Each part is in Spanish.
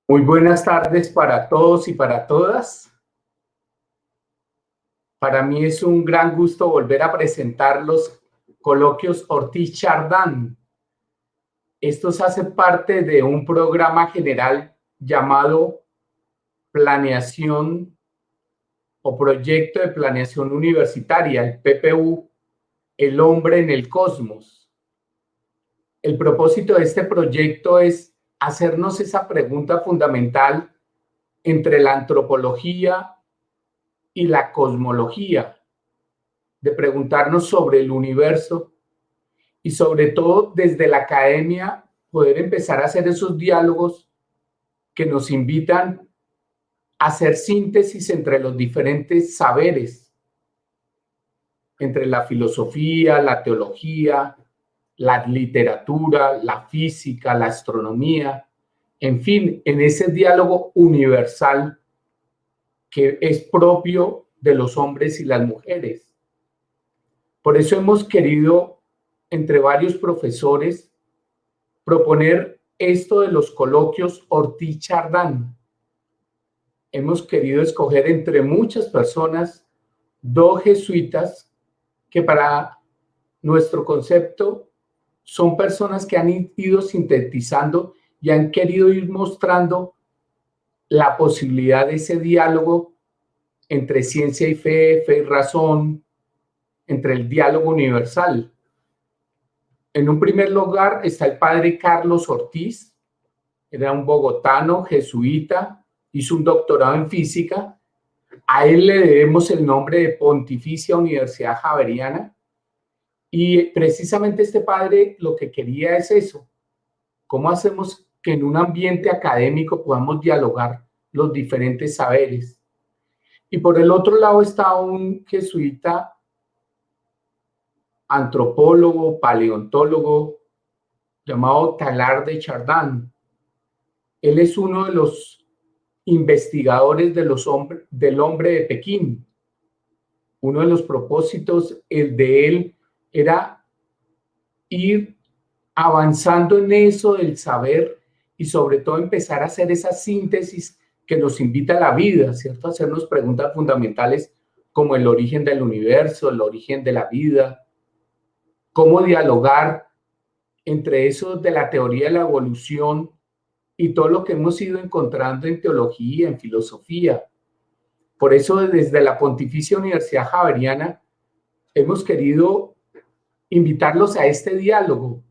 Muy buenas tardes para todos y para todas. Para mí es un gran gusto volver a presentar los coloquios Ortiz Chardán. Estos hacen parte de un programa general llamado Planeación o Proyecto de Planeación Universitaria, el PPU, El Hombre en el Cosmos. El propósito de este proyecto es hacernos esa pregunta fundamental entre la antropología y la cosmología, de preguntarnos sobre el universo y sobre todo desde la academia poder empezar a hacer esos diálogos que nos invitan a hacer síntesis entre los diferentes saberes, entre la filosofía, la teología, la literatura, la física, la astronomía, en fin, en ese diálogo universal que es propio de los hombres y las mujeres. Por eso hemos querido, entre varios profesores, proponer esto de los coloquios Ortiz Chardán. Hemos querido escoger entre muchas personas dos jesuitas que para nuestro concepto son personas que han ido sintetizando y han querido ir mostrando la posibilidad de ese diálogo entre ciencia y fe, fe y razón, entre el diálogo universal. En un primer lugar está el padre Carlos Ortiz, era un bogotano, jesuita, hizo un doctorado en física. A él le debemos el nombre de Pontificia Universidad Javeriana. Y precisamente este padre lo que quería es eso. ¿Cómo hacemos que en un ambiente académico podamos dialogar los diferentes saberes? Y por el otro lado está un jesuita antropólogo, paleontólogo, llamado Talar de Chardán. Él es uno de los investigadores del hombre de Pekín. Uno de los propósitos de él era ir avanzando en eso del saber y sobre todo empezar a hacer esa síntesis que nos invita a la vida, ¿cierto? A hacernos preguntas fundamentales como el origen del universo, el origen de la vida, cómo dialogar entre eso de la teoría de la evolución y todo lo que hemos ido encontrando en teología, en filosofía. Por eso desde la Pontificia Universidad Javeriana hemos querido invitarlos a este diálogo,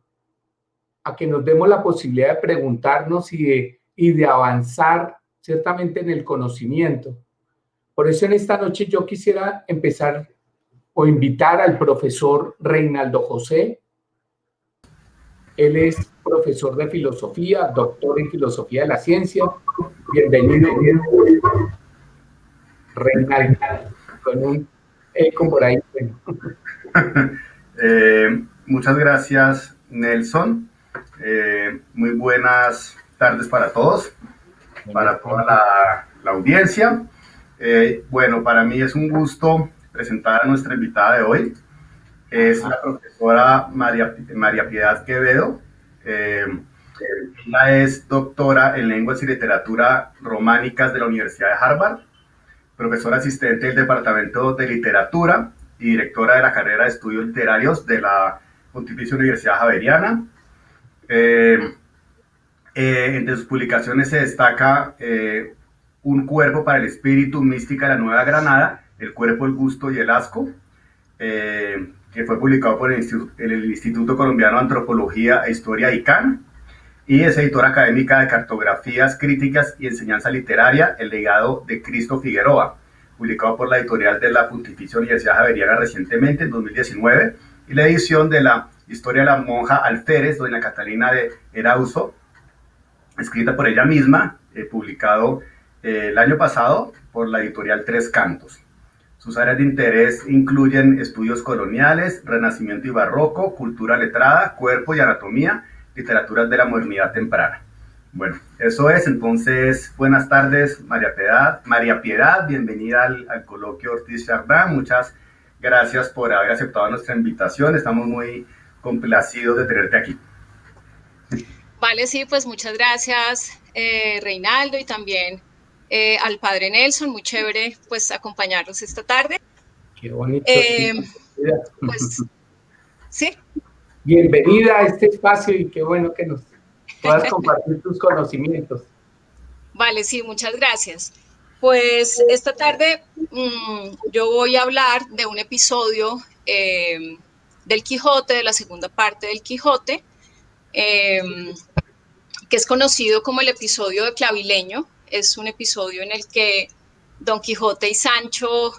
a que nos demos la posibilidad de preguntarnos y de avanzar ciertamente en el conocimiento. Por eso en esta noche yo quisiera empezar o invitar al profesor Reinaldo José. Él es profesor de filosofía, doctor en filosofía de la ciencia. Bienvenido, Reinaldo, con un eco por ahí. Muchas gracias, Nelson. Muy buenas tardes para todos, para toda la audiencia. Bueno, para mí es un gusto presentar a nuestra invitada de hoy. Es la profesora María Piedad Quevedo. Ella es doctora en lenguas y literatura románicas de la Universidad de Harvard, profesora asistente del Departamento de Literatura y directora de la carrera de estudios literarios de la Pontificia Universidad Javeriana. Entre sus publicaciones se destaca Un cuerpo para el espíritu, mística de la Nueva Granada, El cuerpo, el gusto y el asco, que fue publicado por el Instituto Colombiano de Antropología e Historia ICANN, y es editora académica de cartografías críticas y enseñanza literaria, El legado de Cristo Figueroa, publicado por la editorial de la Pontificia Universidad Javeriana recientemente, en 2019, y la edición de la Historia de la monja alférez, doña Catalina de Erauso, escrita por ella misma, publicado el año pasado por la editorial Tres Cantos. Sus áreas de interés incluyen estudios coloniales, renacimiento y barroco, cultura letrada, cuerpo y anatomía, literaturas de la modernidad temprana. Bueno, eso es. Entonces, buenas tardes, María Piedad, bienvenida al coloquio Ortiz Chardán. Muchas gracias por haber aceptado nuestra invitación. Estamos muy complacidos de tenerte aquí. Vale, sí, pues muchas gracias, Reinaldo, y también al padre Nelson. Muy chévere pues acompañarlos esta tarde. Qué bonito, sí. Eh, pues sí, Bienvenida a este espacio y qué bueno que nos puedas compartir tus conocimientos. vale, sí, muchas gracias. Pues esta tarde yo voy a hablar de un episodio del Quijote, de la segunda parte del Quijote, eh, que es conocido como el episodio de Clavileño. Es un episodio en el que Don Quijote y Sancho,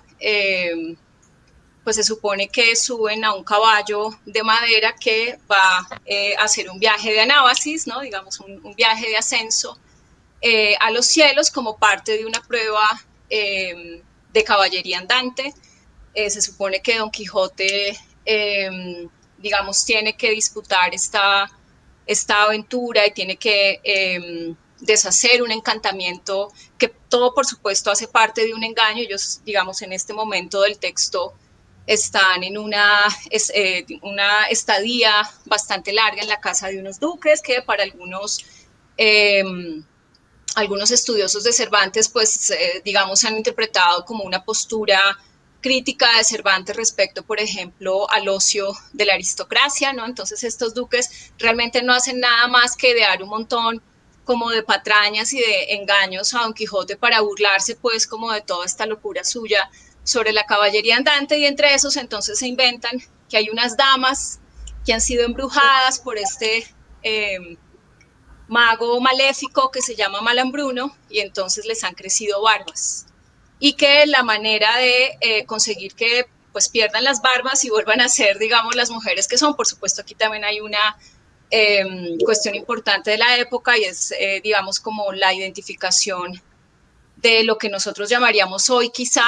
pues se supone que suben a un caballo de madera que va a hacer un viaje de anábasis, ¿no? Digamos, un viaje de ascenso a los cielos como parte de una prueba de caballería andante. Se supone que Don Quijote, digamos, tiene que disputar esta aventura y tiene que deshacer un encantamiento que todo, por supuesto, hace parte de un engaño. Ellos, digamos, en este momento del texto están en una estadía bastante larga en la casa de unos duques que para algunos estudiosos de Cervantes, pues, digamos, han interpretado como una postura crítica de Cervantes respecto, por ejemplo, al ocio de la aristocracia, ¿no? Entonces estos duques realmente no hacen nada más que idear un montón como de patrañas y de engaños a Don Quijote para burlarse, pues, como de toda esta locura suya sobre la caballería andante, y entre esos entonces se inventan que hay unas damas que han sido embrujadas por este mago maléfico que se llama Malambruno, y entonces les han crecido barbas. Y que la manera de conseguir que pues pierdan las barbas y vuelvan a ser, digamos, las mujeres que son, por supuesto aquí también hay una cuestión importante de la época, y es, digamos, como la identificación de lo que nosotros llamaríamos hoy quizá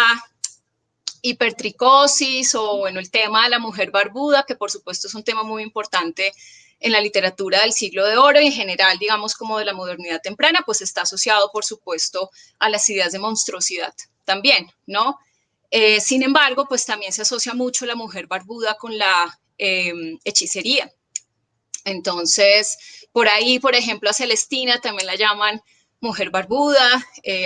hipertricosis, o bueno, el tema de la mujer barbuda, que por supuesto es un tema muy importante en la literatura del siglo de oro y en general, digamos, como de la modernidad temprana, pues está asociado, por supuesto, a las ideas de monstruosidad también, ¿no? Sin embargo, pues también se asocia mucho la mujer barbuda con la hechicería. Entonces, por ahí, por ejemplo, a Celestina también la llaman mujer barbuda.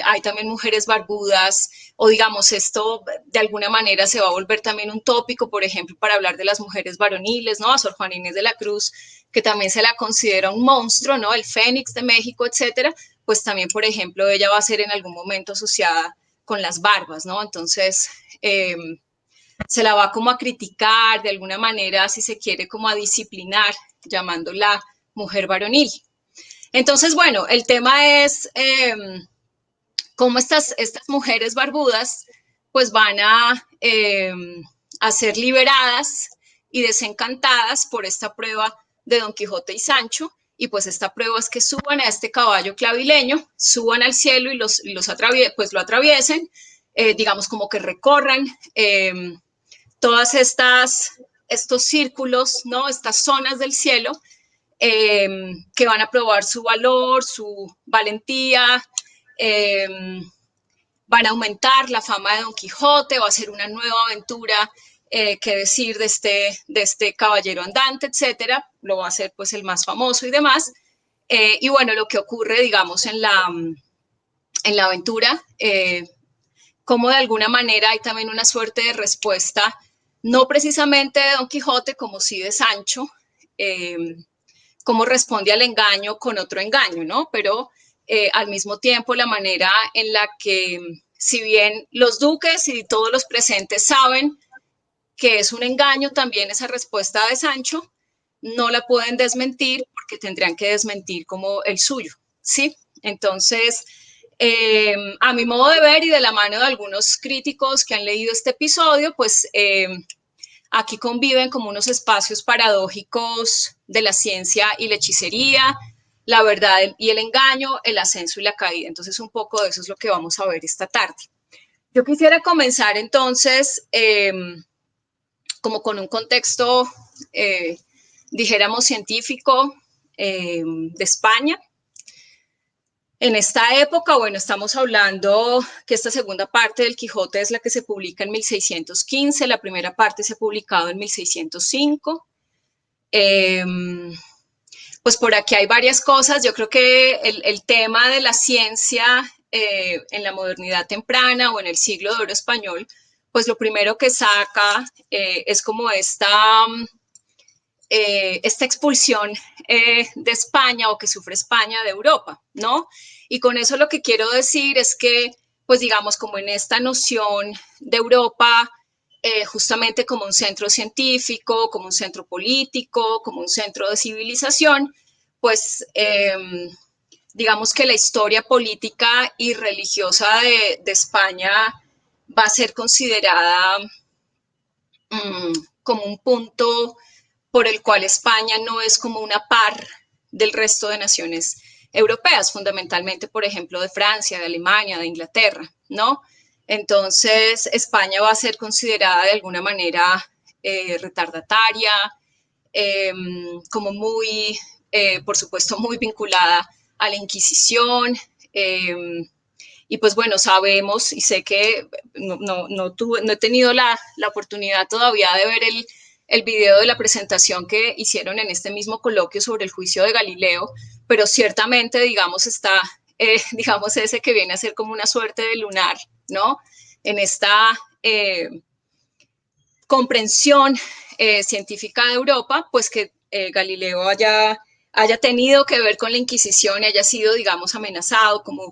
Hay también mujeres barbudas, o digamos, esto de alguna manera se va a volver también un tópico, por ejemplo, para hablar de las mujeres varoniles, ¿no? A Sor Juana Inés de la Cruz, que también se la considera un monstruo, ¿no? El Fénix de México, etcétera. Pues también, por ejemplo, ella va a ser en algún momento asociada con las barbas, ¿no? Entonces, se la va como a criticar de alguna manera, si se quiere, como a disciplinar, llamándola mujer varonil. Entonces, bueno, el tema es cómo estas mujeres barbudas pues van a ser liberadas y desencantadas por esta prueba de Don Quijote y Sancho. Y pues esta prueba es que suban a este caballo clavileño, suban al cielo y pues lo atraviesen, digamos como que recorran todas estos círculos, ¿no? Estas zonas del cielo, que van a probar su valor, su valentía, van a aumentar la fama de Don Quijote, va a ser una nueva aventura, qué decir de este caballero andante, etcétera. Lo va a ser pues el más famoso y demás. Y bueno, lo que ocurre, digamos, en la aventura, como de alguna manera hay también una suerte de respuesta, no precisamente de Don Quijote, como sí de Sancho, cómo responde al engaño con otro engaño, ¿no? Pero al mismo tiempo la manera en la que, si bien los duques y todos los presentes saben que es un engaño también esa respuesta de Sancho, no la pueden desmentir porque tendrían que desmentir como el suyo, ¿sí? Entonces, a mi modo de ver y de la mano de algunos críticos que han leído este episodio, pues aquí conviven como unos espacios paradójicos de la ciencia y la hechicería, la verdad y el engaño, el ascenso y la caída. Entonces, un poco de eso es lo que vamos a ver esta tarde. Yo quisiera comenzar entonces como con un contexto, dijéramos, científico de España. En esta época, bueno, estamos hablando que esta segunda parte del Quijote es la que se publica en 1615, la primera parte se ha publicado en 1605. pues por aquí hay varias cosas. Yo creo que el tema de la ciencia en la modernidad temprana o en el siglo de oro español, pues lo primero que saca es como esta expulsión de España o que sufre España de Europa, ¿no? Y con eso lo que quiero decir es que, pues digamos, como en esta noción de Europa, justamente como un centro científico, como un centro político, como un centro de civilización, pues digamos que la historia política y religiosa de España va a ser considerada como un punto por el cual España no es como una par del resto de naciones europeas, fundamentalmente, por ejemplo, de Francia, de Alemania, de Inglaterra, ¿no? Entonces, España va a ser considerada de alguna manera retardataria, como muy, por supuesto, muy vinculada a la Inquisición. Y pues bueno, sabemos y sé que no he tenido la oportunidad todavía de ver el video de la presentación que hicieron en este mismo coloquio sobre el juicio de Galileo, pero ciertamente, digamos, está, digamos, ese que viene a ser como una suerte de lunar, ¿no? En esta comprensión científica de Europa, pues que Galileo haya tenido que ver con la Inquisición y haya sido, digamos, amenazado como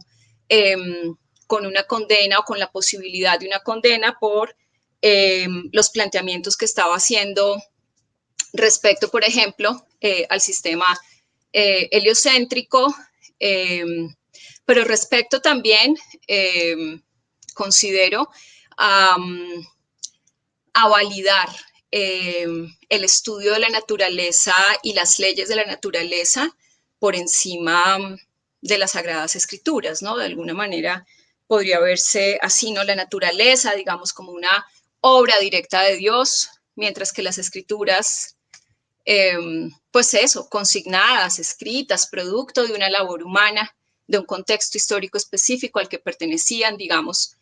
con una condena o con la posibilidad de una condena por los planteamientos que estaba haciendo respecto, por ejemplo, al sistema heliocéntrico, pero respecto también, considero, a validar el estudio de la naturaleza y las leyes de la naturaleza por encima de las Sagradas Escrituras, ¿no? De alguna manera podría verse así, ¿no? La naturaleza, digamos, como una obra directa de Dios, mientras que las Escrituras, pues eso, consignadas, escritas, producto de una labor humana, de un contexto histórico específico al que pertenecían, digamos,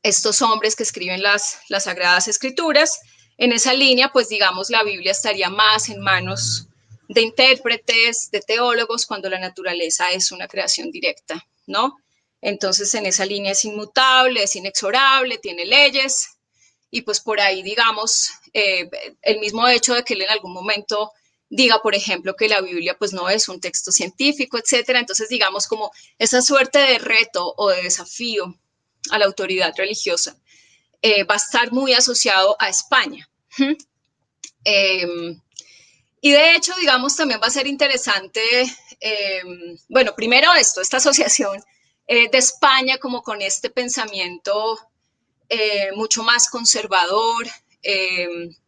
estos hombres que escriben las Sagradas Escrituras. En esa línea, pues digamos, la Biblia estaría más en manos de intérpretes, de teólogos, cuando la naturaleza es una creación directa, ¿no? Entonces, en esa línea es inmutable, es inexorable, tiene leyes, y pues por ahí, digamos, el mismo hecho de que él en algún momento diga, por ejemplo, que la Biblia pues no es un texto científico, etcétera. Entonces, digamos, como esa suerte de reto o de desafío a la autoridad religiosa va a estar muy asociado a España. Y de hecho, digamos, también va a ser interesante, bueno, primero esta asociación de España como con este pensamiento mucho más conservador,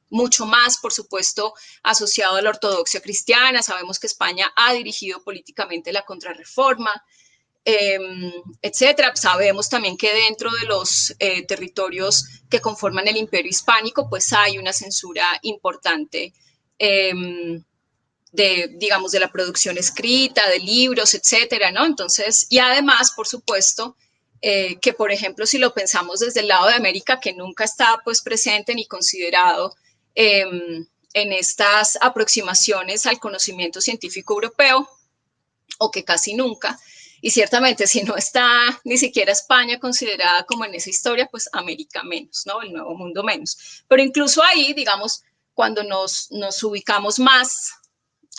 mucho más, por supuesto, asociado a la ortodoxia cristiana. Sabemos que España ha dirigido políticamente la contrarreforma, etcétera. Sabemos también que dentro de los territorios que conforman el Imperio Hispánico, pues hay una censura importante digamos, de la producción escrita, de libros, etcétera, ¿no? Entonces, y además, por supuesto, que, por ejemplo, si lo pensamos desde el lado de América, que nunca está, pues, presente ni considerado en estas aproximaciones al conocimiento científico europeo, o que casi nunca, y ciertamente si no está ni siquiera España considerada como en esa historia, pues América menos, ¿no? El Nuevo Mundo menos. Pero incluso ahí, digamos, cuando nos ubicamos más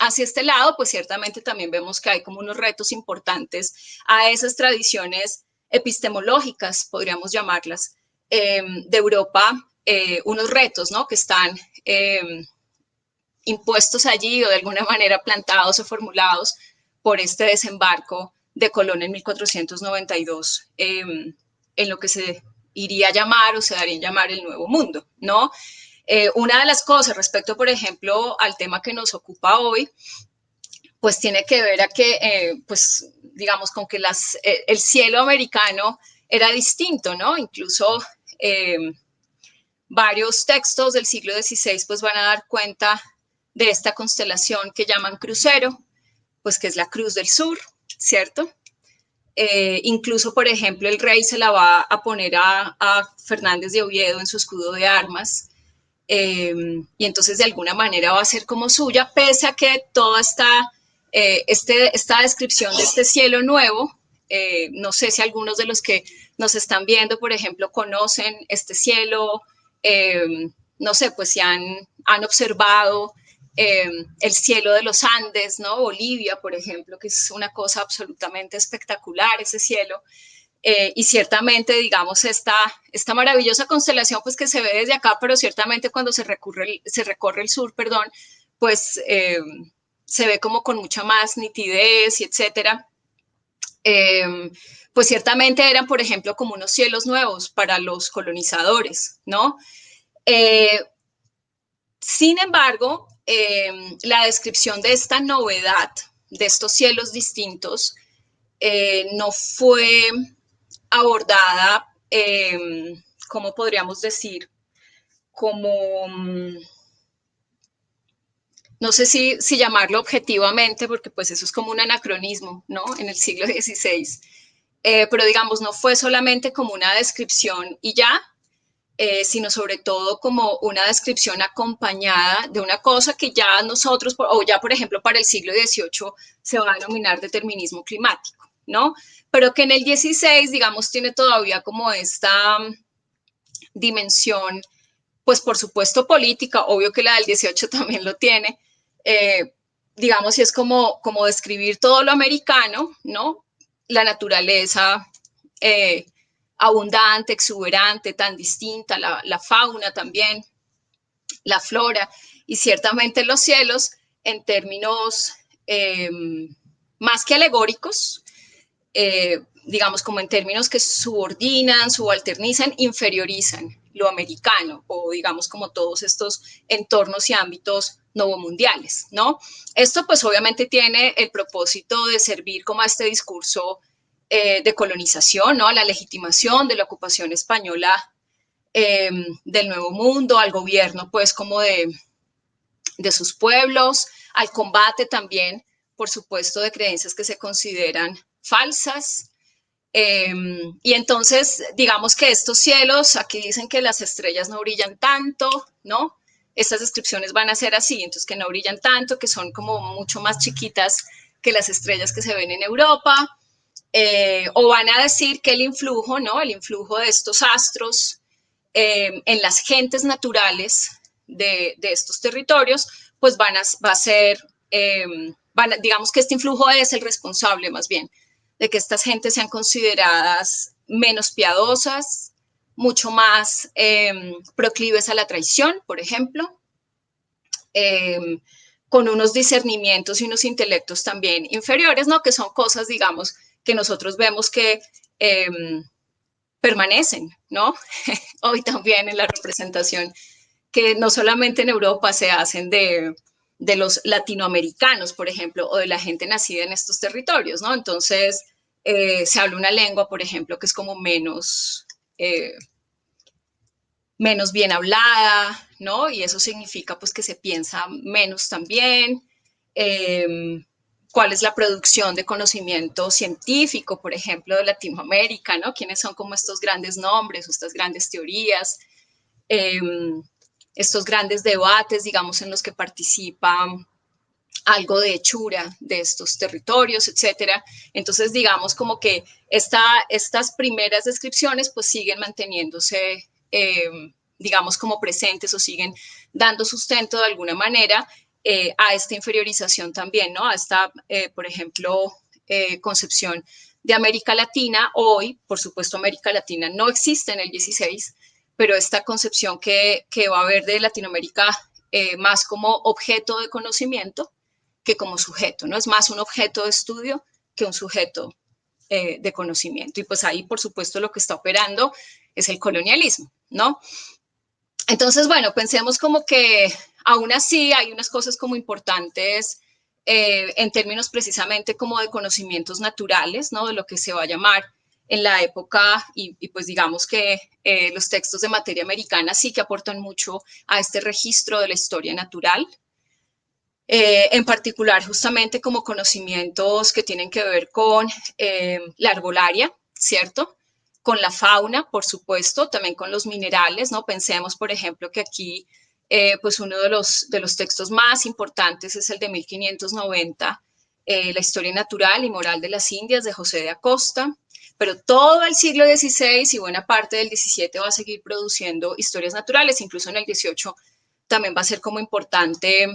hacia este lado, pues ciertamente también vemos que hay como unos retos importantes a esas tradiciones epistemológicas, podríamos llamarlas, de Europa, unos retos, ¿no? Que están impuestos allí o de alguna manera plantados o formulados por este desembarco de Colón en 1492, en lo que se iría a llamar o se daría a llamar el Nuevo Mundo, ¿no? Una de las cosas respecto, por ejemplo, al tema que nos ocupa hoy, pues tiene que ver a que, pues, digamos, con que el cielo americano era distinto, ¿no? Incluso varios textos del siglo XVI, pues, van a dar cuenta de esta constelación que llaman crucero, pues, que es la Cruz del Sur, ¿cierto? Incluso, por ejemplo, el rey se la va a poner a Fernández de Oviedo en su escudo de armas. y entonces de alguna manera va a ser como suya, pese a que toda esta descripción de este cielo nuevo, no sé si algunos de los que nos están viendo, por ejemplo, conocen este cielo, no sé, pues si han observado el cielo de los Andes, ¿no? Bolivia, por ejemplo, que es una cosa absolutamente espectacular ese cielo. Y ciertamente, digamos, esta maravillosa constelación, pues que se ve desde acá, pero ciertamente cuando se recorre el sur, perdón, pues se ve como con mucha más nitidez y etcétera. Pues ciertamente eran, por ejemplo, como unos cielos nuevos para los colonizadores, ¿no? Sin embargo, la descripción de esta novedad, de estos cielos distintos, no fue abordada, ¿cómo podríamos decir? Como, no sé si llamarlo objetivamente, porque pues eso es como un anacronismo, ¿no? En el siglo XVI. Pero digamos, no fue solamente como una descripción y ya, sino sobre todo como una descripción acompañada de una cosa que ya nosotros, o ya por ejemplo para el siglo XVIII, se va a denominar determinismo climático, ¿no? Pero que en el XVI, digamos, tiene todavía como esta dimensión, pues por supuesto política, obvio que la del XVIII también lo tiene, digamos, y es como describir todo lo americano, ¿no? La naturaleza abundante, exuberante, tan distinta, la fauna también, la flora, y ciertamente los cielos en términos más que alegóricos, digamos como en términos que subordinan, subalternizan, inferiorizan lo americano, o digamos como todos estos entornos y ámbitos novomundiales, ¿no? Esto pues obviamente tiene el propósito de servir como a este discurso de colonización, ¿no? A la legitimación de la ocupación española del Nuevo Mundo, al gobierno pues como de sus pueblos, al combate también, por supuesto, de creencias que se consideran falsas. Y entonces, digamos que estos cielos, aquí dicen que las estrellas no brillan tanto, ¿no? Estas descripciones van a ser así, entonces que no brillan tanto, que son como mucho más chiquitas que las estrellas que se ven en Europa, o van a decir que el influjo, ¿no? El influjo de estos astros en las gentes naturales de estos territorios, pues va a ser, digamos que este influjo es el responsable más bien de que estas gentes sean consideradas menos piadosas, mucho más proclives a la traición, por ejemplo, con unos discernimientos y unos intelectos también inferiores, ¿no? Que son cosas, digamos, que nosotros vemos que permanecen, ¿no? Hoy también en la representación que no solamente en Europa se hacen de los latinoamericanos, por ejemplo, o de la gente nacida en estos territorios, ¿no? Entonces, se habla una lengua, por ejemplo, que es como menos bien hablada, ¿no? Y eso significa pues que se piensa menos también. ¿Cuál es la producción de conocimiento científico, por ejemplo, de Latinoamérica, ¿no? ¿Quiénes son como estos grandes nombres, estas grandes teorías, estos grandes debates, digamos, en los que participa algo de hechura de estos territorios, etcétera? Entonces, digamos como que estas primeras descripciones pues siguen manteniéndose, digamos, como presentes o siguen dando sustento de alguna manera a esta inferiorización también, ¿no? A esta, por ejemplo, concepción de América Latina. Hoy, por supuesto, América Latina no existe en el 16, pero esta concepción que va a haber de Latinoamérica más como objeto de conocimiento que como sujeto, ¿no? Es más un objeto de estudio que un sujeto de conocimiento. Y pues ahí, por supuesto, lo que está operando es el colonialismo, ¿no? Entonces, bueno, pensemos como que aún así hay unas cosas como importantes en términos precisamente como de conocimientos naturales, ¿no? De lo que se va a llamar en la época, y pues digamos que los textos de materia americana sí que aportan mucho a este registro de la historia natural, en particular justamente como conocimientos que tienen que ver con la arbolaria, ¿cierto? Con la fauna, por supuesto, también con los minerales, ¿no? Pensemos, por ejemplo, que aquí pues uno de los textos más importantes es el de 1590, La historia natural y moral de las Indias, de José de Acosta. Pero todo el siglo XVI y buena parte del XVII va a seguir produciendo historias naturales, incluso en el XVIII también va a ser como importante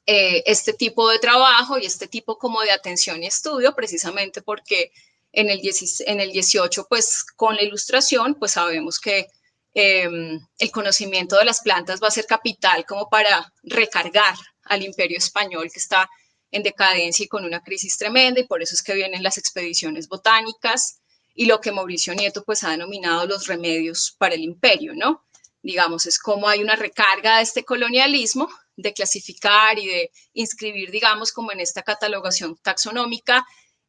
este tipo de trabajo y este tipo como de atención y estudio, precisamente porque en el 18, pues con la ilustración, pues sabemos que el conocimiento de las plantas va a ser capital como para recargar al imperio español, que está en decadencia y con una crisis tremenda, y por eso es que vienen las expediciones botánicas y lo que Mauricio Nieto pues ha denominado los remedios para el imperio, ¿no? Digamos, es como hay una recarga de este colonialismo, de clasificar y de inscribir, digamos, como en esta catalogación taxonómica,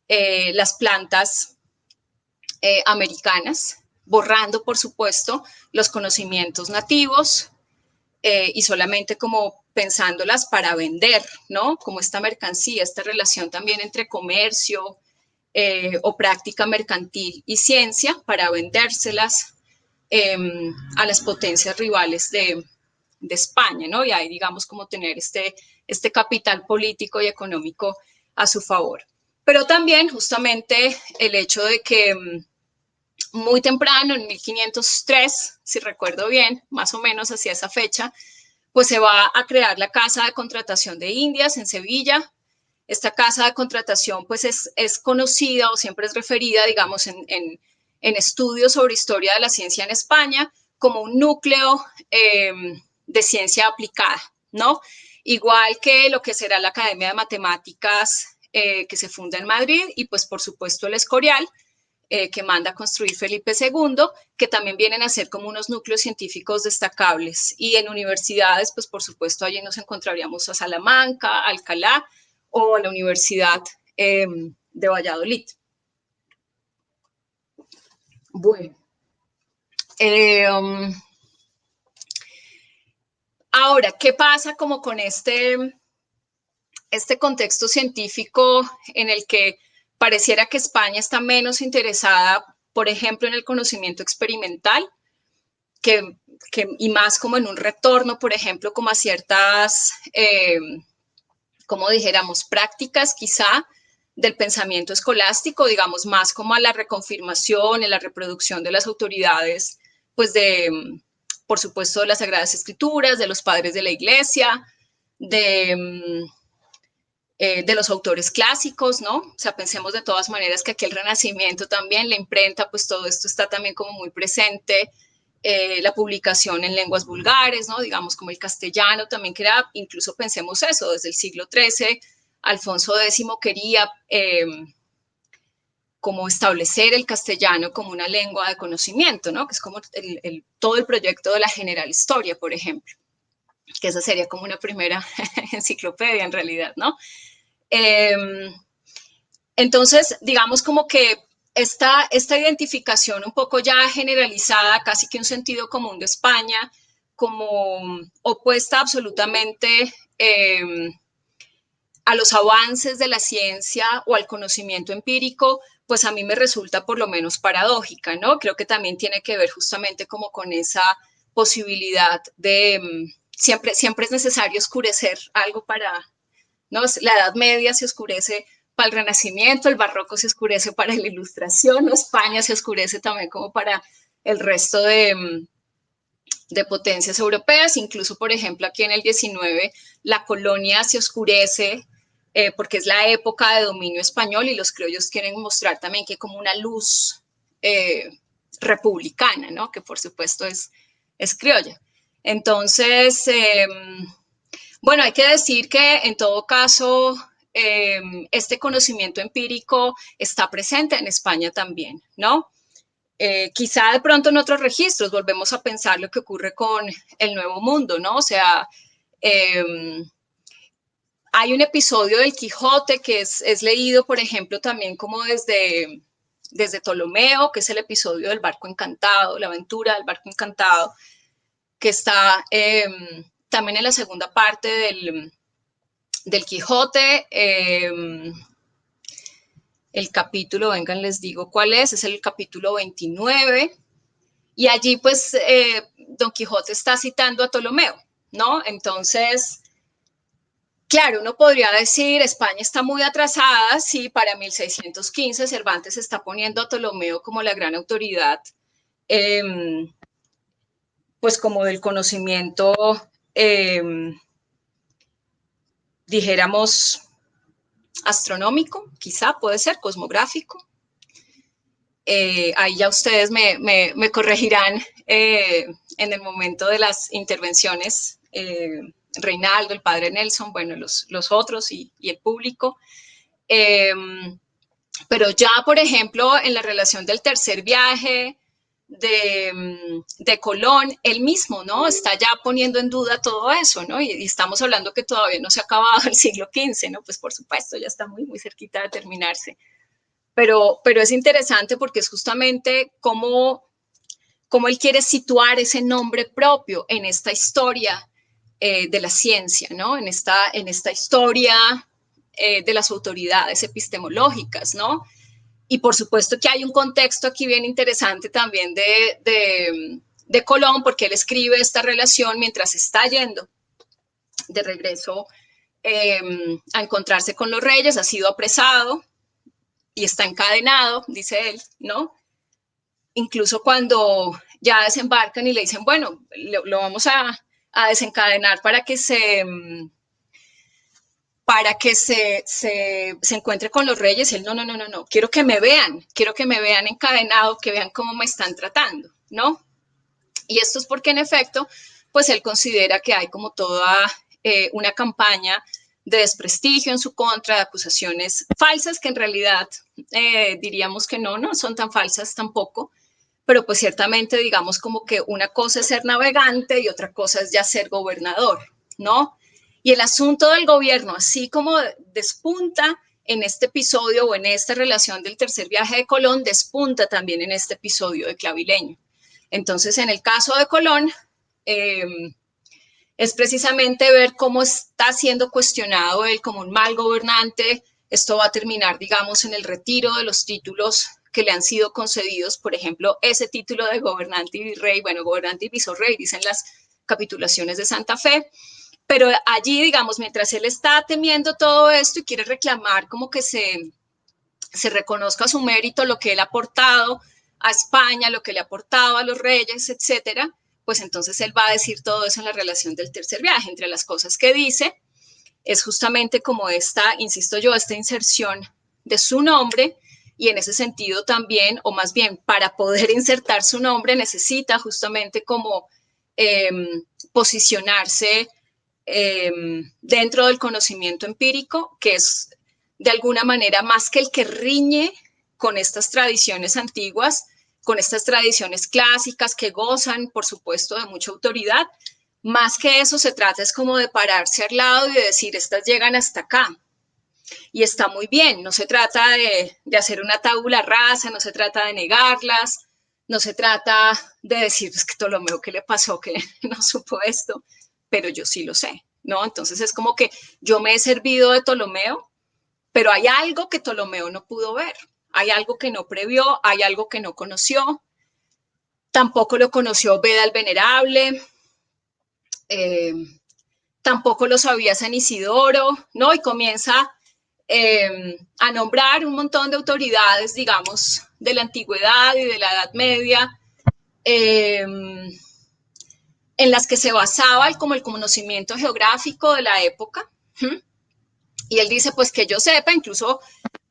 las plantas americanas, borrando, por supuesto, los conocimientos nativos y solamente como pensándolas para vender, ¿no? Como esta mercancía, esta relación también entre comercio o práctica mercantil y ciencia para vendérselas a las potencias rivales de España, ¿no? Y ahí, digamos, como tener este capital político y económico a su favor. Pero también, justamente, el hecho de que muy temprano, en 1503, si recuerdo bien, más o menos hacia esa fecha, pues se va a crear la Casa de Contratación de Indias en Sevilla. Esta casa de contratación pues es conocida o siempre es referida, digamos, en estudios sobre historia de la ciencia en España como un núcleo de ciencia aplicada, ¿no? Igual que lo que será la Academia de Matemáticas que se funda en Madrid y pues por supuesto el Escorial, que manda a construir Felipe II, que también vienen a ser como unos núcleos científicos destacables. Y en universidades, pues por supuesto allí nos encontraríamos a Salamanca, Alcalá o a la Universidad de Valladolid. Bueno. Ahora, ¿qué pasa como con este contexto científico en el que pareciera que España está menos interesada, por ejemplo, en el conocimiento experimental, y más como en un retorno, por ejemplo, como a ciertas, como dijéramos, prácticas quizá del pensamiento escolástico, digamos, más como a la reconfirmación, en la reproducción de las autoridades, pues por supuesto, de las Sagradas Escrituras, de los padres de la Iglesia, de los autores clásicos, ¿no? O sea, pensemos de todas maneras que aquí el Renacimiento también, la imprenta, pues todo esto está también como muy presente, la publicación en lenguas vulgares, ¿no? Digamos como el castellano también, que era, incluso pensemos eso, desde el siglo XIII, Alfonso X quería como establecer el castellano como una lengua de conocimiento, ¿no? Que es como todo el proyecto de la General Historia, por ejemplo, que esa sería como una primera enciclopedia en realidad, ¿no? Entonces, digamos como que esta identificación un poco ya generalizada, casi que un sentido común de España, como opuesta absolutamente a los avances de la ciencia o al conocimiento empírico, pues a mí me resulta por lo menos paradójica, ¿no? Creo que también tiene que ver justamente como con esa posibilidad de siempre es necesario oscurecer algo para, ¿no? La Edad Media se oscurece para el Renacimiento, el Barroco se oscurece para la Ilustración, ¿no? España se oscurece también como para el resto de potencias europeas, incluso por ejemplo aquí en el 19 la colonia se oscurece porque es la época de dominio español y los criollos quieren mostrar también que hay como una luz republicana, ¿no? Que por supuesto es criolla. Entonces, bueno, hay que decir que en todo caso este conocimiento empírico está presente en España también, ¿no? Quizá de pronto en otros registros volvemos a pensar lo que ocurre con el Nuevo Mundo, ¿no? O sea, hay un episodio del Quijote que es leído, por ejemplo, también como desde Ptolomeo, que es el episodio del barco encantado, la aventura del barco encantado, que está también en la segunda parte del Quijote. El capítulo, vengan, les digo cuál es el capítulo 29, y allí pues Don Quijote está citando a Ptolomeo, ¿no? Entonces, claro, uno podría decir, España está muy atrasada, sí, para 1615 Cervantes está poniendo a Ptolomeo como la gran autoridad, pues como del conocimiento, dijéramos, astronómico, quizá, puede ser, cosmográfico. Ahí ya ustedes me corregirán en el momento de las intervenciones, Reinaldo, el padre Nelson, bueno, los otros y el público. Pero ya, por ejemplo, en la relación del tercer viaje de Colón, él mismo, ¿no? Está ya poniendo en duda todo eso, ¿no? Y estamos hablando que todavía no se ha acabado el siglo XV, ¿no? Pues por supuesto, ya está muy, muy cerquita de terminarse. Pero es interesante porque es justamente cómo él quiere situar ese nombre propio en esta historia de la ciencia, ¿no? En esta historia de las autoridades epistemológicas, ¿no? Y por supuesto que hay un contexto aquí bien interesante también de Colón, porque él escribe esta relación mientras está yendo de regreso a encontrarse con los reyes, ha sido apresado y está encadenado, dice él, ¿no? Incluso cuando ya desembarcan y le dicen, bueno, lo vamos a desencadenar para que se encuentre con los reyes, él no, quiero que me vean encadenado, que vean cómo me están tratando, ¿no? Y esto es porque en efecto, pues él considera que hay como toda una campaña de desprestigio en su contra, de acusaciones falsas que en realidad diríamos que no son tan falsas tampoco, pero pues ciertamente digamos como que una cosa es ser navegante y otra cosa es ya ser gobernador, ¿no? Y el asunto del gobierno, así como despunta en este episodio o en esta relación del tercer viaje de Colón, despunta también en este episodio de Clavileño. Entonces, en el caso de Colón, es precisamente ver cómo está siendo cuestionado él como un mal gobernante. Esto va a terminar, digamos, en el retiro de los títulos que le han sido concedidos, por ejemplo, ese título de gobernante y virrey, bueno, gobernante y visorrey, dicen las capitulaciones de Santa Fe, pero allí, digamos, mientras él está temiendo todo esto y quiere reclamar como que se reconozca su mérito, lo que él ha aportado a España, lo que le ha aportado a los reyes, etcétera, pues entonces él va a decir todo eso en la relación del tercer viaje. Entre las cosas que dice es justamente como esta, insisto yo, esta inserción de su nombre, y en ese sentido también, o más bien para poder insertar su nombre necesita justamente como posicionarse dentro del conocimiento empírico, que es de alguna manera más que el que riñe con estas tradiciones antiguas, con estas tradiciones clásicas que gozan, por supuesto, de mucha autoridad. Más que eso, se trata es como de pararse al lado y de decir, estas llegan hasta acá. Y está muy bien, no se trata de hacer una tabula rasa, no se trata de negarlas, no se trata de decir, es que Ptolomeo, ¿qué le pasó? Que no supo esto, pero yo sí lo sé, ¿no? Entonces es como que yo me he servido de Ptolomeo, pero hay algo que Ptolomeo no pudo ver, hay algo que no previó, hay algo que no conoció, tampoco lo conoció Beda el Venerable, tampoco lo sabía San Isidoro, ¿no? Y comienza a nombrar un montón de autoridades, digamos, de la antigüedad y de la Edad Media, en las que se basaba como el conocimiento geográfico de la época. Y él dice, pues que yo sepa, incluso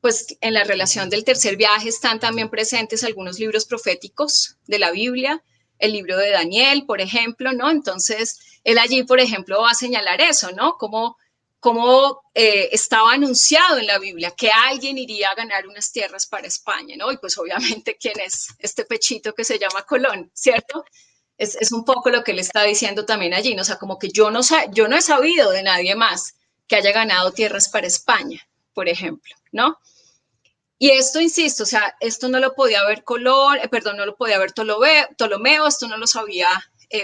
pues en la relación del tercer viaje están también presentes algunos libros proféticos de la Biblia, el libro de Daniel, por ejemplo, ¿no? Entonces, él allí, por ejemplo, va a señalar eso, ¿no? Cómo estaba anunciado en la Biblia que alguien iría a ganar unas tierras para España, ¿no? Y pues obviamente, ¿quién es este pechito que se llama Colón, cierto? Es un poco lo que él está diciendo también allí, ¿no? O sea, como que yo no he sabido de nadie más que haya ganado tierras para España, por ejemplo, ¿no? Y esto, insisto, o sea, esto no lo podía ver Colón, no lo podía ver Ptolomeo, esto no lo sabía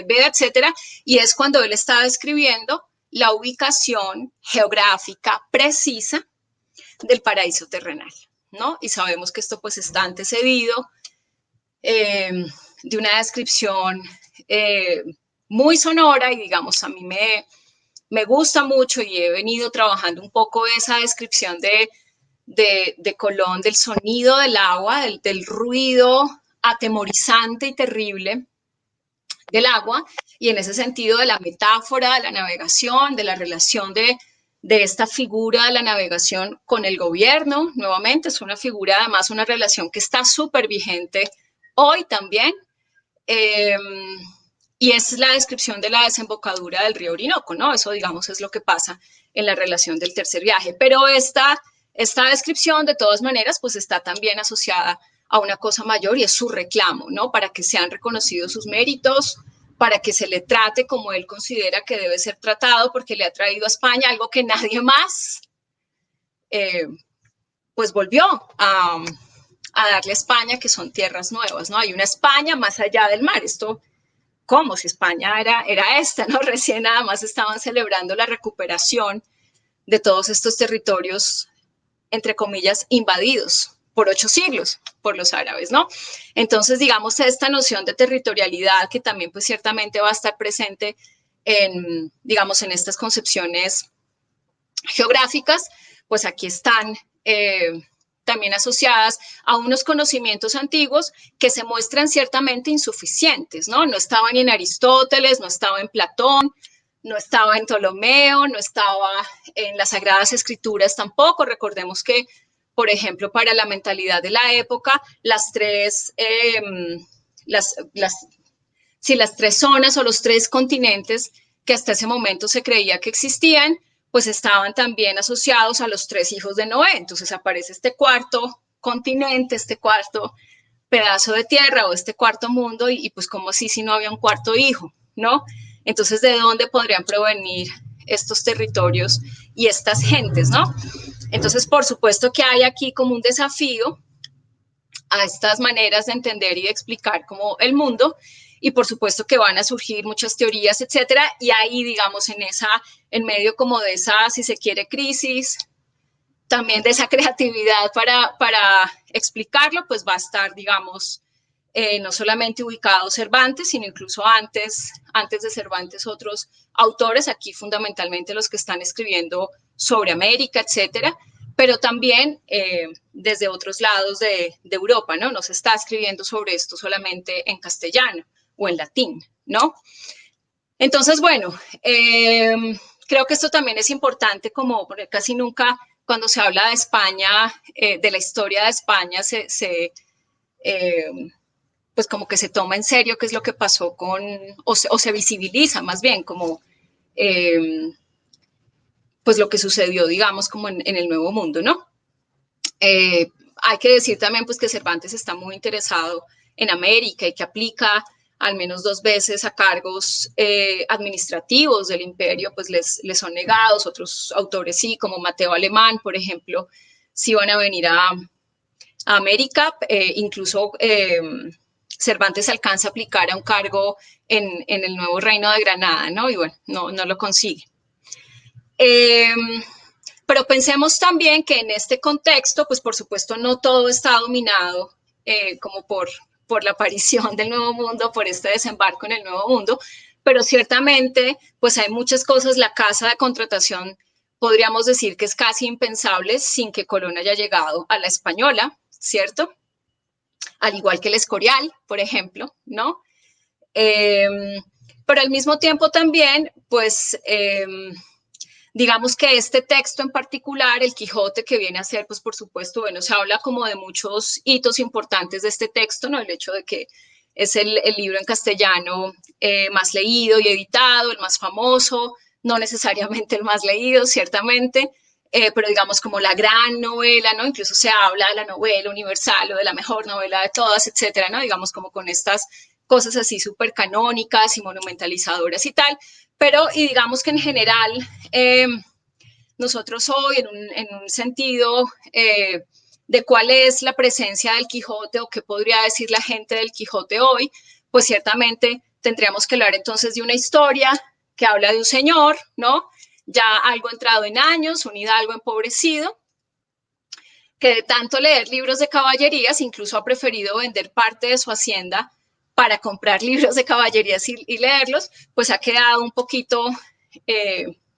Beda, etcétera, y es cuando él estaba describiendo la ubicación geográfica precisa del paraíso terrenal, ¿no? Y sabemos que esto pues está antecedido de una descripción muy sonora y digamos a mí me gusta mucho y he venido trabajando un poco esa descripción de Colón, del sonido del agua, del ruido atemorizante y terrible del agua, y en ese sentido de la metáfora, de la navegación, de la relación de esta figura de la navegación con el gobierno. Nuevamente es una figura, además una relación que está súper vigente hoy también, y es la descripción de la desembocadura del río Orinoco, ¿no? Eso, digamos, es lo que pasa en la relación del tercer viaje. Pero esta descripción, de todas maneras, pues está también asociada a una cosa mayor y es su reclamo, ¿no? Para que sean reconocidos sus méritos, para que se le trate como él considera que debe ser tratado, porque le ha traído a España algo que nadie más, pues volvió a darle a España, que son tierras nuevas, ¿no? Hay una España más allá del mar. Esto, ¿cómo? Si España era esta, ¿no? Recién nada más estaban celebrando la recuperación de todos estos territorios, entre comillas, invadidos por 8 siglos por los árabes, ¿no? Entonces, digamos, esta noción de territorialidad que también, pues, ciertamente va a estar presente en, digamos, en estas concepciones geográficas, pues aquí están también asociadas a unos conocimientos antiguos que se muestran ciertamente insuficientes, ¿no? No estaba ni en Aristóteles, no estaba en Platón, no estaba en Ptolomeo, no estaba en las Sagradas Escrituras tampoco. Recordemos que, por ejemplo, para la mentalidad de la época, las tres zonas o los 3 continentes que hasta ese momento se creía que existían, pues estaban también asociados a los 3 hijos de Noé. Entonces aparece este cuarto continente, este cuarto pedazo de tierra o este cuarto mundo, y pues como así si no había un cuarto hijo, ¿no? Entonces, ¿de dónde podrían provenir estos territorios y estas gentes, ¿no? Entonces, por supuesto que hay aquí como un desafío a estas maneras de entender y de explicar como el mundo, y por supuesto que van a surgir muchas teorías, etcétera, y ahí, digamos, en medio como de esa, si se quiere, crisis, también de esa creatividad para explicarlo, pues va a estar, digamos, no solamente ubicado Cervantes, sino incluso antes de Cervantes otros autores, aquí fundamentalmente los que están escribiendo sobre América, etcétera, pero también desde otros lados de Europa, ¿no? No se está escribiendo sobre esto solamente en castellano o en latín, ¿no? Entonces, bueno, creo que esto también es importante, como porque casi nunca cuando se habla de España, de la historia de España, pues como que se toma en serio qué es lo que pasó o se visibiliza más bien como pues lo que sucedió, digamos, como en el Nuevo Mundo, ¿no? Hay que decir también pues que Cervantes está muy interesado en América y que aplica al menos 2 veces a cargos administrativos del imperio, pues les son negados. Otros autores sí, como Mateo Alemán, por ejemplo, sí van a venir a América. Incluso Cervantes alcanza a aplicar a un cargo en el nuevo reino de Granada, ¿no? Y bueno, no lo consigue. Pero pensemos también que en este contexto, pues por supuesto no todo está dominado como por la aparición del Nuevo Mundo, por este desembarco en el Nuevo Mundo, pero ciertamente pues hay muchas cosas. La casa de contratación podríamos decir que es casi impensable sin que Colón haya llegado a la Española, ¿cierto? Al igual que el Escorial, por ejemplo, ¿no? Pero al mismo tiempo también, pues digamos que este texto en particular, el Quijote, que viene a ser, pues por supuesto, bueno, se habla como de muchos hitos importantes de este texto, ¿no? El hecho de que es el libro en castellano más leído y editado, el más famoso, no necesariamente el más leído, ciertamente, pero digamos como la gran novela, ¿no? Incluso se habla de la novela universal o de la mejor novela de todas, etcétera, ¿no? Digamos como con estas cosas así súper canónicas y monumentalizadoras y tal. Pero, y digamos que en general, nosotros hoy, en un sentido de cuál es la presencia del Quijote o qué podría decir la gente del Quijote hoy, pues ciertamente tendríamos que hablar entonces de una historia que habla de un señor, ¿no? Ya algo entrado en años, un hidalgo empobrecido, que de tanto leer libros de caballerías incluso ha preferido vender parte de su hacienda para comprar libros de caballerías y leerlos, pues ha quedado un poquito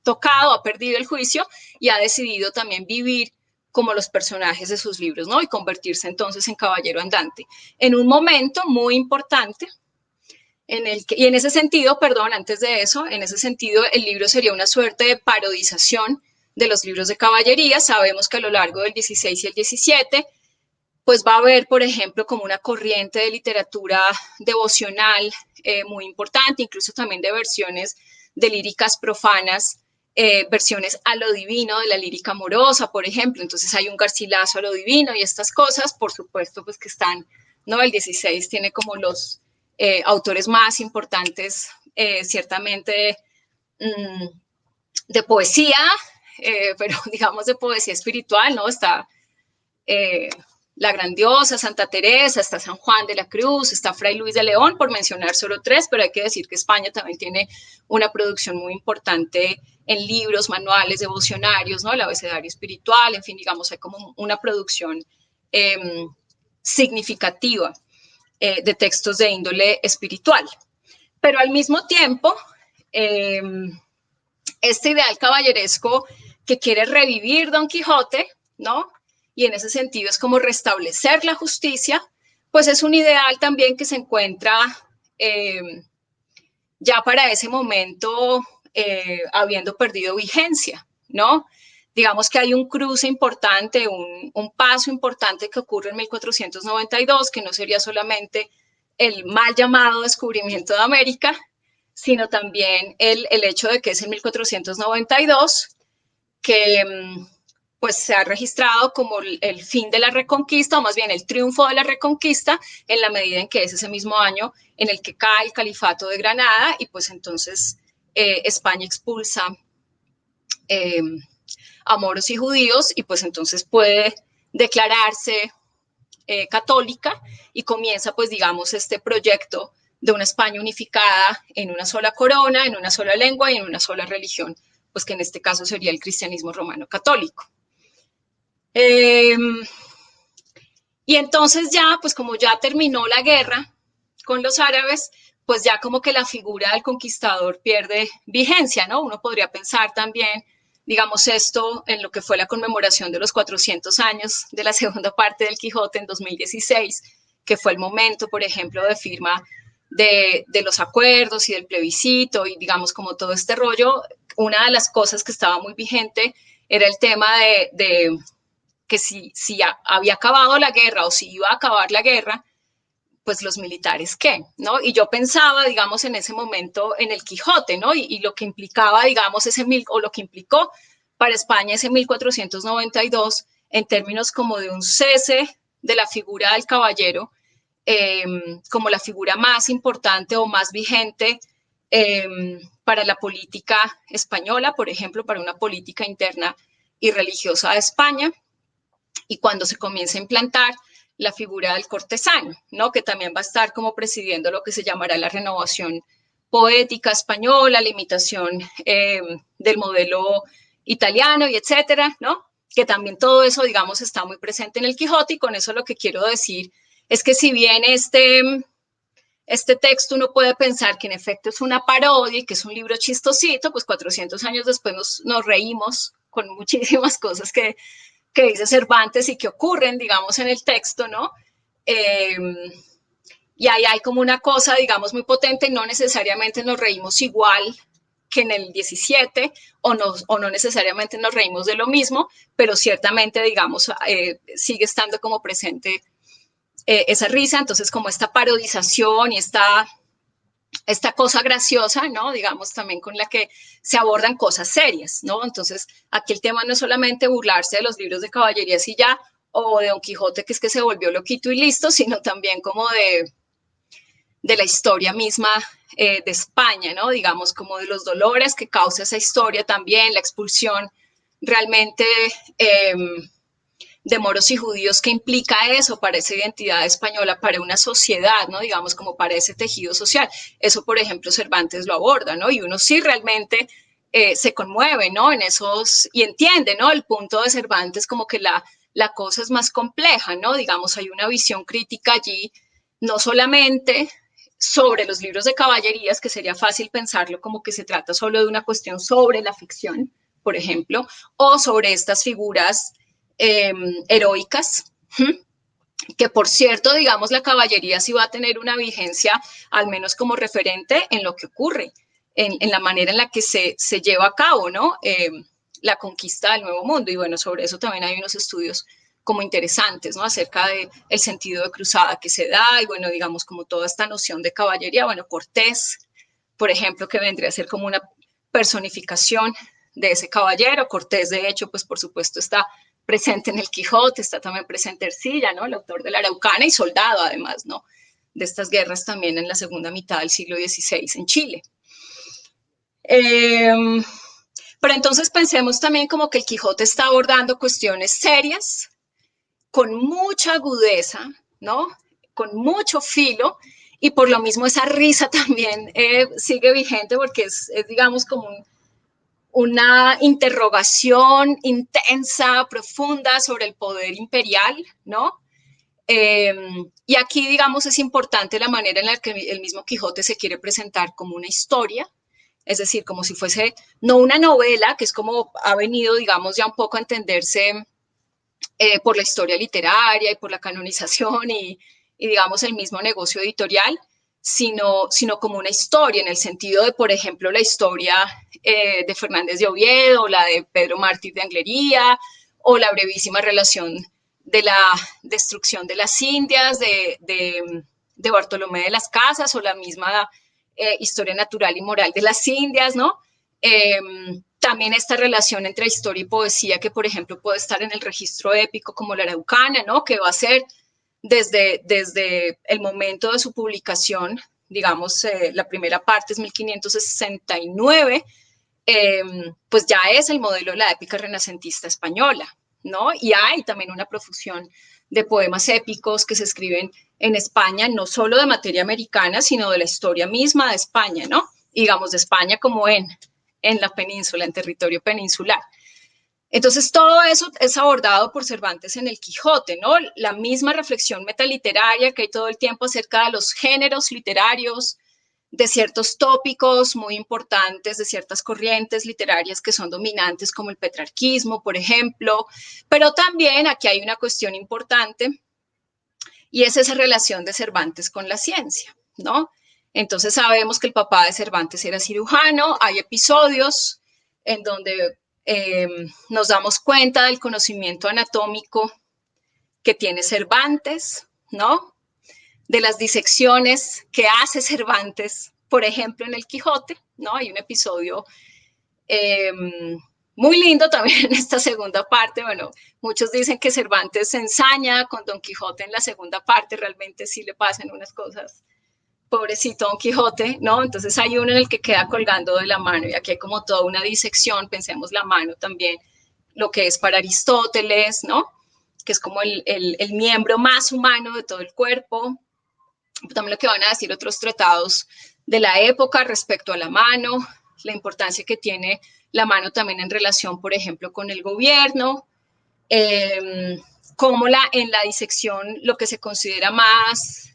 tocado, ha perdido el juicio y ha decidido también vivir como los personajes de sus libros, ¿no? Y convertirse entonces en caballero andante. En un momento muy importante, y en ese sentido, perdón, antes de eso, en ese sentido el libro sería una suerte de parodización de los libros de caballería. Sabemos que a lo largo del 16 y el 17, pues va a haber, por ejemplo, como una corriente de literatura devocional muy importante, incluso también de versiones de líricas profanas, versiones a lo divino de la lírica amorosa, por ejemplo. Entonces hay un Garcilaso a lo divino y estas cosas, por supuesto, pues que están, ¿no? El 16 tiene como los autores más importantes, ciertamente, de poesía, pero digamos de poesía espiritual, ¿no? Está la Grandiosa, Santa Teresa, está San Juan de la Cruz, está Fray Luis de León, por mencionar solo tres, pero hay que decir que España también tiene una producción muy importante en libros, manuales, devocionarios, ¿no? El abecedario espiritual, en fin, digamos, hay como una producción significativa de textos de índole espiritual. Pero al mismo tiempo, este ideal caballeresco que quiere revivir Don Quijote, ¿no? Y en ese sentido es como restablecer la justicia, pues es un ideal también que se encuentra ya para ese momento habiendo perdido vigencia, ¿no? Digamos que hay un cruce importante, un paso importante que ocurre en 1492, que no sería solamente el mal llamado descubrimiento de América, sino también el hecho de que es en 1492 que pues se ha registrado como el fin de la Reconquista, o más bien el triunfo de la Reconquista, en la medida en que es ese mismo año en el que cae el califato de Granada y pues entonces España expulsa a moros y judíos y pues entonces puede declararse católica y comienza pues digamos este proyecto de una España unificada en una sola corona, en una sola lengua y en una sola religión, pues que en este caso sería el cristianismo romano católico. Y entonces ya, pues como ya terminó la guerra con los árabes, pues ya como que la figura del conquistador pierde vigencia, ¿no? Uno podría pensar también, digamos, esto en lo que fue la conmemoración de los 400 años de la segunda parte del Quijote en 2016, que fue el momento, por ejemplo, de firma de los acuerdos y del plebiscito y digamos como todo este rollo. Una de las cosas que estaba muy vigente era el tema de que si había acabado la guerra o si iba a acabar la guerra, pues los militares qué, ¿no? Y yo pensaba, digamos, en ese momento en el Quijote, ¿no? Y lo que implicaba, digamos, o lo que implicó para España ese 1492 en términos como de un cese de la figura del caballero como la figura más importante o más vigente para la política española, por ejemplo, para una política interna y religiosa de España, y cuando se comienza a implantar la figura del cortesano, ¿no? Que también va a estar como presidiendo lo que se llamará la renovación poética española, la imitación del modelo italiano y etcétera, ¿no? Que también todo eso, digamos, está muy presente en el Quijote, y con eso lo que quiero decir es que si bien este texto uno puede pensar que en efecto es una parodia y que es un libro chistosito, pues 400 años después nos reímos con muchísimas cosas que dice Cervantes y que ocurren, digamos, en el texto, ¿no? Y ahí hay como una cosa, digamos, muy potente, no necesariamente nos reímos igual que en el 17, o no necesariamente nos reímos de lo mismo, pero ciertamente, digamos, sigue estando como presente esa risa, entonces como esta parodización y esta cosa graciosa, ¿no? Digamos, también con la que se abordan cosas serias, ¿no? Entonces, aquí el tema no es solamente burlarse de los libros de caballerías y ya, o de Don Quijote, que es que se volvió loquito y listo, sino también como de la historia misma de España, ¿no? Digamos, como de los dolores que causa esa historia también, la expulsión realmente de moros y judíos, que implica eso para esa identidad española, para una sociedad, ¿no? Digamos, como para ese tejido social. Eso, por ejemplo, Cervantes lo aborda, ¿no? Y uno sí realmente se conmueve, ¿no? En esos, y entiende, ¿no? El punto de Cervantes como que la cosa es más compleja, ¿no? Digamos, hay una visión crítica allí, no solamente sobre los libros de caballerías, que sería fácil pensarlo como que se trata solo de una cuestión sobre la ficción, por ejemplo, o sobre estas figuras heroicas, que por cierto, digamos, la caballería sí va a tener una vigencia, al menos como referente en lo que ocurre, en la manera en la que se lleva a cabo, ¿no? La conquista del Nuevo Mundo. Y bueno, sobre eso también hay unos estudios como interesantes, ¿no? Acerca del sentido de cruzada que se da y, bueno, digamos, como toda esta noción de caballería. Bueno, Cortés, por ejemplo, que vendría a ser como una personificación de ese caballero. Cortés, de hecho, pues por supuesto está presente en el Quijote, está también presente Ercilla, ¿no? El autor de la Araucana y soldado, además, ¿no? De estas guerras también en la segunda mitad del siglo XVI en Chile. Pero entonces pensemos también como que el Quijote está abordando cuestiones serias, con mucha agudeza, ¿no? Con mucho filo, y por lo mismo esa risa también sigue vigente porque es digamos, como una interrogación intensa, profunda sobre el poder imperial, ¿no? Y aquí, digamos, es importante la manera en la que el mismo Quijote se quiere presentar como una historia, es decir, como si fuese no una novela, que es como ha venido, digamos, ya un poco a entenderse por la historia literaria y por la canonización y digamos, el mismo negocio editorial, sino como una historia, en el sentido de, por ejemplo, la historia de Fernández de Oviedo, la de Pedro Mártir de Anglería, o la brevísima relación de la destrucción de las Indias, de Bartolomé de las Casas, o la misma historia natural y moral de las Indias, ¿no? También esta relación entre historia y poesía, que por ejemplo puede estar en el registro épico como la Araucana, ¿no? Que va a ser desde el momento de su publicación, digamos, la primera parte es 1569, pues ya es el modelo de la épica renacentista española, ¿no? Y hay también una profusión de poemas épicos que se escriben en España, no solo de materia americana, sino de la historia misma de España, ¿no? Y digamos, de España como en la península, en territorio peninsular. Entonces, todo eso es abordado por Cervantes en el Quijote, ¿no? La misma reflexión metaliteraria que hay todo el tiempo acerca de los géneros literarios, de ciertos tópicos muy importantes, de ciertas corrientes literarias que son dominantes, como el petrarquismo, por ejemplo. Pero también aquí hay una cuestión importante, y es esa relación de Cervantes con la ciencia, ¿no? Entonces sabemos que el papá de Cervantes era cirujano, hay episodios en donde nos damos cuenta del conocimiento anatómico que tiene Cervantes, ¿no? De las disecciones que hace Cervantes, por ejemplo, en el Quijote, ¿no? Hay un episodio muy lindo también en esta segunda parte. Bueno, muchos dicen que Cervantes se ensaña con Don Quijote en la segunda parte, realmente sí le pasan unas cosas, pobrecito Don Quijote, ¿no? Entonces hay uno en el que queda colgando de la mano, y aquí hay como toda una disección, pensemos la mano también, lo que es para Aristóteles, ¿no? Que es como el miembro más humano de todo el cuerpo. También lo que van a decir otros tratados de la época respecto a la mano, la importancia que tiene la mano también en relación, por ejemplo, con el gobierno, como en la disección lo que se considera más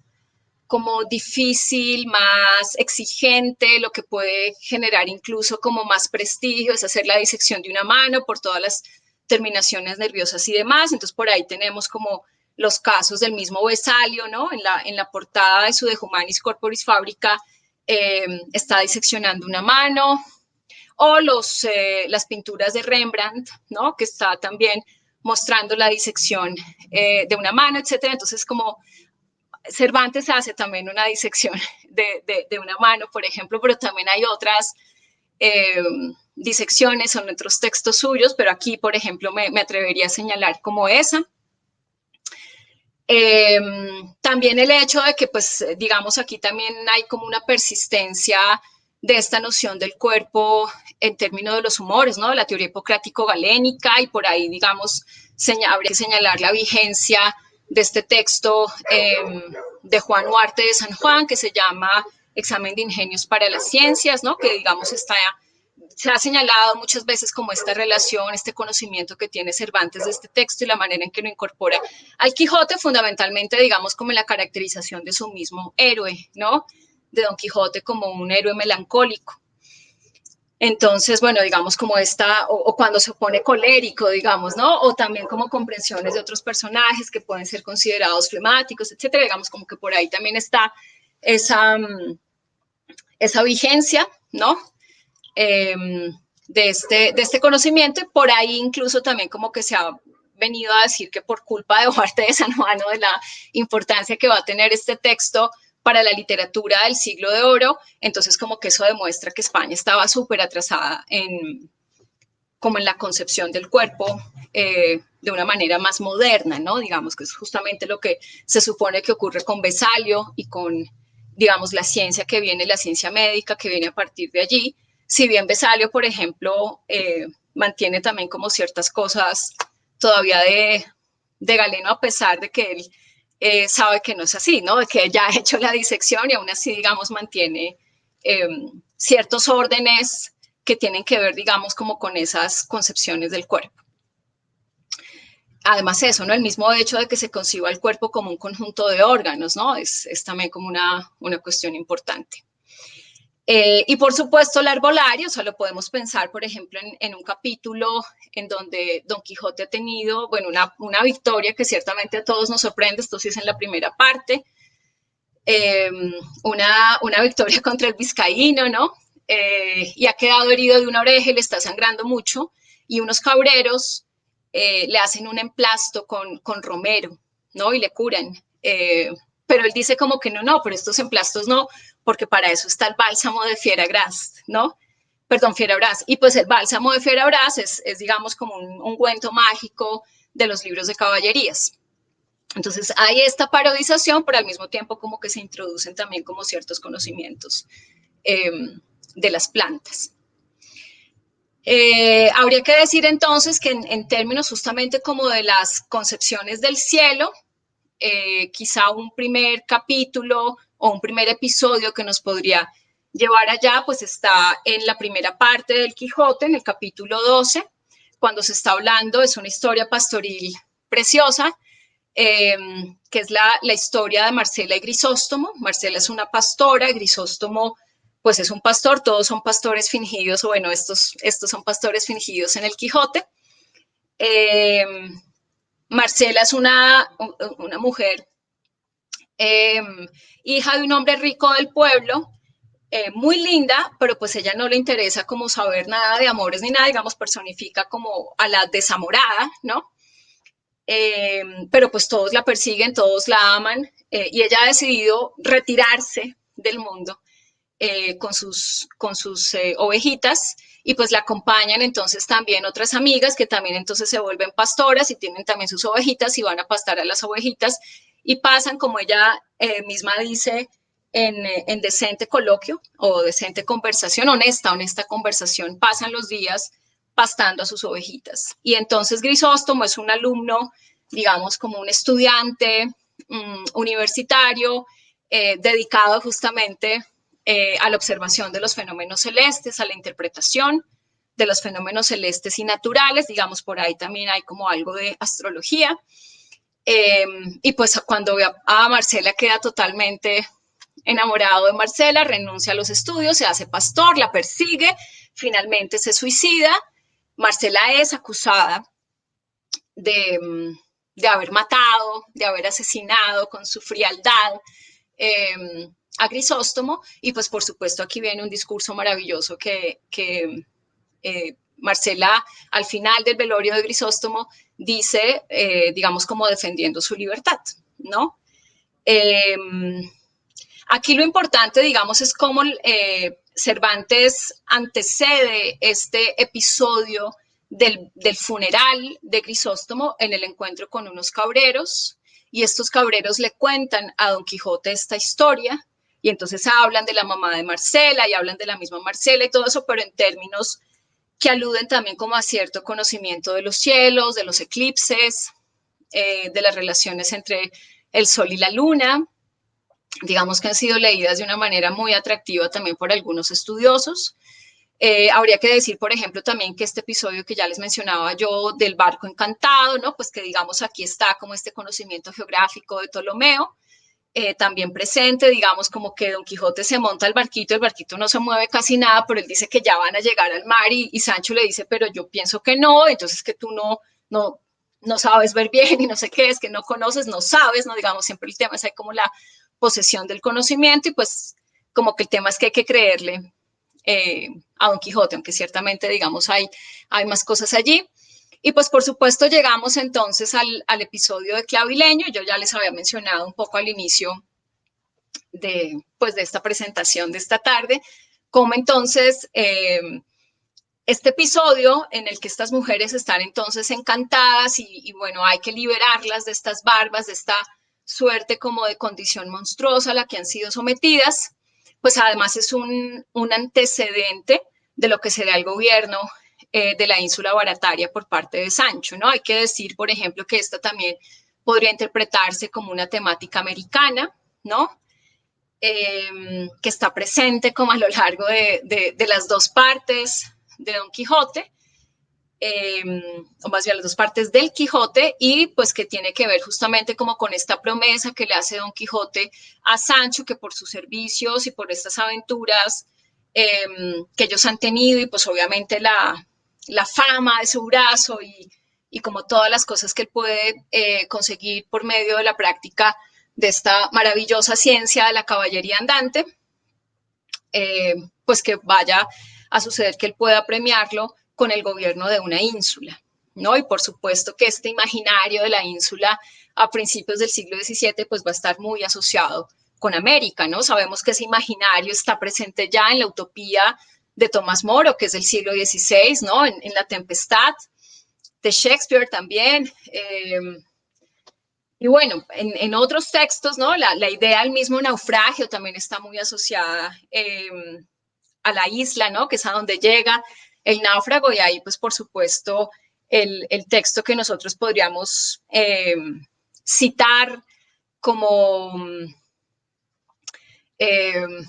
como difícil, más exigente, lo que puede generar incluso como más prestigio, es hacer la disección de una mano por todas las terminaciones nerviosas y demás. Entonces por ahí tenemos como los casos del mismo Vesalio, ¿no? En la portada de su De Humanis Corporis Fabrica está diseccionando una mano, o las pinturas de Rembrandt, ¿no? Que está también mostrando la disección de una mano, etcétera. Entonces como Cervantes hace también una disección de una mano, por ejemplo, pero también hay otras disecciones en otros textos suyos, pero aquí, por ejemplo, me atrevería a señalar como esa. También el hecho de que, pues, digamos, aquí también hay como una persistencia de esta noción del cuerpo en términos de los humores, ¿no? La teoría hipocrático-galénica, y por ahí, digamos, habría que señalar la vigencia de este texto de Juan Huarte de San Juan, que se llama Examen de Ingenios para las Ciencias, ¿no? Que, digamos, se ha señalado muchas veces como esta relación, este conocimiento que tiene Cervantes de este texto y la manera en que lo incorpora al Quijote, fundamentalmente, digamos, como en la caracterización de su mismo héroe, ¿no? de Don Quijote como un héroe melancólico. Entonces, bueno, digamos como o cuando se pone colérico, digamos, ¿no? O también como comprensiones de otros personajes que pueden ser considerados flemáticos, etcétera. Digamos como que por ahí también está esa vigencia, ¿no? De este conocimiento, y por ahí incluso también como que se ha venido a decir que por culpa de Duarte de San Juan, de la importancia que va a tener este texto para la literatura del siglo de oro, entonces como que eso demuestra que España estaba súper atrasada como en la concepción del cuerpo de una manera más moderna, ¿no? Digamos que es justamente lo que se supone que ocurre con Vesalio y con, digamos, la ciencia que viene, la ciencia médica que viene a partir de allí. Si bien Vesalio, por ejemplo, mantiene también como ciertas cosas todavía de Galeno, a pesar de que él sabe que no es así, ¿no? De que ya ha hecho la disección y aún así, digamos, mantiene ciertos órdenes que tienen que ver, digamos, como con esas concepciones del cuerpo. Además eso, ¿no? El mismo hecho de que se conciba el cuerpo como un conjunto de órganos, ¿no? Es también como una cuestión importante. Y por supuesto el arbolario, o sea, lo podemos pensar, por ejemplo, en un capítulo en donde Don Quijote ha tenido, bueno, una victoria que ciertamente a todos nos sorprende, esto sí es en la primera parte, una victoria contra el vizcaíno, ¿no? Y ha quedado herido de una oreja y le está sangrando mucho, y unos cabreros le hacen un emplasto con romero, ¿no? Y le curan. Pero él dice como que no, pero estos emplastos no, porque para eso está el bálsamo de Fierabras, ¿no? Perdón, Fierabras. Y pues el bálsamo de Fierabras es digamos, como un ungüento mágico de los libros de caballerías. Entonces hay esta parodización, pero al mismo tiempo como que se introducen también como ciertos conocimientos de las plantas. Habría que decir entonces que en términos justamente como de las concepciones del cielo, quizá un primer capítulo o un primer episodio que nos podría llevar allá, pues está en la primera parte del Quijote, en el capítulo 12, cuando se está hablando, es una historia pastoril preciosa, que es la historia de Marcela y Grisóstomo. Marcela es una pastora, Grisóstomo pues es un pastor, todos son pastores fingidos, o bueno, estos son pastores fingidos en el Quijote. Marcela es una mujer, hija de un hombre rico del pueblo, muy linda, pero pues ella no le interesa como saber nada de amores ni nada, digamos, personifica como a la desamorada, ¿no? Pero pues todos la persiguen, todos la aman, y ella ha decidido retirarse del mundo con sus ovejitas, y pues la acompañan entonces también otras amigas que también entonces se vuelven pastoras y tienen también sus ovejitas y van a pastar a las ovejitas y pasan, como ella misma dice, en decente coloquio o decente conversación, honesta conversación, pasan los días pastando a sus ovejitas. Y entonces Grisóstomo es un alumno, digamos, como un estudiante universitario dedicado justamente a la observación de los fenómenos celestes, a la interpretación de los fenómenos celestes y naturales, digamos, por ahí también hay como algo de astrología. Y pues cuando ve a Marcela queda totalmente enamorado de Marcela, renuncia a los estudios, se hace pastor, la persigue, finalmente se suicida. Marcela es acusada de haber matado, de haber asesinado con su frialdad a Grisóstomo, y pues por supuesto aquí viene un discurso maravilloso que Marcela al final del velorio de Grisóstomo dice, digamos, como defendiendo su libertad, ¿no? Aquí lo importante, digamos, es cómo Cervantes antecede este episodio del funeral de Grisóstomo en el encuentro con unos cabreros, y estos cabreros le cuentan a Don Quijote esta historia, y entonces hablan de la mamá de Marcela y hablan de la misma Marcela y todo eso, pero en términos que aluden también como a cierto conocimiento de los cielos, de los eclipses, de las relaciones entre el sol y la luna. Digamos que han sido leídas de una manera muy atractiva también por algunos estudiosos. Habría que decir, por ejemplo, también que este episodio que ya les mencionaba yo del barco encantado, ¿no? Pues que digamos aquí está como este conocimiento geográfico de Ptolomeo, también presente, digamos, como que Don Quijote se monta al barquito, el barquito no se mueve casi nada, pero él dice que ya van a llegar al mar y Sancho le dice, pero yo pienso que no, entonces que tú no sabes ver bien y no sé qué, es que no conoces, no sabes, no digamos, siempre el tema es ahí como la posesión del conocimiento y pues como que el tema es que hay que creerle a Don Quijote, aunque ciertamente, digamos, hay más cosas allí. Y pues por supuesto llegamos entonces al episodio de Clavileño. Yo ya les había mencionado un poco al inicio de esta presentación de esta tarde, cómo entonces este episodio en el que estas mujeres están entonces encantadas y bueno, hay que liberarlas de estas barbas, de esta suerte como de condición monstruosa a la que han sido sometidas, pues además es un antecedente de lo que será el gobierno de la ínsula barataria por parte de Sancho, ¿no? Hay que decir, por ejemplo, que esta también podría interpretarse como una temática americana, ¿no? Que está presente como a lo largo de las dos partes de Don Quijote, o más bien las dos partes del Quijote, y pues que tiene que ver justamente como con esta promesa que le hace Don Quijote a Sancho, que por sus servicios y por estas aventuras que ellos han tenido, y pues obviamente la fama de su brazo y como todas las cosas que él puede conseguir por medio de la práctica de esta maravillosa ciencia de la caballería andante, pues que vaya a suceder que él pueda premiarlo con el gobierno de una ínsula, ¿no? Y por supuesto que este imaginario de la ínsula a principios del siglo XVII pues va a estar muy asociado con América, ¿no? Sabemos que ese imaginario está presente ya en la utopía de Tomás Moro, que es del siglo XVI, ¿no? En La Tempestad, de Shakespeare también. Y bueno, en otros textos, ¿no? La idea del mismo naufragio también está muy asociada a la isla, ¿no? Que es a donde llega el náufrago y ahí, pues, por supuesto, el texto que nosotros podríamos citar como,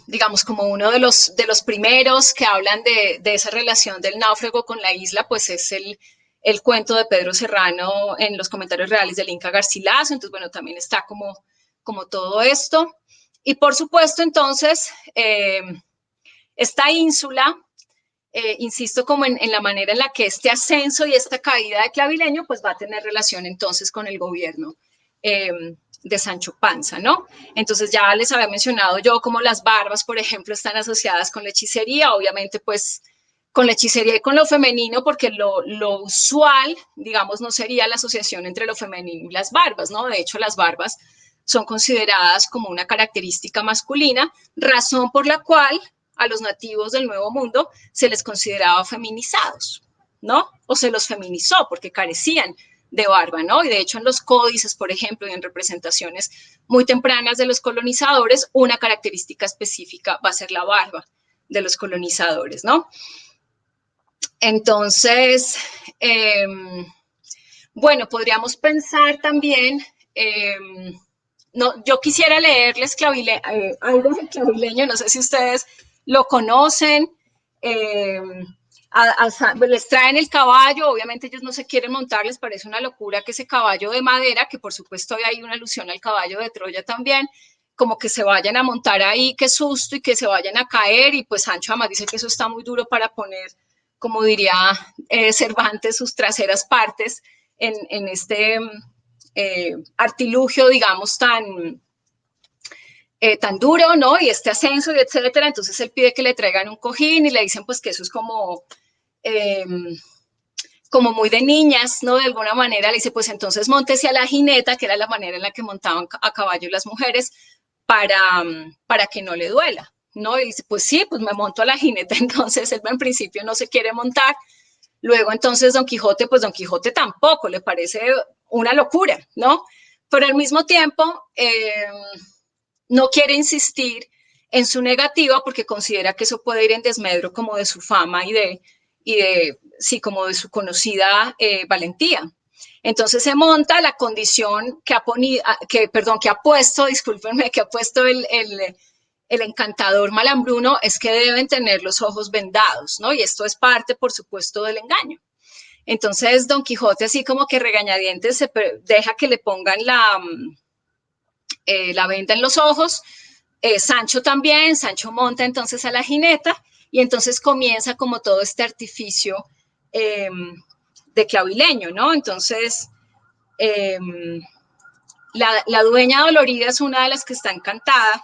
digamos, como uno de los primeros que hablan de esa relación del náufrago con la isla, pues es el cuento de Pedro Serrano en los comentarios reales del Inca Garcilaso. Entonces, bueno, también está como todo esto. Y por supuesto, entonces, esta ínsula, insisto, como en la manera en la que este ascenso y esta caída de Clavileño, pues va a tener relación entonces con el gobierno de Sancho Panza, ¿no? Entonces ya les había mencionado yo como las barbas, por ejemplo, están asociadas con la hechicería, obviamente pues con la hechicería y con lo femenino, porque lo usual, digamos, no sería la asociación entre lo femenino y las barbas, ¿no? De hecho, las barbas son consideradas como una característica masculina, razón por la cual a los nativos del Nuevo Mundo se les consideraba feminizados, ¿no? O se los feminizó porque carecían de barba, ¿no? Y de hecho en los códices, por ejemplo, y en representaciones muy tempranas de los colonizadores, una característica específica va a ser la barba de los colonizadores, ¿no? Entonces, bueno, podríamos pensar también, no, yo quisiera leerles algo de Clavileño, no sé si ustedes lo conocen, les traen el caballo, obviamente ellos no se quieren montar, les parece una locura que ese caballo de madera, que por supuesto hay una alusión al caballo de Troya también, como que se vayan a montar ahí, qué susto, y que se vayan a caer, y pues Sancho además dice que eso está muy duro para poner, como diría Cervantes, sus traseras partes en este artilugio, digamos, tan duro, ¿no? Y este ascenso, y etcétera. Entonces él pide que le traigan un cojín y le dicen pues que eso es como muy de niñas, ¿no? De alguna manera le dice, pues entonces móntese a la jineta, que era la manera en la que montaban a caballo las mujeres, para que no le duela, ¿no? Y dice, pues sí, pues me monto a la jineta. Entonces él en principio no se quiere montar. Luego entonces Don Quijote, pues Don Quijote tampoco, le parece una locura, ¿no? Pero al mismo tiempo no quiere insistir en su negativa porque considera que eso puede ir en desmedro como de su fama sí, como de su conocida valentía. Entonces se monta la condición que ha puesto, discúlpenme, que ha puesto el encantador Malambruno, es que deben tener los ojos vendados, ¿no? Y esto es parte, por supuesto, del engaño. Entonces Don Quijote así como que regañadientes deja que le pongan la venda en los ojos, Sancho también, Sancho monta entonces a la jineta y entonces comienza como todo este artificio de clavileño, ¿no? Entonces, la dueña dolorida es una de las que está encantada.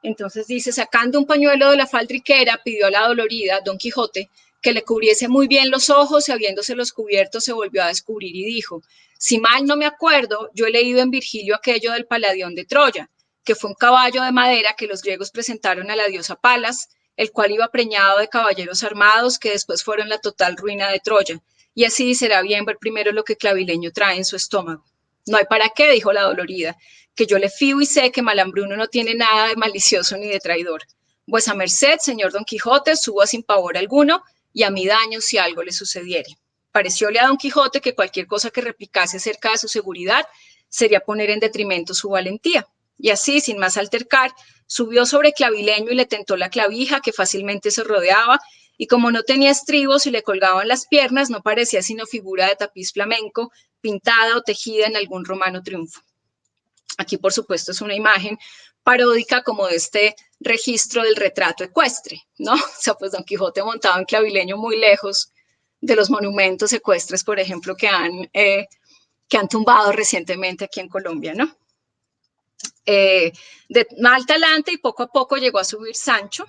Entonces dice, sacando un pañuelo de la faldriquera, pidió a la dolorida, Don Quijote, que le cubriese muy bien los ojos y habiéndoselos cubiertos se volvió a descubrir y dijo, si mal no me acuerdo, yo he leído en Virgilio aquello del Paladión de Troya, que fue un caballo de madera que los griegos presentaron a la diosa Palas, el cual iba preñado de caballeros armados que después fueron la total ruina de Troya. Y así será bien ver primero lo que Clavileño trae en su estómago. No hay para qué, dijo la dolorida, que yo le fío y sé que Malambruno no tiene nada de malicioso ni de traidor. Vuesa merced, señor Don Quijote, suba sin pavor alguno, y a mi daño si algo le sucediere. Parecióle a Don Quijote que cualquier cosa que replicase acerca de su seguridad sería poner en detrimento su valentía. Y así, sin más altercar, subió sobre Clavileño y le tentó la clavija, que fácilmente se rodeaba, y como no tenía estribos y le colgaban las piernas, no parecía sino figura de tapiz flamenco, pintada o tejida en algún romano triunfo. Aquí, por supuesto, es una imagen paródica como de este registro del retrato ecuestre, ¿no? O sea, pues Don Quijote montado en Clavileño muy lejos de los monumentos ecuestres, por ejemplo, que han tumbado recientemente aquí en Colombia, ¿no? De mal talante y poco a poco llegó a subir Sancho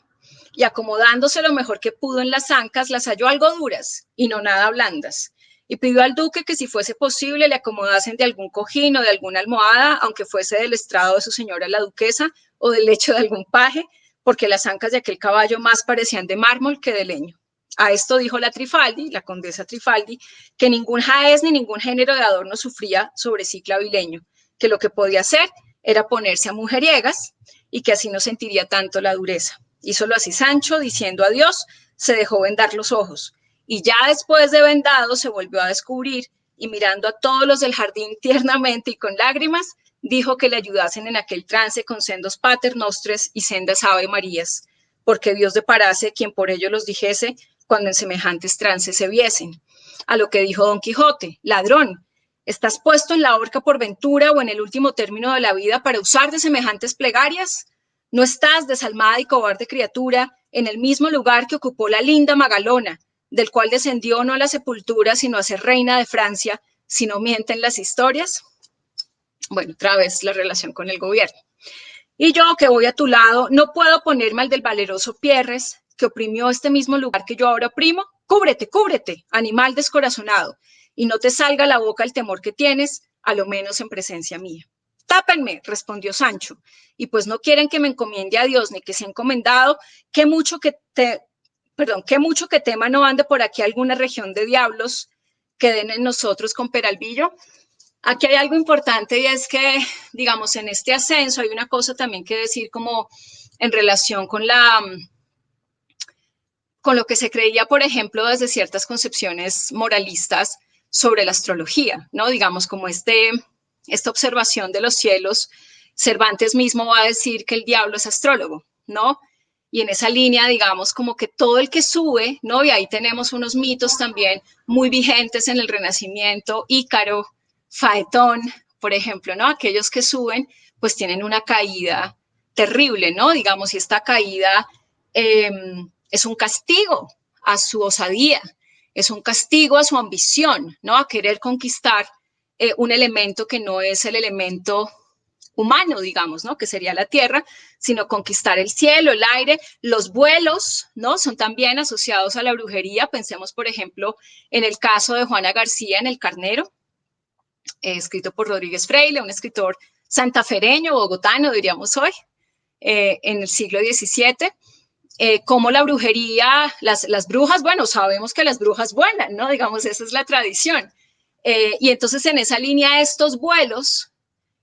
y acomodándose lo mejor que pudo en las ancas, las halló algo duras y no nada blandas. Y pidió al duque que si fuese posible le acomodasen de algún cojín o de alguna almohada, aunque fuese del estrado de su señora la duquesa o del lecho de algún paje, porque las ancas de aquel caballo más parecían de mármol que de leño. A esto dijo la Trifaldi, la condesa Trifaldi, que ningún jaez ni ningún género de adorno sufría sobre sí Clavileño, que lo que podía hacer era ponerse a mujeriegas y que así no sentiría tanto la dureza. Hízolo así Sancho, diciendo adiós, se dejó vendar los ojos y ya después de vendado se volvió a descubrir y mirando a todos los del jardín tiernamente y con lágrimas, dijo que le ayudasen en aquel trance con sendos pater nostres y sendas ave marías, porque Dios deparase quien por ello los dijese cuando en semejantes trances se viesen. A lo que dijo Don Quijote, ladrón, ¿estás puesto en la horca por ventura o en el último término de la vida para usar de semejantes plegarias? ¿No estás, desalmada y cobarde criatura, en el mismo lugar que ocupó la linda Magalona, del cual descendió no a la sepultura, sino a ser reina de Francia, si no mienten las historias? Bueno, otra vez la relación con el gobierno. Y yo, que voy a tu lado, no puedo ponerme al del valeroso Pierres, que oprimió este mismo lugar que yo ahora oprimo. Cúbrete, cúbrete, animal descorazonado, y no te salga a la boca el temor que tienes, a lo menos en presencia mía. Tápenme, respondió Sancho, y pues no quieren que me encomiende a Dios ni que sea encomendado, qué mucho que tema no ande por aquí alguna región de diablos que den en nosotros con Peralvillo. Aquí hay algo importante y es que, digamos, en este ascenso hay una cosa también que decir como en relación con lo que se creía, por ejemplo, desde ciertas concepciones moralistas sobre la astrología, ¿no? Digamos, como esta observación de los cielos, Cervantes mismo va a decir que el diablo es astrólogo, ¿no? Y en esa línea, digamos, como que todo el que sube, ¿no? Y ahí tenemos unos mitos también muy vigentes en el Renacimiento, Ícaro, Faetón, por ejemplo, ¿no? Aquellos que suben, pues tienen una caída terrible, ¿no? Digamos, y esta caída es un castigo a su osadía, es un castigo a su ambición, ¿no? A querer conquistar un elemento que no es el elemento humano, digamos, ¿no? Que sería la tierra, sino conquistar el cielo, el aire, los vuelos, ¿no? Son también asociados a la brujería. Pensemos, por ejemplo, en el caso de Juana García en El Carnero, escrito por Rodríguez Freile, un escritor santafereño, bogotano, diríamos hoy, en el siglo XVII. Como la brujería, las brujas, bueno, sabemos que las brujas vuelan, ¿no? Digamos, esa es la tradición. Y entonces en esa línea estos vuelos,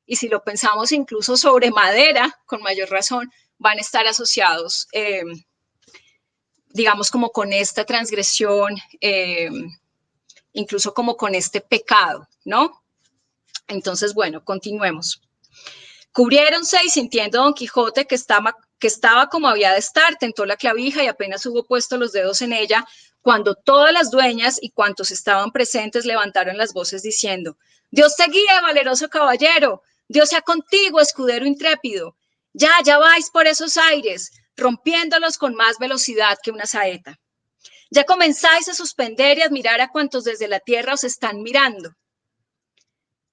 y si lo pensamos incluso sobre madera, con mayor razón, van a estar asociados, digamos, como con esta transgresión, incluso como con este pecado, ¿no? Entonces, bueno, continuemos. Cubriéronse y sintiendo Don Quijote que estaba como había de estar, tentó la clavija y apenas hubo puesto los dedos en ella, cuando todas las dueñas y cuantos estaban presentes levantaron las voces diciendo, Dios te guíe, valeroso caballero, Dios sea contigo, escudero intrépido. Ya vais por esos aires, rompiéndolos con más velocidad que una saeta. Ya comenzáis a suspender y admirar a cuantos desde la tierra os están mirando.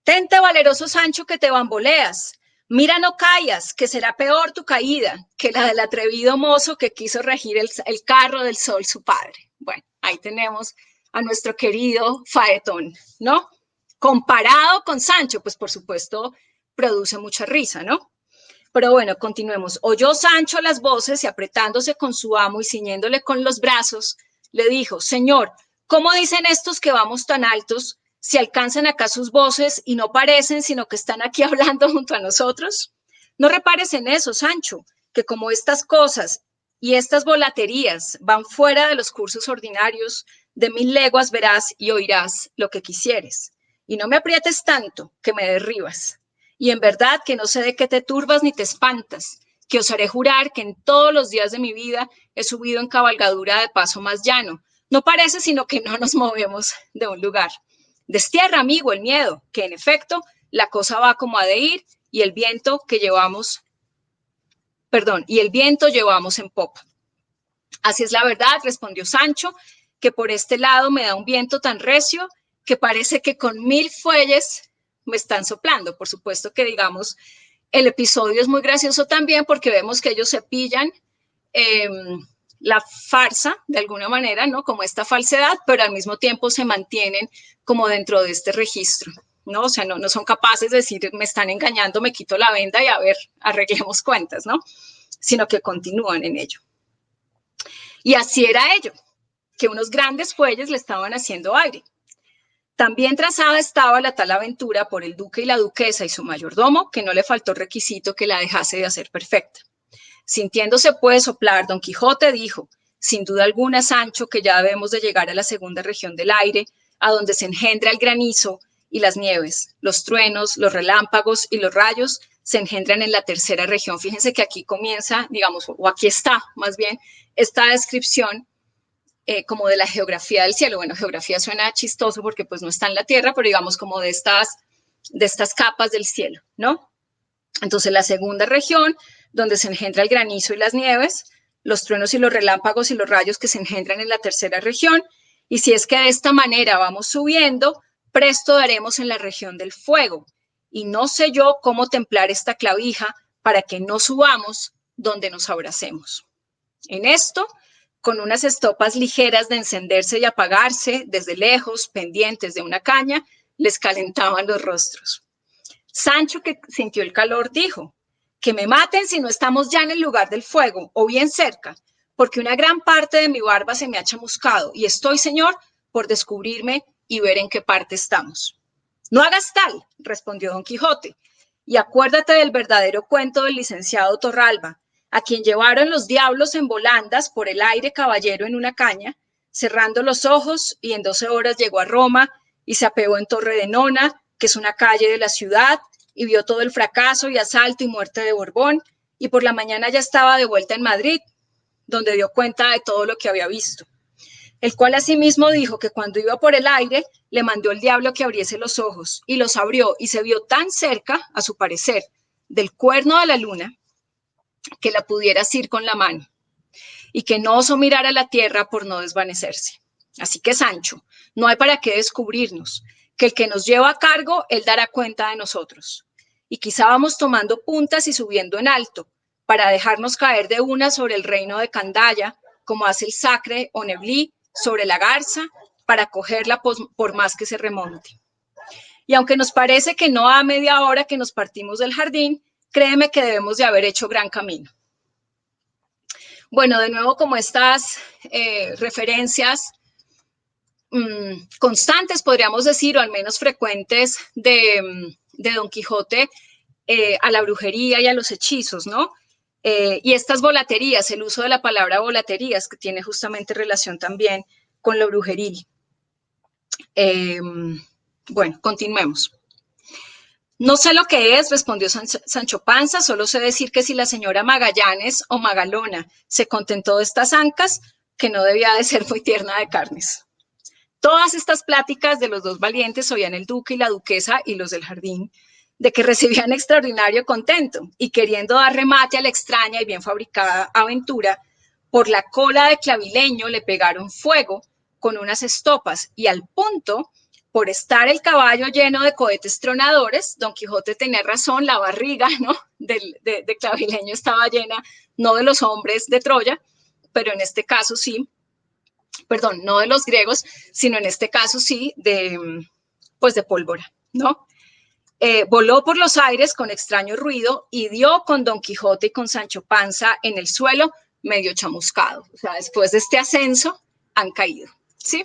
Tente, valeroso Sancho, que te bamboleas. Mira, no caigas, que será peor tu caída que la del atrevido mozo que quiso regir el carro del sol su padre. Bueno, ahí tenemos a nuestro querido Faetón, ¿no? Comparado con Sancho, pues por supuesto produce mucha risa, ¿no? Pero bueno, continuemos. Oyó Sancho las voces y apretándose con su amo y ciñéndole con los brazos, le dijo, Señor, ¿cómo dicen estos que vamos tan altos? Si alcanzan acá sus voces y no parecen, sino que están aquí hablando junto a nosotros. No repares en eso, Sancho, que como estas cosas y estas volaterías van fuera de los cursos ordinarios, de 1000 leguas verás y oirás lo que quisieres. Y no me aprietes tanto, que me derribas. Y en verdad que no sé de qué te turbas ni te espantas, que osaré jurar que en todos los días de mi vida he subido en cabalgadura de paso más llano. No parece sino que no nos movemos de un lugar. Destierra, amigo, el miedo, que en efecto la cosa va como ha de ir y el viento llevamos en popa. Así es la verdad, respondió Sancho, que por este lado me da un viento tan recio que parece que con 1000 fuelles me están soplando. Por supuesto que, digamos, el episodio es muy gracioso también porque vemos que ellos se pillan la farsa, de alguna manera, ¿no? Como esta falsedad, pero al mismo tiempo se mantienen como dentro de este registro, ¿no? O sea, no son capaces de decir, me están engañando, me quito la venda y a ver, arreglemos cuentas, ¿no? Sino que continúan en ello. Y así era ello, que unos grandes fuelles le estaban haciendo aire. También trazada estaba la tal aventura por el duque y la duquesa y su mayordomo, que no le faltó requisito que la dejase de hacer perfecta. Sintiéndose pues soplar, Don Quijote dijo, sin duda alguna, Sancho, que ya debemos de llegar a la segunda región del aire, a donde se engendra el granizo y las nieves, los truenos, los relámpagos y los rayos se engendran en la tercera región. Fíjense que aquí comienza, digamos, o aquí está más bien, esta descripción como de la geografía del cielo. Bueno, geografía suena chistoso porque pues no está en la tierra, pero digamos como de estas capas del cielo, ¿no? Entonces la segunda región, donde se engendra el granizo y las nieves, los truenos y los relámpagos y los rayos que se engendran en la tercera región, y si es que de esta manera vamos subiendo, presto daremos en la región del fuego, y no sé yo cómo templar esta clavija para que no subamos donde nos abracemos. En esto, con unas estopas ligeras de encenderse y apagarse desde lejos, pendientes de una caña, les calentaban los rostros. Sancho, que sintió el calor, dijo, que me maten si no estamos ya en el lugar del fuego, o bien cerca, porque una gran parte de mi barba se me ha chamuscado, y estoy, señor, por descubrirme y ver en qué parte estamos. No hagas tal, respondió Don Quijote, y acuérdate del verdadero cuento del licenciado Torralba, a quien llevaron los diablos en volandas por el aire caballero en una caña, cerrando los ojos, y en 12 horas llegó a Roma, y se apeó en Torre de Nona, que es una calle de la ciudad, y vio todo el fracaso y asalto y muerte de Borbón, y por la mañana ya estaba de vuelta en Madrid, donde dio cuenta de todo lo que había visto. El cual asimismo dijo que cuando iba por el aire, le mandó el diablo que abriese los ojos, y los abrió, y se vio tan cerca, a su parecer, del cuerno de la luna, que la pudiera asir con la mano, y que no osó mirar a la tierra por no desvanecerse. Así que, Sancho, no hay para qué descubrirnos, que el que nos lleva a cargo, él dará cuenta de nosotros. Y quizá vamos tomando puntas y subiendo en alto, para dejarnos caer de una sobre el reino de Candaya, como hace el Sacre o Neblí sobre la Garza, para cogerla por más que se remonte. Y aunque nos parece que no a media hora que nos partimos del jardín, créeme que debemos de haber hecho gran camino. Bueno, de nuevo, como estas referencias constantes, podríamos decir, o al menos frecuentes de Don Quijote a la brujería y a los hechizos, ¿no? Y estas volaterías, el uso de la palabra volaterías, que tiene justamente relación también con lo brujeril. Bueno, continuemos. No sé lo que es, respondió Sancho Panza, solo sé decir que si la señora Magallanes o Magalona se contentó de estas ancas, que no debía de ser muy tierna de carnes. Todas estas pláticas de los dos valientes oían el duque y la duquesa y los del jardín, de que recibían extraordinario contento y queriendo dar remate a la extraña y bien fabricada aventura, por la cola de Clavileño le pegaron fuego con unas estopas y al punto, por estar el caballo lleno de cohetes tronadores, Don Quijote tenía razón, la barriga, ¿no?, de Clavileño estaba llena, no de los hombres de Troya, pero en este caso sí, perdón, no de los griegos, sino en este caso sí, pues de pólvora, ¿no? Voló por los aires con extraño ruido y dio con Don Quijote y con Sancho Panza en el suelo medio chamuscado. O sea, después de este ascenso han caído, ¿sí?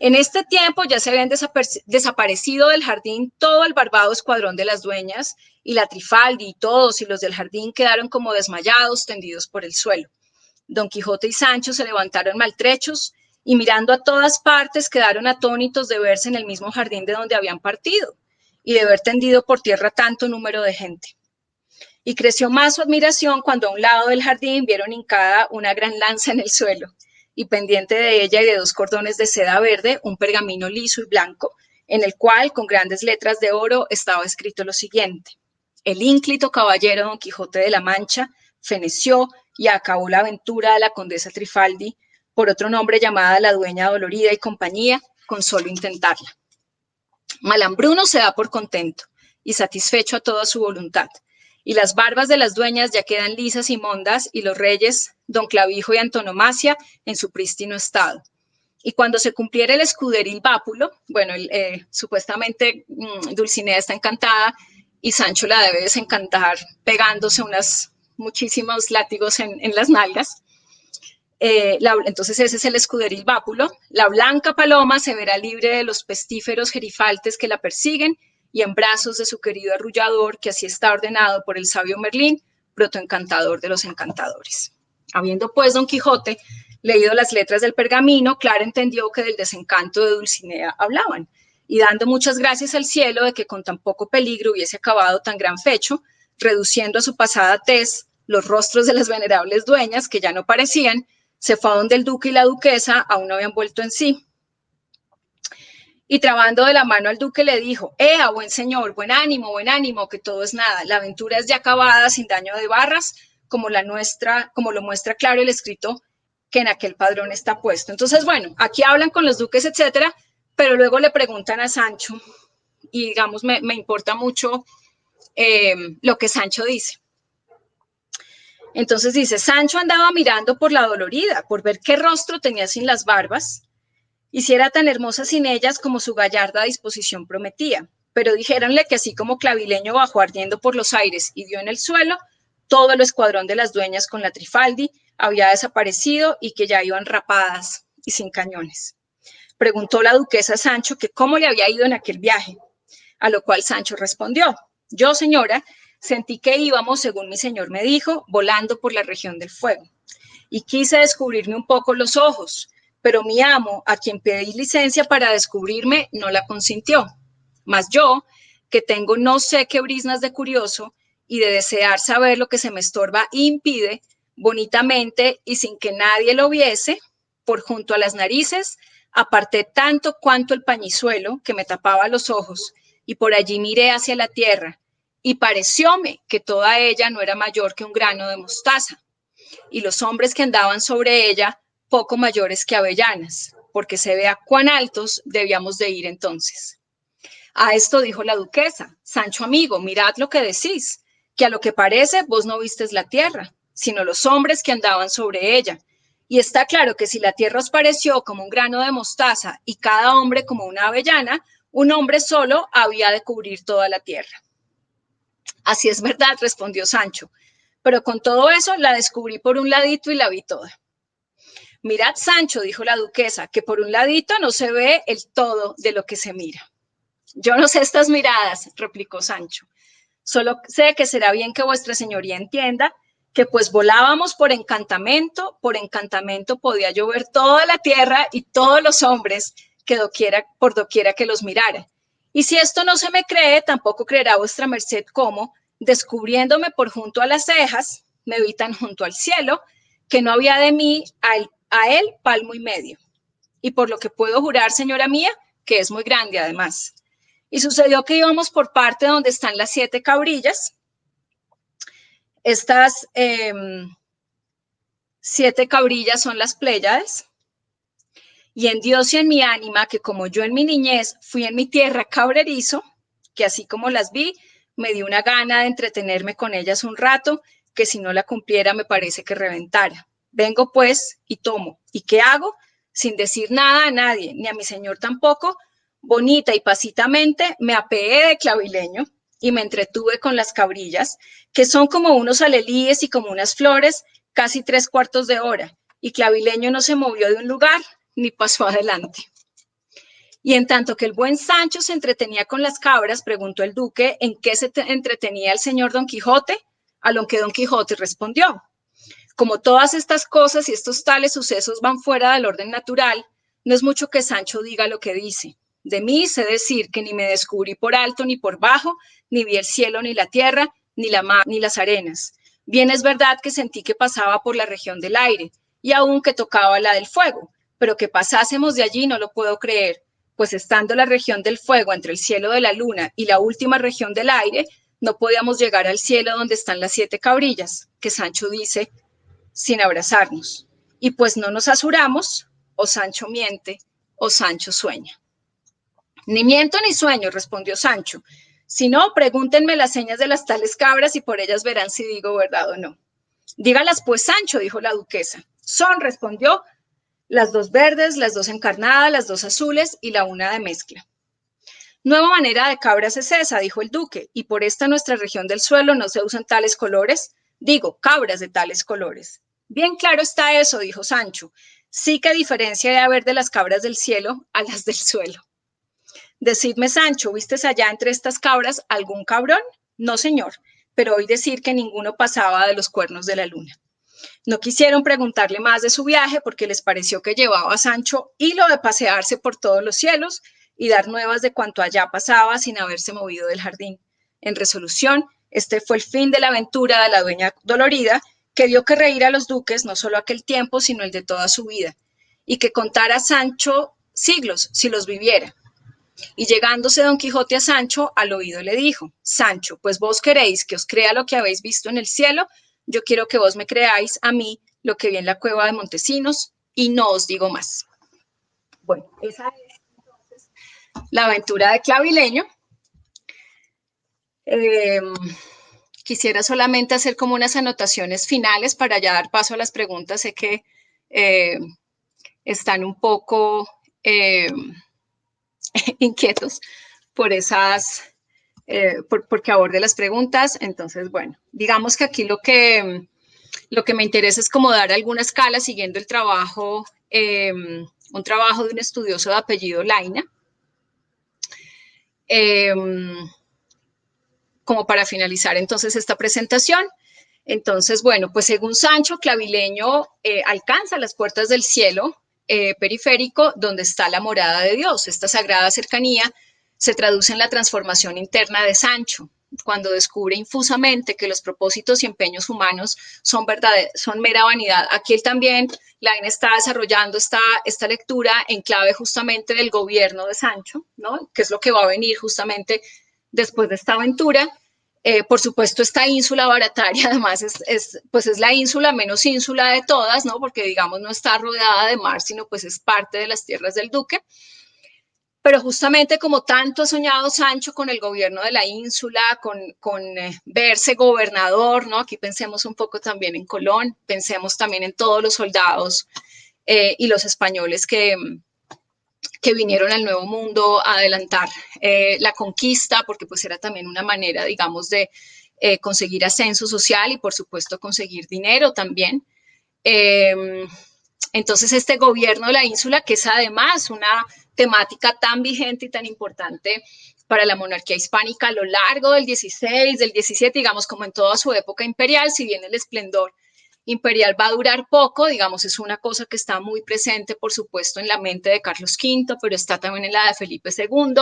En este tiempo ya se habían desaparecido del jardín todo el barbado escuadrón de las dueñas y la Trifaldi y todos y los del jardín quedaron como desmayados, tendidos por el suelo. Don Quijote y Sancho se levantaron maltrechos y mirando a todas partes quedaron atónitos de verse en el mismo jardín de donde habían partido y de ver tendido por tierra tanto número de gente. Y creció más su admiración cuando a un lado del jardín vieron hincada una gran lanza en el suelo y pendiente de ella y de 2 cordones de seda verde un pergamino liso y blanco, en el cual con grandes letras de oro estaba escrito lo siguiente: el ínclito caballero Don Quijote de la Mancha feneció y acabó la aventura de la condesa Trifaldi, por otro nombre llamada la dueña dolorida y compañía, con solo intentarla. Malambruno se da por contento y satisfecho a toda su voluntad, y las barbas de las dueñas ya quedan lisas y mondas, y los reyes, don Clavijo y Antonomasia, en su prístino estado. Y cuando se cumpliera el escuderil vápulo, bueno, supuestamente Dulcinea está encantada y Sancho la debe desencantar pegándose muchísimos látigos en las nalgas. Entonces ese es el escuderil vápulo. La blanca paloma se verá libre de los pestíferos gerifaltes que la persiguen y en brazos de su querido arrullador, que así está ordenado por el sabio Merlín, protoencantador de los encantadores. Habiendo pues Don Quijote leído las letras del pergamino, claro entendió que del desencanto de Dulcinea hablaban, y dando muchas gracias al cielo de que con tan poco peligro hubiese acabado tan gran fecho, reduciendo a su pasada tez los rostros de las venerables dueñas, que ya no parecían, se fue a donde el duque y la duquesa aún no habían vuelto en sí. Y trabando de la mano al duque le dijo: ¡Ea, buen señor, buen ánimo, que todo es nada! La aventura es ya acabada sin daño de barras, como lo muestra claro el escrito que en aquel padrón está puesto. Entonces, bueno, aquí hablan con los duques, etcétera, pero luego le preguntan a Sancho, y digamos, me importa mucho lo que Sancho dice. Entonces dice: Sancho andaba mirando por la dolorida, por ver qué rostro tenía sin las barbas, y si era tan hermosa sin ellas como su gallarda disposición prometía. Pero dijéronle que así como Clavileño bajó ardiendo por los aires y dio en el suelo, todo el escuadrón de las dueñas con la Trifaldi había desaparecido y que ya iban rapadas y sin cañones. Preguntó la duquesa a Sancho que cómo le había ido en aquel viaje, a lo cual Sancho respondió: yo, señora, sentí que íbamos, según mi señor me dijo, volando por la región del fuego, y quise descubrirme un poco los ojos, pero mi amo, a quien pedí licencia para descubrirme, no la consintió. Mas yo, que tengo no sé qué briznas de curioso y de desear saber lo que se me estorba e impide, bonitamente y sin que nadie lo viese, por junto a las narices, aparté tanto cuanto el pañizuelo que me tapaba los ojos, y por allí miré hacia la tierra, y parecióme que toda ella no era mayor que un grano de mostaza, y los hombres que andaban sobre ella poco mayores que avellanas, porque se vea cuán altos debíamos de ir entonces. A esto dijo la duquesa: Sancho amigo, mirad lo que decís, que a lo que parece vos no vistes la tierra, sino los hombres que andaban sobre ella. Y está claro que si la tierra os pareció como un grano de mostaza y cada hombre como una avellana, un hombre solo había de cubrir toda la tierra. Así es verdad, respondió Sancho, pero con todo eso la descubrí por un ladito y la vi toda. Mirad, Sancho, dijo la duquesa, que por un ladito no se ve el todo de lo que se mira. Yo no sé estas miradas, replicó Sancho. Solo sé que será bien que vuestra señoría entienda que pues volábamos por encantamento podía yo ver toda la tierra y todos los hombres que por doquiera que los mirara. Y si esto no se me cree, tampoco creerá vuestra merced cómo, descubriéndome por junto a las cejas, me vi tan junto al cielo, que no había de mí a él palmo y medio. Y por lo que puedo jurar, señora mía, que es muy grande además. Y sucedió que íbamos por parte donde están las 7 cabrillas. Estas 7 cabrillas son las Pléyades. Y en Dios y en mi ánima, que como yo en mi niñez fui en mi tierra cabrerizo, que así como las vi, me dio una gana de entretenerme con ellas un rato, que si no la cumpliera me parece que reventara. Vengo pues y tomo. ¿Y qué hago? Sin decir nada a nadie, ni a mi señor tampoco, bonita y pasitamente me apeé de Clavileño y me entretuve con las cabrillas, que son como unos alelíes y como unas flores, casi 3/4 de hora, y Clavileño no se movió de un lugar ni pasó adelante. Y en tanto que el buen Sancho se entretenía con las cabras, preguntó el duque en qué se entretenía el señor Don Quijote, a lo que Don Quijote respondió: como todas estas cosas y estos tales sucesos van fuera del orden natural, no es mucho que Sancho diga lo que dice. De mí sé decir que ni me descubrí por alto ni por bajo, ni vi el cielo ni la tierra, ni la mar ni las arenas. Bien es verdad que sentí que pasaba por la región del aire, y aún que tocaba la del fuego, pero que pasásemos de allí no lo puedo creer, pues estando la región del fuego entre el cielo de la luna y la última región del aire, no podíamos llegar al cielo donde están las 7 cabrillas, que Sancho dice sin abrazarnos. Y pues no nos asuramos, o Sancho miente, o Sancho sueña. Ni miento ni sueño, respondió Sancho. Si no, pregúntenme las señas de las tales cabras y por ellas verán si digo verdad o no. Dígalas pues, Sancho, dijo la duquesa. Son, respondió, las 2 verdes, las 2 encarnadas, las 2 azules y la una de mezcla. Nueva manera de cabras es esa, dijo el duque, y por esta nuestra región del suelo no se usan tales colores, digo, cabras de tales colores. Bien claro está eso, dijo Sancho. Sí que diferencia de haber de las cabras del cielo a las del suelo. Decidme, Sancho, ¿vistes allá entre estas cabras algún cabrón? No, señor, pero oí decir que ninguno pasaba de los cuernos de la luna. No quisieron preguntarle más de su viaje porque les pareció que llevaba a Sancho hilo de pasearse por todos los cielos y dar nuevas de cuanto allá pasaba sin haberse movido del jardín. En resolución, este fue el fin de la aventura de la dueña dolorida, que dio que reír a los duques no solo aquel tiempo, sino el de toda su vida, y que contara a Sancho siglos si los viviera. Y llegándose Don Quijote a Sancho, al oído le dijo: Sancho, pues vos queréis que os crea lo que habéis visto en el cielo, yo quiero que vos me creáis a mí lo que vi en la cueva de Montesinos, y no os digo más. Bueno, esa es entonces la aventura de Clavileño. Quisiera solamente hacer como unas anotaciones finales para ya dar paso a las preguntas. Sé que están un poco inquietos por esas, porque aborde las preguntas. Entonces, bueno, digamos que aquí lo que me interesa es como dar alguna escala siguiendo el trabajo, un trabajo de un estudioso de apellido Laina, como para finalizar entonces esta presentación. Entonces, bueno, pues según Sancho, Clavileño alcanza las puertas del cielo periférico donde está la morada de Dios. Esta sagrada cercanía se traduce en la transformación interna de Sancho, cuando descubre infusamente que los propósitos y empeños humanos son mera vanidad. Aquí él también, Lain está desarrollando esta lectura en clave justamente del gobierno de Sancho, ¿no? Que es lo que va a venir justamente después de esta aventura. Por supuesto, esta ínsula barataria, además, pues es la ínsula menos ínsula de todas, ¿no? Porque, digamos, no está rodeada de mar, sino pues es parte de las tierras del duque. Pero justamente como tanto ha soñado Sancho con el gobierno de la ínsula, con verse gobernador, ¿no? Aquí pensemos un poco también en Colón, pensemos también en todos los soldados y los españoles que vinieron al Nuevo Mundo a adelantar la conquista, porque pues era también una manera, digamos, de conseguir ascenso social y por supuesto conseguir dinero también. Entonces este gobierno de la ínsula, que es además una temática tan vigente y tan importante para la monarquía hispánica a lo largo del 16, del 17, digamos, como en toda su época imperial, si bien el esplendor imperial va a durar poco, digamos, es una cosa que está muy presente, por supuesto, en la mente de Carlos V, pero está también en la de Felipe II,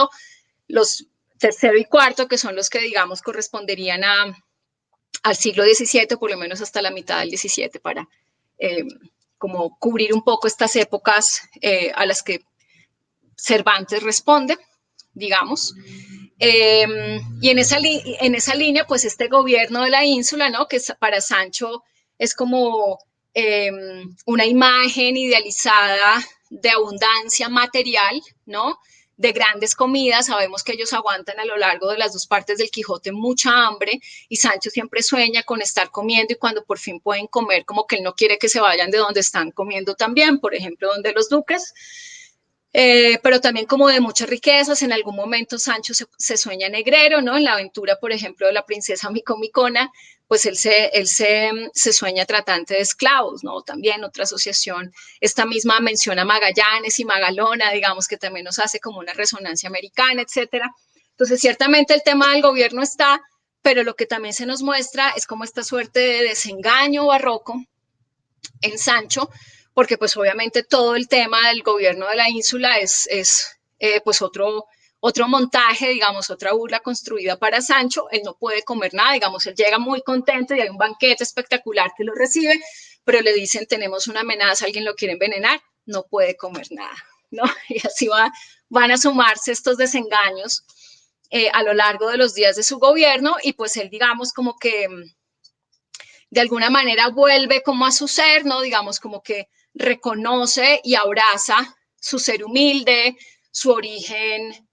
los tercero y cuarto, que son los que, digamos, corresponderían al siglo XVII, por lo menos hasta la mitad del XVII, para como cubrir un poco estas épocas a las que Cervantes responde, digamos. Y en esa línea, pues este gobierno de la ínsula, ¿no? Que para Sancho es como una imagen idealizada de abundancia material, ¿no? De grandes comidas. Sabemos que ellos aguantan a lo largo de las dos partes del Quijote mucha hambre y Sancho siempre sueña con estar comiendo y cuando por fin pueden comer, como que él no quiere que se vayan de donde están comiendo también, por ejemplo, donde los duques. Pero también como de muchas riquezas. En algún momento Sancho se sueña negrero, ¿no? En la aventura, por ejemplo, de la princesa Micomicona, pues él se sueña tratante de esclavos, ¿no? También otra asociación, esta misma menciona Magallanes y Magalona, digamos que también nos hace como una resonancia americana, etcétera. Entonces, ciertamente el tema del gobierno está, pero lo que también se nos muestra es como esta suerte de desengaño barroco en Sancho, porque pues obviamente todo el tema del gobierno de la ínsula es pues otro montaje, digamos, otra burla construida para Sancho. Él no puede comer nada, digamos, él llega muy contento y hay un banquete espectacular que lo recibe, pero le dicen, tenemos una amenaza, alguien lo quiere envenenar, no puede comer nada, ¿no? Y así van a sumarse estos desengaños a lo largo de los días de su gobierno y pues él, digamos, como que de alguna manera vuelve como a su ser, ¿no? Digamos, como que reconoce y abraza su ser humilde, su origen,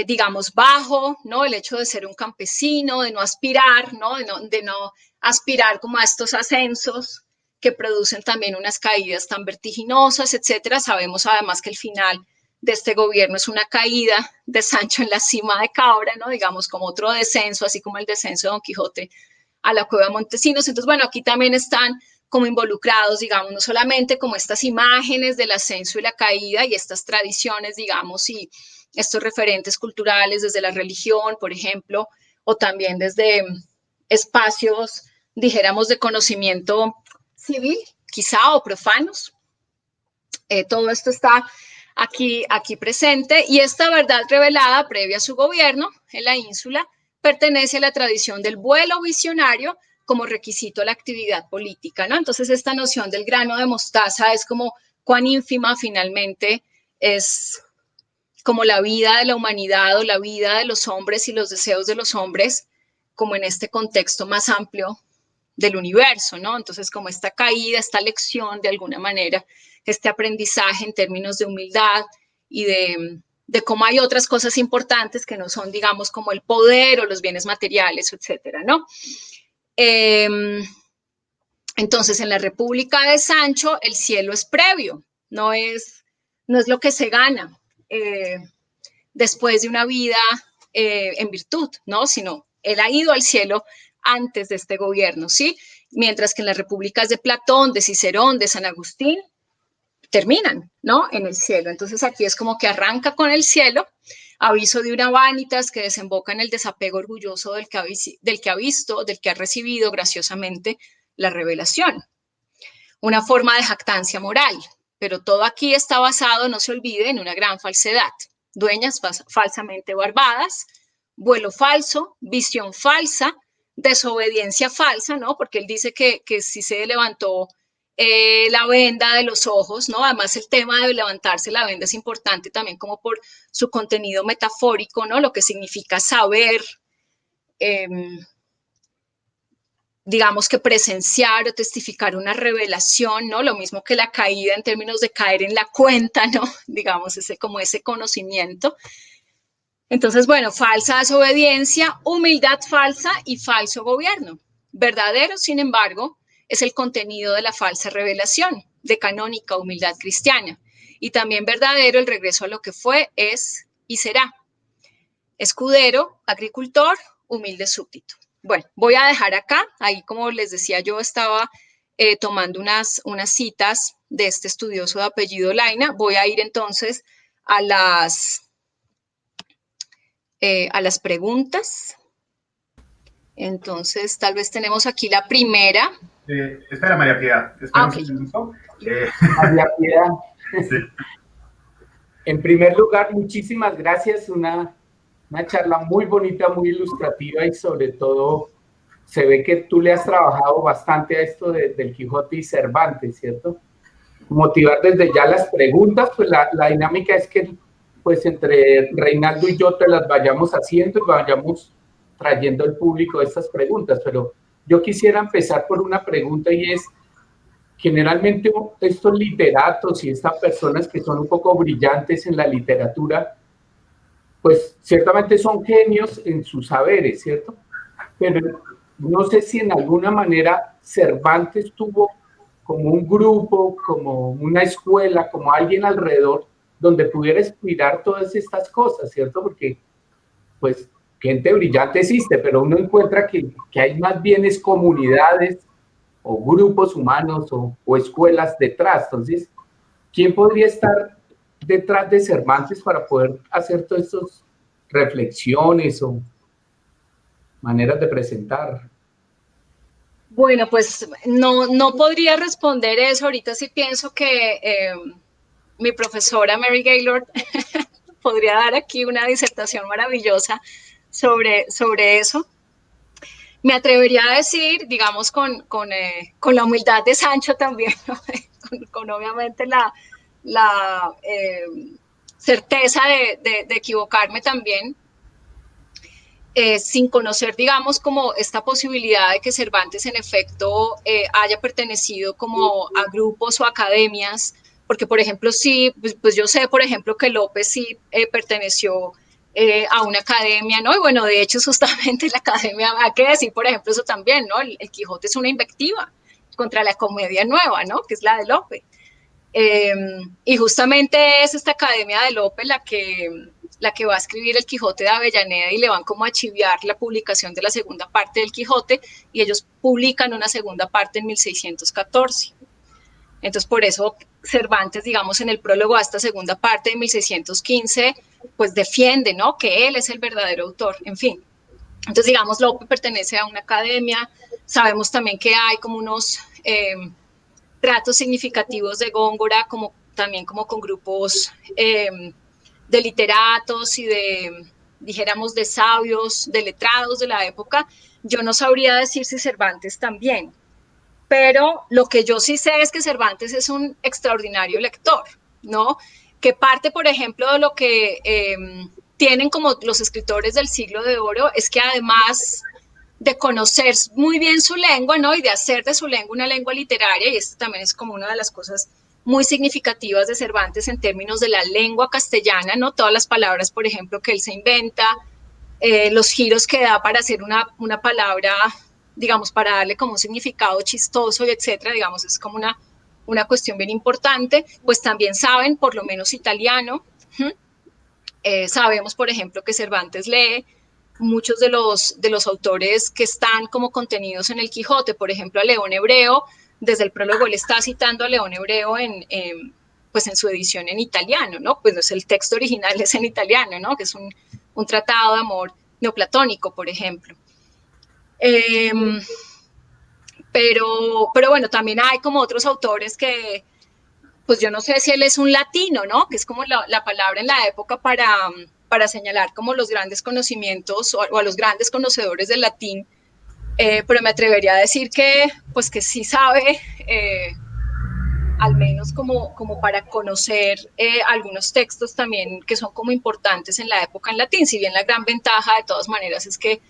digamos, bajo, ¿no? El hecho de ser un campesino, de no aspirar, ¿no? De no aspirar como a estos ascensos que producen también unas caídas tan vertiginosas, etcétera. Sabemos además que el final de este gobierno es una caída de Sancho en la cima de Cabra, ¿no? Digamos, como otro descenso, así como el descenso de Don Quijote a la cueva de Montesinos. Entonces, bueno, aquí también están como involucrados, digamos, no solamente como estas imágenes del ascenso y la caída y estas tradiciones, digamos, y estos referentes culturales desde la religión, por ejemplo, o también desde espacios, dijéramos, de conocimiento civil, quizá, o profanos. Todo esto está aquí presente y esta verdad revelada previa a su gobierno en la ínsula pertenece a la tradición del vuelo visionario como requisito a la actividad política, ¿no? Entonces esta noción del grano de mostaza es como cuán ínfima finalmente es como la vida de la humanidad o la vida de los hombres y los deseos de los hombres como en este contexto más amplio del universo, ¿no? Entonces como esta caída, esta lección de alguna manera, este aprendizaje en términos de humildad y de cómo hay otras cosas importantes que no son, digamos, como el poder o los bienes materiales, etcétera, ¿no? Entonces, en la República de Sancho, el cielo es previo, no es lo que se gana después de una vida en virtud, ¿no? Sino él ha ido al cielo antes de este gobierno, ¿sí? Mientras que en las repúblicas de Platón, de Cicerón, de San Agustín, terminan, ¿no? En el cielo. Entonces aquí es como que arranca con el cielo, aviso de una vanitas que desemboca en el desapego orgulloso del que ha visto, del que ha recibido graciosamente la revelación. Una forma de jactancia moral, pero todo aquí está basado, no se olvide, en una gran falsedad. Dueñas falsamente barbadas, vuelo falso, visión falsa, desobediencia falsa, ¿no? Porque él dice que sí se levantó la venda de los ojos, ¿no? Además el tema de levantarse la venda es importante también como por su contenido metafórico, ¿no? Lo que significa saber, digamos que presenciar o testificar una revelación, ¿no? Lo mismo que la caída en términos de caer en la cuenta, ¿no? Digamos, como ese conocimiento. Entonces, bueno, falsa desobediencia, humildad falsa y falso gobierno. Verdadero, sin embargo, es el contenido de la falsa revelación, de canónica humildad cristiana. Y también verdadero el regreso a lo que fue, es y será. Escudero, agricultor, humilde súbdito. Bueno, voy a dejar acá, ahí como les decía yo estaba tomando unas citas de este estudioso de apellido Laina. Voy a ir entonces a las preguntas. Entonces, tal vez tenemos aquí la primera. Espera, María Piedad. Espera un segundo. María Piedad. Sí. En primer lugar, muchísimas gracias. Una charla muy bonita, muy ilustrativa y sobre todo se ve que tú le has trabajado bastante a esto del Quijote y Cervantes, ¿cierto? Motivar desde ya las preguntas, pues la dinámica es que pues entre Reinaldo y yo te las vayamos haciendo y vayamos trayendo al público estas preguntas, pero yo quisiera empezar por una pregunta y es, generalmente estos literatos y estas personas que son un poco brillantes en la literatura, pues ciertamente son genios en sus saberes, ¿cierto? Pero no sé si en alguna manera Cervantes tuvo como un grupo, como una escuela, como alguien alrededor donde pudiera inspirar todas estas cosas, ¿cierto? Porque, pues, gente brillante existe, pero uno encuentra que hay más bien es comunidades o grupos humanos o escuelas detrás. Entonces, ¿quién podría estar detrás de Cervantes para poder hacer todas estas reflexiones o maneras de presentar? Bueno, pues no podría responder eso. Ahorita sí pienso que mi profesora Mary Gaylord podría dar aquí una disertación maravillosa sobre eso. Me atrevería a decir, digamos, con la humildad de Sancho también, ¿no? con obviamente la certeza de equivocarme también, sin conocer, digamos, como esta posibilidad de que Cervantes en efecto haya pertenecido como a grupos o academias, porque por ejemplo sí, pues yo sé por ejemplo que López sí perteneció a una academia, ¿no? Y bueno, de hecho justamente la academia, hay que decir por ejemplo eso también, ¿no? El Quijote es una invectiva contra la comedia nueva, ¿no? Que es la de López. Y justamente es esta academia de López la que va a escribir el Quijote de Avellaneda y le van como a chiviar la publicación de la segunda parte del Quijote y ellos publican una segunda parte en 1614. Entonces, por eso Cervantes, digamos, en el prólogo a esta segunda parte de 1615, pues defiende, ¿no? Que él es el verdadero autor, en fin. Entonces, digamos, Lope pertenece a una academia, sabemos también que hay como unos tratos significativos de Góngora, como también como con grupos de literatos y de, dijéramos, de sabios, de letrados de la época. Yo no sabría decir si Cervantes también, pero lo que yo sí sé es que Cervantes es un extraordinario lector, ¿no? Que parte, por ejemplo, de lo que tienen como los escritores del siglo de oro, es que además de conocer muy bien su lengua, ¿no? Y de hacer de su lengua una lengua literaria, y esto también es como una de las cosas muy significativas de Cervantes en términos de la lengua castellana, ¿no? Todas las palabras, por ejemplo, que él se inventa, los giros que da para hacer una palabra, digamos, para darle como un significado chistoso y etcétera, digamos, es como una cuestión bien importante. Pues también saben, por lo menos italiano. Sabemos, por ejemplo, que Cervantes lee muchos de los autores que están como contenidos en el Quijote, por ejemplo, a León Hebreo. Desde el prólogo él está citando a León Hebreo pues en su edición en italiano, ¿no? Pues el texto original es en italiano, ¿no? Que es un tratado de amor neoplatónico, por ejemplo. Pero bueno, también hay como otros autores que, pues yo no sé si él es un latino, ¿no? Que es como la palabra en la época para señalar como los grandes conocimientos o a los grandes conocedores del latín, pero me atrevería a decir que, pues que sí sabe, al menos como para conocer algunos textos también que son como importantes en la época en latín, si bien la gran ventaja de todas maneras es que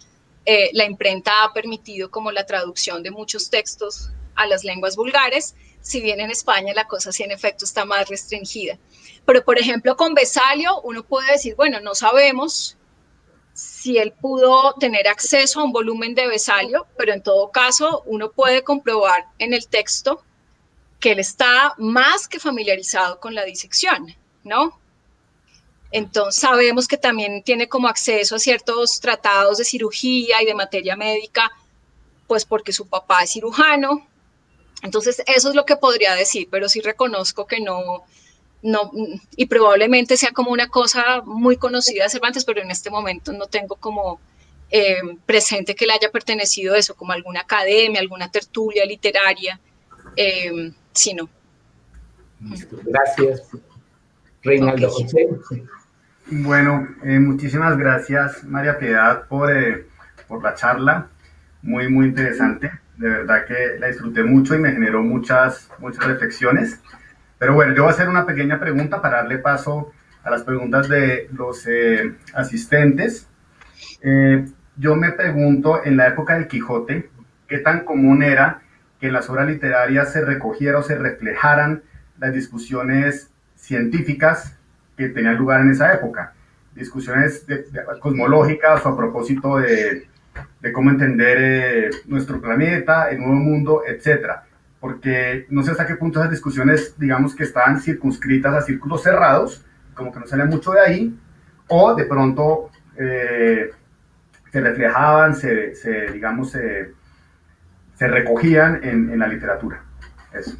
la imprenta ha permitido como la traducción de muchos textos a las lenguas vulgares, si bien en España la cosa sí en efecto está más restringida. Pero por ejemplo con Vesalio uno puede decir, bueno, no sabemos si él pudo tener acceso a un volumen de Vesalio, pero en todo caso uno puede comprobar en el texto que él está más que familiarizado con la disección, ¿no? Entonces sabemos que también tiene como acceso a ciertos tratados de cirugía y de materia médica, pues porque su papá es cirujano. Entonces eso es lo que podría decir, pero sí reconozco que no, y probablemente sea como una cosa muy conocida de Cervantes, pero en este momento no tengo como presente que le haya pertenecido eso, como alguna academia, alguna tertulia literaria, sino. Listo. Gracias, Reinaldo Okay. José. Bueno, muchísimas gracias, María Piedad, por la charla. Muy, muy interesante. De verdad que la disfruté mucho y me generó muchas reflexiones. Pero bueno, yo voy a hacer una pequeña pregunta para darle paso a las preguntas de los asistentes. Yo me pregunto, en la época del Quijote, ¿qué tan común era que en las obras literarias se recogiera o se reflejaran las discusiones científicas que tenían lugar en esa época? Discusiones cosmológicas o a propósito de cómo entender nuestro planeta, el nuevo mundo, etcétera. Porque no sé hasta qué punto esas discusiones, digamos que estaban circunscritas a círculos cerrados, como que no sale mucho de ahí, o de pronto se reflejaban, digamos, se recogían en la literatura. Eso.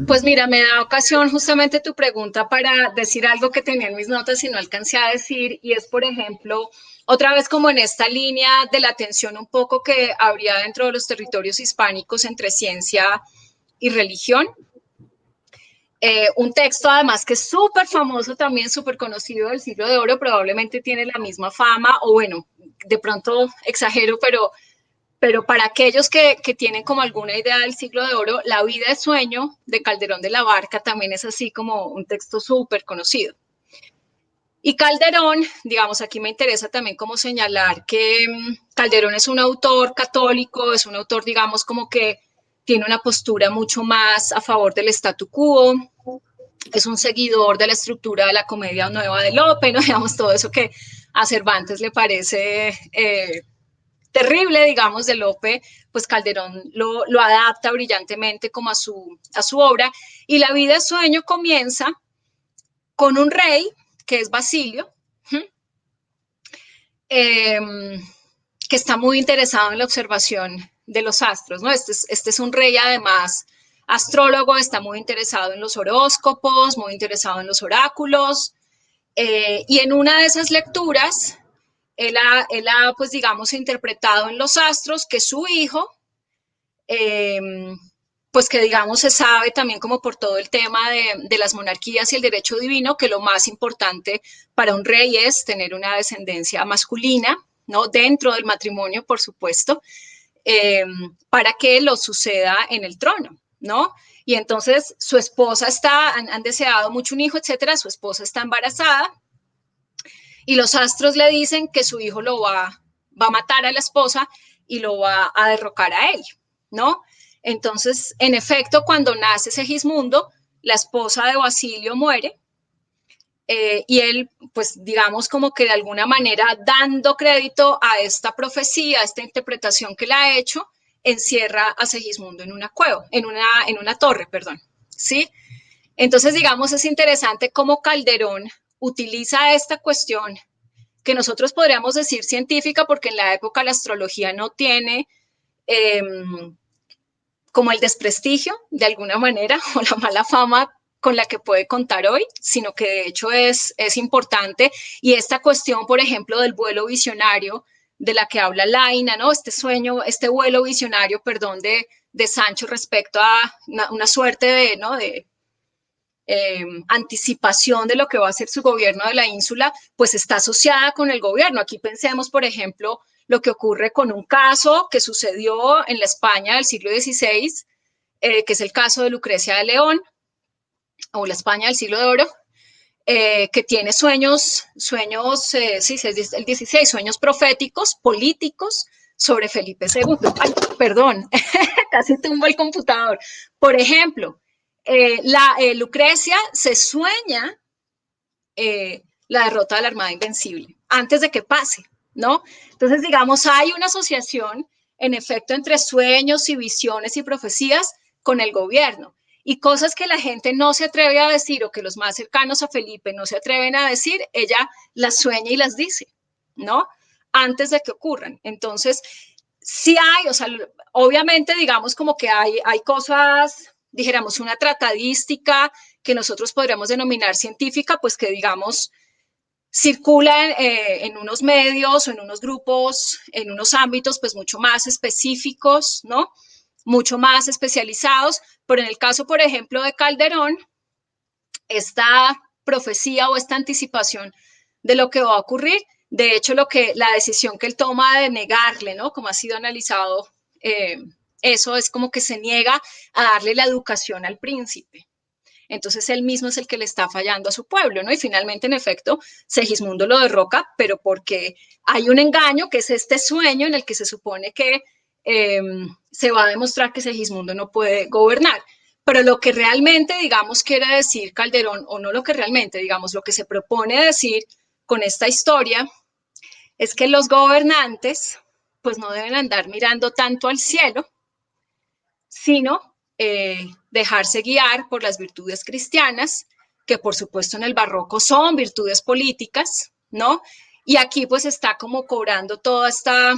Pues mira, me da ocasión justamente tu pregunta para decir algo que tenía en mis notas y no alcancé a decir, y es, por ejemplo, otra vez como en esta línea de la tensión un poco que habría dentro de los territorios hispánicos entre ciencia y religión. Un texto además que es súper famoso también, súper conocido del Siglo de Oro, probablemente tiene la misma fama, o bueno, de pronto exagero, pero para aquellos que tienen como alguna idea del Siglo de Oro, La vida es sueño de Calderón de la Barca también es así como un texto súper conocido. Y Calderón, digamos, aquí me interesa también como señalar que Calderón es un autor católico, es un autor, digamos, como que tiene una postura mucho más a favor del statu quo, es un seguidor de la estructura de la comedia nueva de Lope, ¿no? Digamos, todo eso que a Cervantes le parece terrible, digamos, de Lope, pues Calderón lo adapta brillantemente como a su obra. Y La vida es sueño comienza con un rey, que es Basilio, que está muy interesado en la observación de los astros, ¿no? Este es un rey además astrólogo, está muy interesado en los horóscopos, muy interesado en los oráculos, y en una de esas lecturas, él ha, pues digamos, interpretado en los astros que su hijo, pues que digamos se sabe también como por todo el tema de las monarquías y el derecho divino, que lo más importante para un rey es tener una descendencia masculina, ¿no? Dentro del matrimonio, por supuesto, para que lo suceda en el trono, ¿no? Y entonces su esposa han deseado mucho un hijo, etcétera, su esposa está embarazada y los astros le dicen que su hijo va a matar a la esposa y lo va a derrocar a él, ¿no? Entonces, en efecto, cuando nace Segismundo, la esposa de Basilio muere y él, pues digamos como que de alguna manera dando crédito a esta profecía, a esta interpretación que la ha hecho, encierra a Segismundo en una cueva, en una torre, perdón, ¿sí? Entonces, digamos, es interesante cómo Calderón utiliza esta cuestión que nosotros podríamos decir científica, porque en la época la astrología no tiene como el desprestigio, de alguna manera, o la mala fama con la que puede contar hoy, sino que de hecho es importante. Y esta cuestión, por ejemplo, del vuelo visionario, de la que habla Laina, ¿no? Este vuelo visionario, perdón, de Sancho respecto a una suerte de, ¿no? de anticipación de lo que va a ser su gobierno de la ínsula, pues está asociada con el gobierno. Aquí pensemos, por ejemplo, lo que ocurre con un caso que sucedió en la España del siglo XVI, que es el caso de Lucrecia de León, o la España del siglo de oro, que tiene sueños, sí, es el 16, sueños proféticos, políticos, sobre Felipe II. Ay, perdón, casi tumbo el computador. Por ejemplo, Lucrecia se sueña la derrota de la Armada Invencible antes de que pase, ¿no? Entonces, digamos, hay una asociación, en efecto, entre sueños y visiones y profecías con el gobierno. Y cosas que la gente no se atreve a decir o que los más cercanos a Felipe no se atreven a decir, ella las sueña y las dice, ¿no? Antes de que ocurran. Entonces, sí hay, o sea, obviamente, digamos, como que hay cosas, dijéramos, una tratadística que nosotros podríamos denominar científica, pues que, digamos, circulan en unos medios o en unos grupos, en unos ámbitos, pues mucho más específicos, ¿no? Mucho más especializados, pero en el caso, por ejemplo, de Calderón, esta profecía o esta anticipación de lo que va a ocurrir, de hecho, la decisión que él toma de negarle, ¿no? Como ha sido analizado, eso es como que se niega a darle la educación al príncipe. Entonces él mismo es el que le está fallando a su pueblo, ¿no? Y finalmente, en efecto, Segismundo lo derroca, pero porque hay un engaño, que es este sueño en el que se supone que se va a demostrar que Segismundo no puede gobernar. Pero lo que realmente, digamos, quiere decir Calderón, o no lo que realmente, digamos, lo que se propone decir con esta historia, es que los gobernantes, pues no deben andar mirando tanto al cielo, sino dejarse guiar por las virtudes cristianas, que por supuesto en el barroco son virtudes políticas, ¿no? Y aquí pues está como cobrando toda esta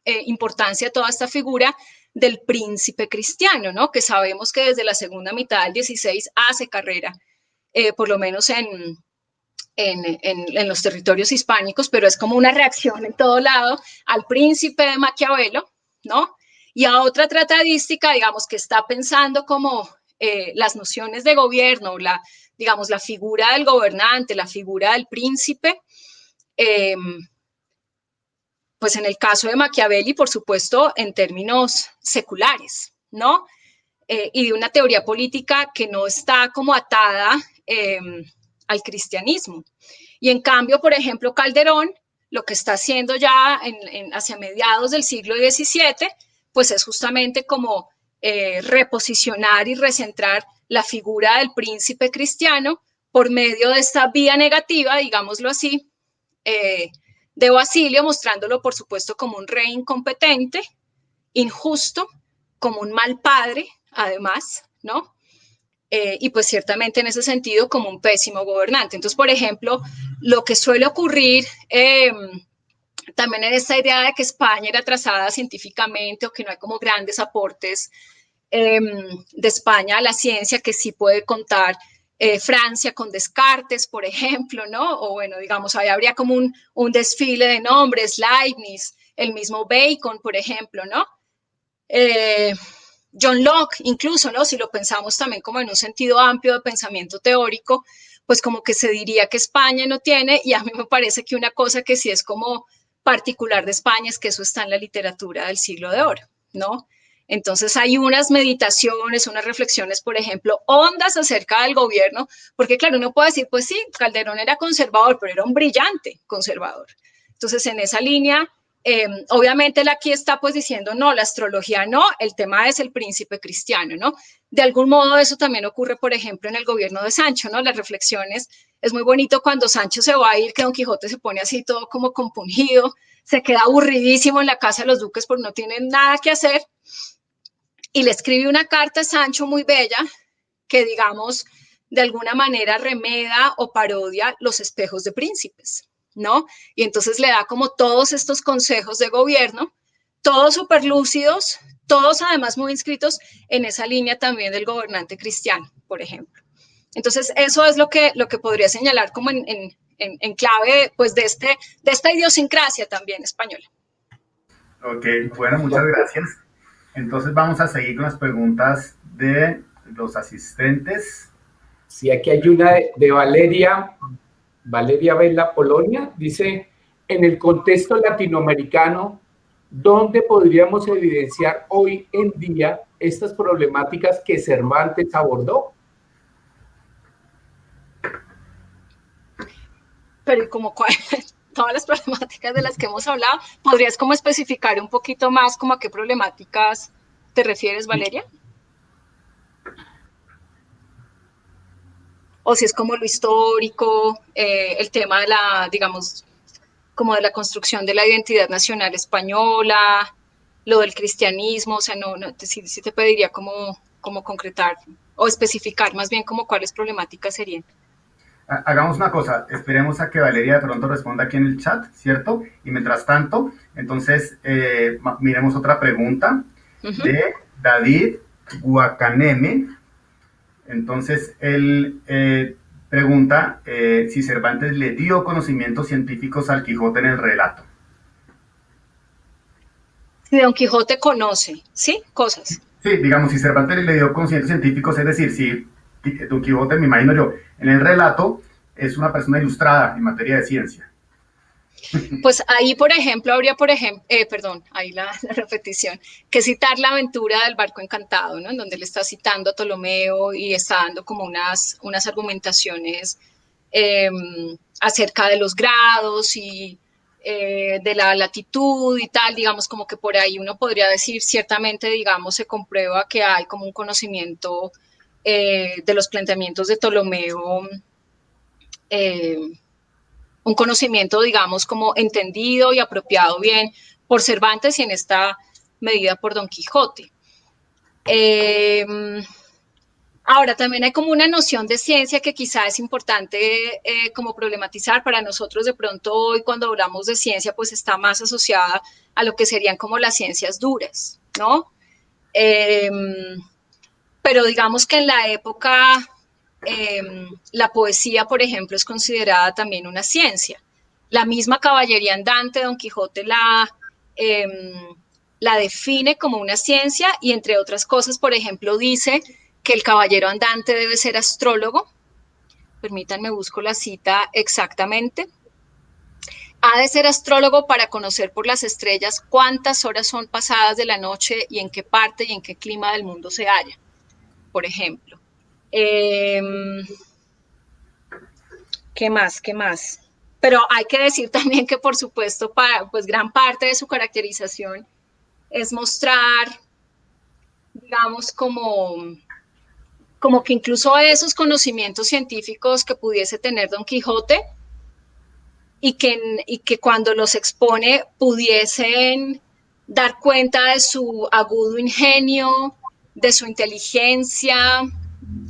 importancia, toda esta figura del príncipe cristiano, ¿no? Que sabemos que desde la segunda mitad del 16 hace carrera, por lo menos en los territorios hispánicos, pero es como una reacción en todo lado al príncipe de Maquiavelo, ¿no? Y a otra tratadística, digamos, que está pensando como las nociones de gobierno, digamos, la figura del gobernante, la figura del príncipe, pues en el caso de Machiavelli, por supuesto, en términos seculares, ¿no? Y de una teoría política que no está como atada al cristianismo. Y en cambio, por ejemplo, Calderón, lo que está haciendo ya hacia mediados del siglo XVII, pues es justamente como reposicionar y recentrar la figura del príncipe cristiano por medio de esta vía negativa, digámoslo así, de Basilio, mostrándolo, por supuesto, como un rey incompetente, injusto, como un mal padre, además, ¿no? Y pues ciertamente en ese sentido como un pésimo gobernante. Entonces, por ejemplo, lo que suele ocurrir también en esta idea de que España era atrasada científicamente o que no hay como grandes aportes de España a la ciencia, que sí puede contar Francia con Descartes, por ejemplo, ¿no? O bueno, digamos, ahí habría como un desfile de nombres, Leibniz, el mismo Bacon, por ejemplo, ¿no? John Locke, incluso, ¿no? Si lo pensamos también como en un sentido amplio de pensamiento teórico, pues como que se diría que España no tiene, y a mí me parece que una cosa que sí es como particular de España es que eso está en la literatura del siglo de oro, ¿no? Entonces hay unas meditaciones, unas reflexiones, por ejemplo, hondas acerca del gobierno, porque claro, uno puede decir, pues sí, Calderón era conservador, pero era un brillante conservador. Entonces en esa línea, obviamente él aquí está pues diciendo, no, la astrología no, el tema es el príncipe cristiano, ¿no? De algún modo eso también ocurre, por ejemplo, en el gobierno de Sancho, ¿no? Las reflexiones, es muy bonito cuando Sancho se va a ir, que Don Quijote se pone así todo como compungido, se queda aburridísimo en la casa de los duques porque no tienen nada que hacer, y le escribe una carta a Sancho muy bella, que digamos, de alguna manera remeda o parodia los espejos de príncipes, ¿no? Y entonces le da como todos estos consejos de gobierno, todos súper lúcidos, todos además muy inscritos en esa línea también del gobernante cristiano, por ejemplo. Entonces, eso es lo que podría señalar como en clave pues, de esta idiosincrasia también española. Ok, bueno, muchas gracias. Entonces vamos a seguir con las preguntas de los asistentes. Sí, aquí hay una de Valeria Bella Polonia. Dice, en el contexto latinoamericano, ¿dónde podríamos evidenciar hoy en día estas problemáticas que Cervantes abordó? Pero como todas las problemáticas de las que hemos hablado, ¿podrías como especificar un poquito más como a qué problemáticas te refieres, Valeria? O si es como lo histórico, el tema de la, digamos, como de la construcción de la identidad nacional española, lo del cristianismo, o sea, sí te pediría como concretar o especificar más bien como cuáles problemáticas serían. Hagamos una cosa, esperemos a que Valeria de pronto responda aquí en el chat, ¿cierto? Y mientras tanto, entonces, miremos otra pregunta de David Guacaneme. Entonces, él pregunta si Cervantes le dio conocimientos científicos al Quijote en el relato. Si Don Quijote conoce, ¿sí? Cosas. Sí, digamos, si Cervantes le dio conocimientos científicos, es decir, si Don Quijote, me imagino yo, en el relato es una persona ilustrada en materia de ciencia. Pues ahí, por ejemplo, habría, perdón, ahí la repetición, que citar la aventura del barco encantado, ¿no? En donde le está citando a Ptolomeo y está dando como unas argumentaciones acerca de los grados y de la latitud y tal, digamos, como que por ahí uno podría decir, ciertamente, digamos, se comprueba que hay como un conocimiento de los planteamientos de Ptolomeo, un conocimiento, digamos, como entendido y apropiado bien por Cervantes y en esta medida por Don Quijote. Ahora, también hay como una noción de ciencia que quizá es importante como problematizar para nosotros de pronto hoy cuando hablamos de ciencia, pues está más asociada a lo que serían como las ciencias duras, ¿no? Pero digamos que en la época la poesía, por ejemplo, es considerada también una ciencia. La misma caballería andante, Don Quijote la define como una ciencia y entre otras cosas, por ejemplo, dice que el caballero andante debe ser astrólogo. Permítanme, busco la cita exactamente. Ha de ser astrólogo para conocer por las estrellas cuántas horas son pasadas de la noche y en qué parte y en qué clima del mundo se halla, por ejemplo. ¿Qué más? ¿Qué más? Pero hay que decir también que, por supuesto, pues gran parte de su caracterización es mostrar, digamos, como que incluso esos conocimientos científicos que pudiese tener Don Quijote y que cuando los expone pudiesen dar cuenta de su agudo ingenio, de su inteligencia,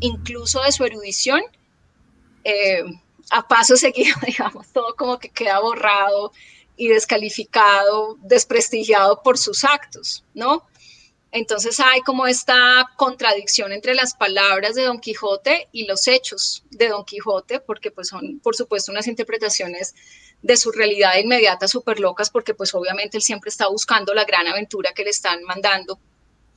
incluso de su erudición, a paso seguido, digamos, todo como que queda borrado y descalificado, desprestigiado por sus actos, ¿no? Entonces hay como esta contradicción entre las palabras de Don Quijote y los hechos de Don Quijote, porque pues son, por supuesto, unas interpretaciones de su realidad inmediata súper locas, porque pues obviamente él siempre está buscando la gran aventura que le están mandando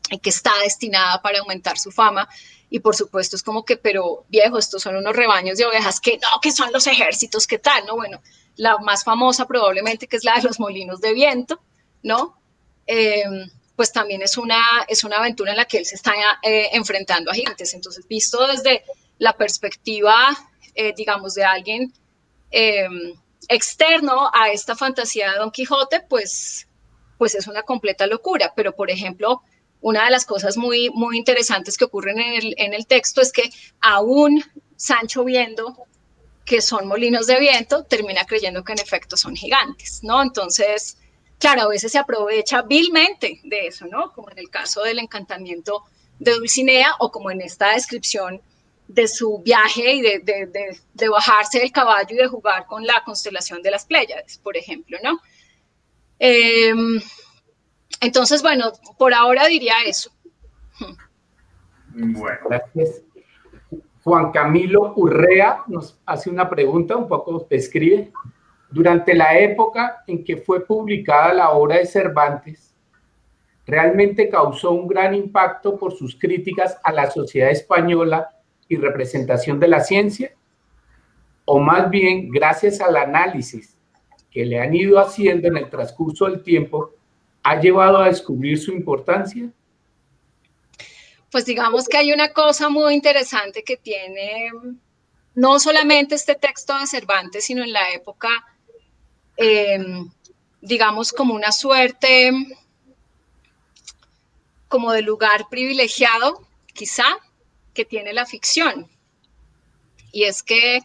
y que está destinada para aumentar su fama. Y por supuesto es como que, pero viejo, estos son unos rebaños de ovejas que no, que son los ejércitos, ¿qué tal? ¿No? Bueno, la más famosa probablemente que es la de los molinos de viento, ¿no? Pues también es una aventura en la que él se está enfrentando a gigantes. Entonces, visto desde la perspectiva, digamos, de alguien externo a esta fantasía de Don Quijote, pues es una completa locura. Pero, por ejemplo, una de las cosas muy, muy interesantes que ocurren en el texto es que aún Sancho viendo que son molinos de viento, termina creyendo que en efecto son gigantes, ¿no? Entonces, claro, a veces se aprovecha vilmente de eso, ¿no? Como en el caso del encantamiento de Dulcinea o como en esta descripción de su viaje y de bajarse del caballo y de jugar con la constelación de las Pléyades, por ejemplo, ¿no? Entonces, bueno, por ahora diría eso. Bueno. Gracias. Juan Camilo Urrea nos hace una pregunta, un poco describe. Durante la época en que fue publicada la obra de Cervantes, realmente causó un gran impacto por sus críticas a la sociedad española y representación de la ciencia, o más bien, gracias al análisis que le han ido haciendo en el transcurso del tiempo, ha llevado a descubrir su importancia. Pues digamos que hay una cosa muy interesante que tiene no solamente este texto de Cervantes, sino en la época, digamos, como una suerte como de lugar privilegiado, quizá, que tiene la ficción. Y es que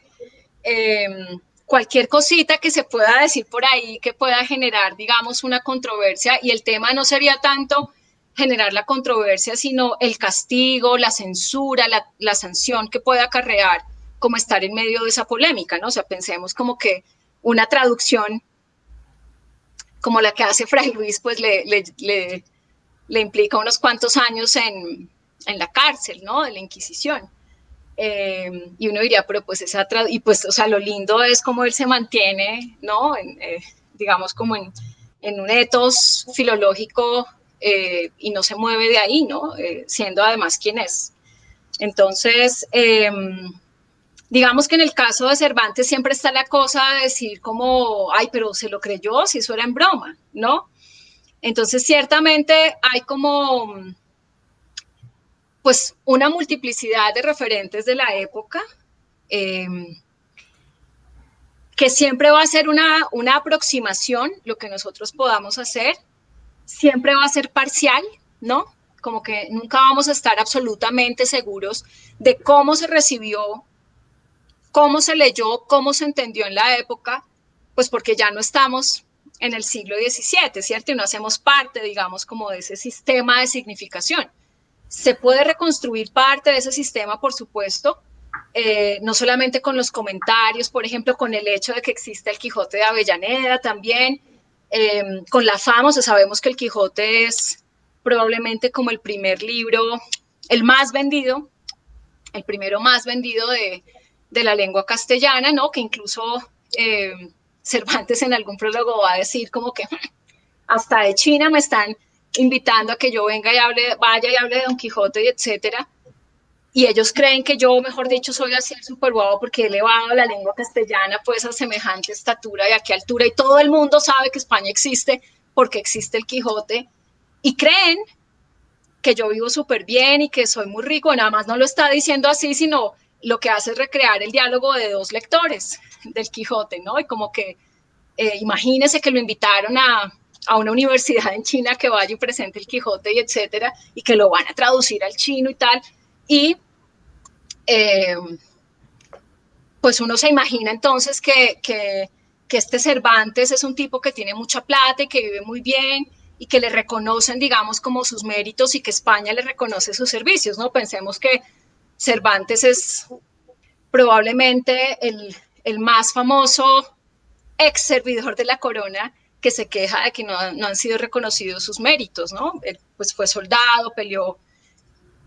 cualquier cosita que se pueda decir por ahí que pueda generar, digamos, una controversia, y el tema no sería tanto generar la controversia, sino el castigo, la censura, la sanción que pueda acarrear como estar en medio de esa polémica, ¿no? O sea, pensemos como que una traducción como la que hace Fray Luis, pues le implica unos cuantos años en la cárcel, ¿no? De la Inquisición. Y uno diría, pero pues y pues, o sea, lo lindo es cómo él se mantiene, ¿no? Digamos, como en un ethos filológico y no se mueve de ahí, ¿no? Siendo además quien es. Entonces, Digamos que en el caso de Cervantes siempre está la cosa de decir como, ay, pero se lo creyó, si eso era en broma, ¿no? Entonces, ciertamente hay como, pues, una multiplicidad de referentes de la época, eh, que siempre va a ser una aproximación, lo que nosotros podamos hacer, siempre va a ser parcial, ¿no? Como que nunca vamos a estar absolutamente seguros de cómo se recibió, cómo se leyó, cómo se entendió en la época, pues porque ya no estamos en el siglo XVII, ¿cierto? Y no hacemos parte, digamos, como de ese sistema de significación. Se puede reconstruir parte de ese sistema, por supuesto, no solamente con los comentarios, por ejemplo, con el hecho de que existe el Quijote de Avellaneda también, con la fama, o sea, sabemos que el Quijote es probablemente como el primer libro, el más vendido, el primero más vendido de la lengua castellana, ¿no? Que incluso Cervantes en algún prólogo va a decir como que hasta de China me están invitando a que yo venga y hable, vaya y hable de Don Quijote y etcétera. Y ellos creen que yo, mejor dicho, soy así el super guau porque he elevado la lengua castellana pues a semejante estatura y a qué altura. Y todo el mundo sabe que España existe porque existe el Quijote. Y creen que yo vivo súper bien y que soy muy rico. Nada más no lo está diciendo así, sino lo que hace es recrear el diálogo de dos lectores del Quijote, ¿no? Y como que imagínese que lo invitaron a una universidad en China que vaya y presente el Quijote y etcétera, y que lo van a traducir al chino y tal. Y eh, pues uno se imagina entonces que este Cervantes es un tipo que tiene mucha plata y que vive muy bien y que le reconocen, digamos, como sus méritos y que España le reconoce sus servicios, ¿no? Pensemos que Cervantes es probablemente el más famoso ex servidor de la corona que se queja de que no han sido reconocidos sus méritos, ¿no? Él, pues fue soldado, peleó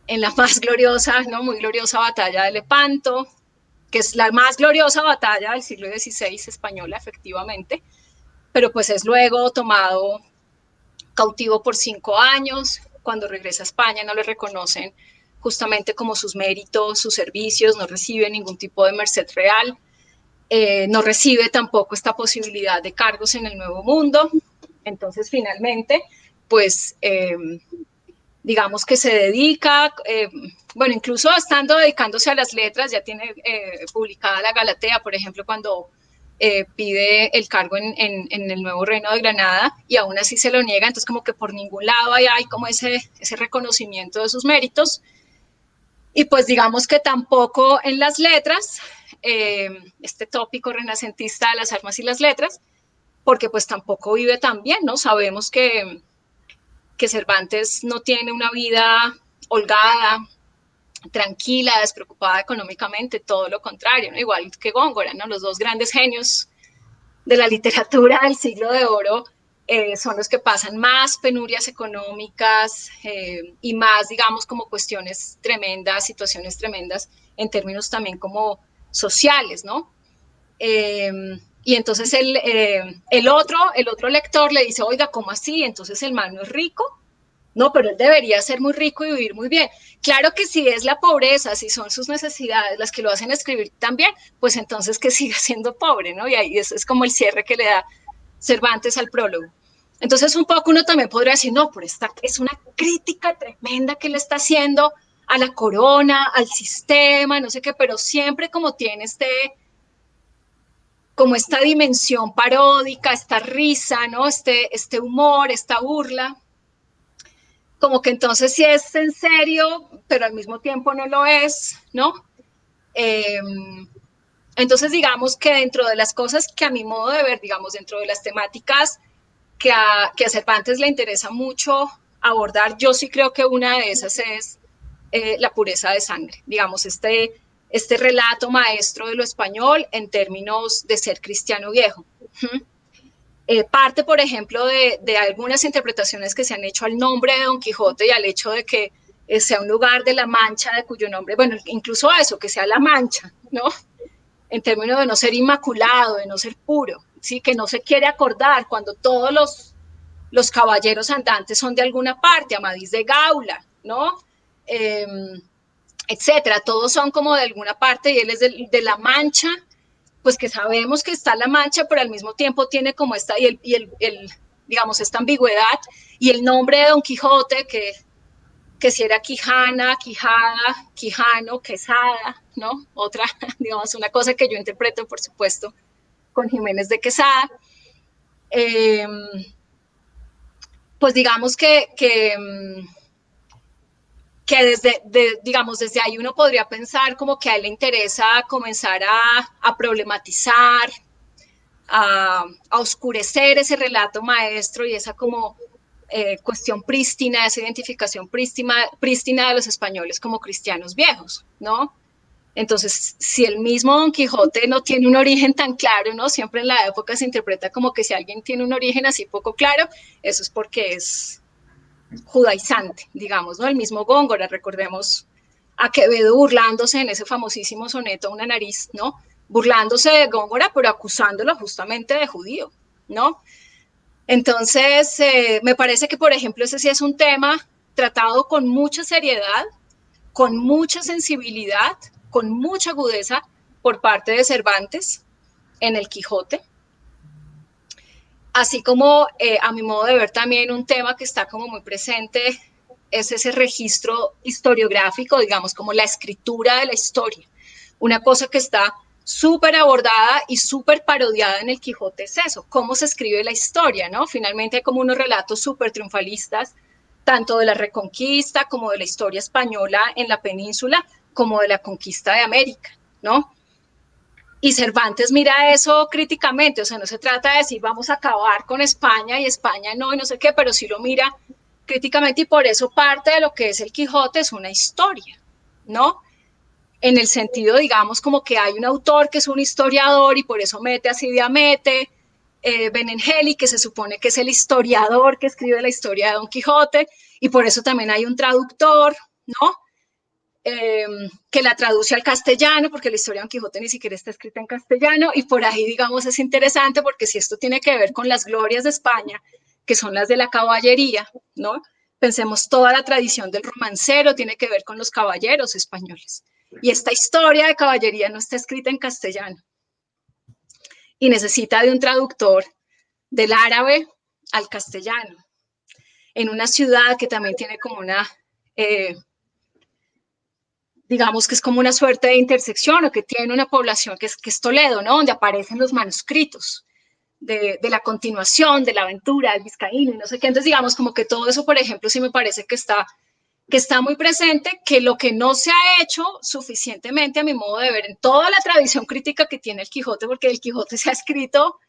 en la más gloriosa, ¿no? Muy gloriosa batalla de Lepanto, que es la más gloriosa batalla del siglo XVI española, efectivamente, pero pues es luego tomado cautivo por 5 años, cuando regresa a España no le reconocen justamente como sus méritos, sus servicios, no recibe ningún tipo de merced real, no recibe tampoco esta posibilidad de cargos en el Nuevo Mundo, entonces finalmente, pues digamos que se dedica, bueno, incluso estando dedicándose a las letras, ya tiene publicada la Galatea, por ejemplo, cuando pide el cargo en el nuevo reino de Granada y aún así se lo niega, entonces como que por ningún lado hay como ese reconocimiento de sus méritos. Y pues digamos que tampoco en las letras, este tópico renacentista de las armas y las letras, porque pues tampoco vive tan bien, ¿no? Sabemos que Cervantes no tiene una vida holgada, tranquila, despreocupada económicamente, todo lo contrario, ¿no? Igual que Góngora, ¿no? Los dos grandes genios de la literatura del siglo de oro son los que pasan más penurias económicas y más, digamos, como cuestiones tremendas, situaciones tremendas en términos también como sociales, ¿no? Eh, y entonces el otro lector le dice, oiga, ¿cómo así? Entonces el man no es rico. No, pero él debería ser muy rico y vivir muy bien. Claro que si es la pobreza, si son sus necesidades las que lo hacen escribir también, pues entonces que siga siendo pobre, ¿no? Y ahí es como el cierre que le da Cervantes al prólogo. Entonces un poco uno también podría decir, no, pero esta es una crítica tremenda que le está haciendo a la corona, al sistema, no sé qué, pero siempre como tiene como esta dimensión paródica, esta risa, ¿no? Este humor, esta burla, como que entonces sí es en serio, pero al mismo tiempo no lo es, ¿no? Eh, entonces digamos que dentro de las cosas que a mi modo de ver, digamos, dentro de las temáticas que a Cervantes le interesa mucho abordar, yo sí creo que una de esas es la pureza de sangre, digamos, este relato maestro de lo español en términos de ser cristiano viejo. Parte, por ejemplo, de algunas interpretaciones que se han hecho al nombre de Don Quijote y al hecho de que sea un lugar de la Mancha, de cuyo nombre, bueno, incluso a eso, que sea la Mancha, ¿no? En términos de no ser inmaculado, de no ser puro, ¿sí? Que no se quiere acordar cuando todos los caballeros andantes son de alguna parte, Amadís de Gaula, ¿no? etcétera. Todos son como de alguna parte, y él es de La Mancha, pues que sabemos que está La Mancha, pero al mismo tiempo tiene como esta, digamos, esta ambigüedad, y el nombre de Don Quijote, que si era Quijana, Quijada, Quijano, Quesada, ¿no? Otra, digamos, una cosa que yo interpreto, por supuesto, con Jiménez de Quesada. Pues digamos que digamos, desde ahí uno podría pensar como que a él le interesa comenzar a problematizar, a oscurecer ese relato maestro y esa como cuestión prístina, esa identificación prístina de los españoles como cristianos viejos, ¿no? Entonces, si el mismo Don Quijote no tiene un origen tan claro, ¿no? Siempre en la época se interpreta como que si alguien tiene un origen así poco claro, eso es porque es judaizante, digamos, ¿no? El mismo Góngora, recordemos a Quevedo burlándose en ese famosísimo soneto Una nariz, ¿no? Burlándose de Góngora, pero acusándolo justamente de judío, ¿no? Entonces, me parece que, por ejemplo, ese sí es un tema tratado con mucha seriedad, con mucha sensibilidad, con mucha agudeza por parte de Cervantes en el Quijote. Así como, a mi modo de ver, también un tema que está como muy presente es ese registro historiográfico, digamos, como la escritura de la historia. Una cosa que está súper abordada y súper parodiada en el Quijote es eso, cómo se escribe la historia, ¿no? Finalmente hay como unos relatos súper triunfalistas, tanto de la Reconquista como de la historia española en la península, como de la conquista de América, ¿no? Y Cervantes mira eso críticamente, o sea, no se trata de decir vamos a acabar con España y España no, y no sé qué, pero sí lo mira críticamente y por eso parte de lo que es el Quijote es una historia, ¿no? En el sentido, digamos, como que hay un autor que es un historiador y por eso mete así de Amete, Benengeli, que se supone que es el historiador que escribe la historia de Don Quijote, y por eso también hay un traductor, ¿no? Que la traduce al castellano, porque la historia de Don Quijote ni siquiera está escrita en castellano, y por ahí, digamos, es interesante, porque si esto tiene que ver con las glorias de España, que son las de la caballería, ¿no? Pensemos, toda la tradición del romancero tiene que ver con los caballeros españoles. Y esta historia de caballería no está escrita en castellano. Y necesita de un traductor del árabe al castellano, en una ciudad que también tiene como una... digamos que es como una suerte de intersección o que tiene una población que es Toledo, ¿no? Donde aparecen los manuscritos de la continuación, de la aventura, del vizcaíno y no sé qué. Entonces, digamos, como que todo eso, por ejemplo, sí me parece que está muy presente, que lo que no se ha hecho suficientemente, a mi modo de ver, en toda la tradición crítica que tiene el Quijote, porque el Quijote se ha escrito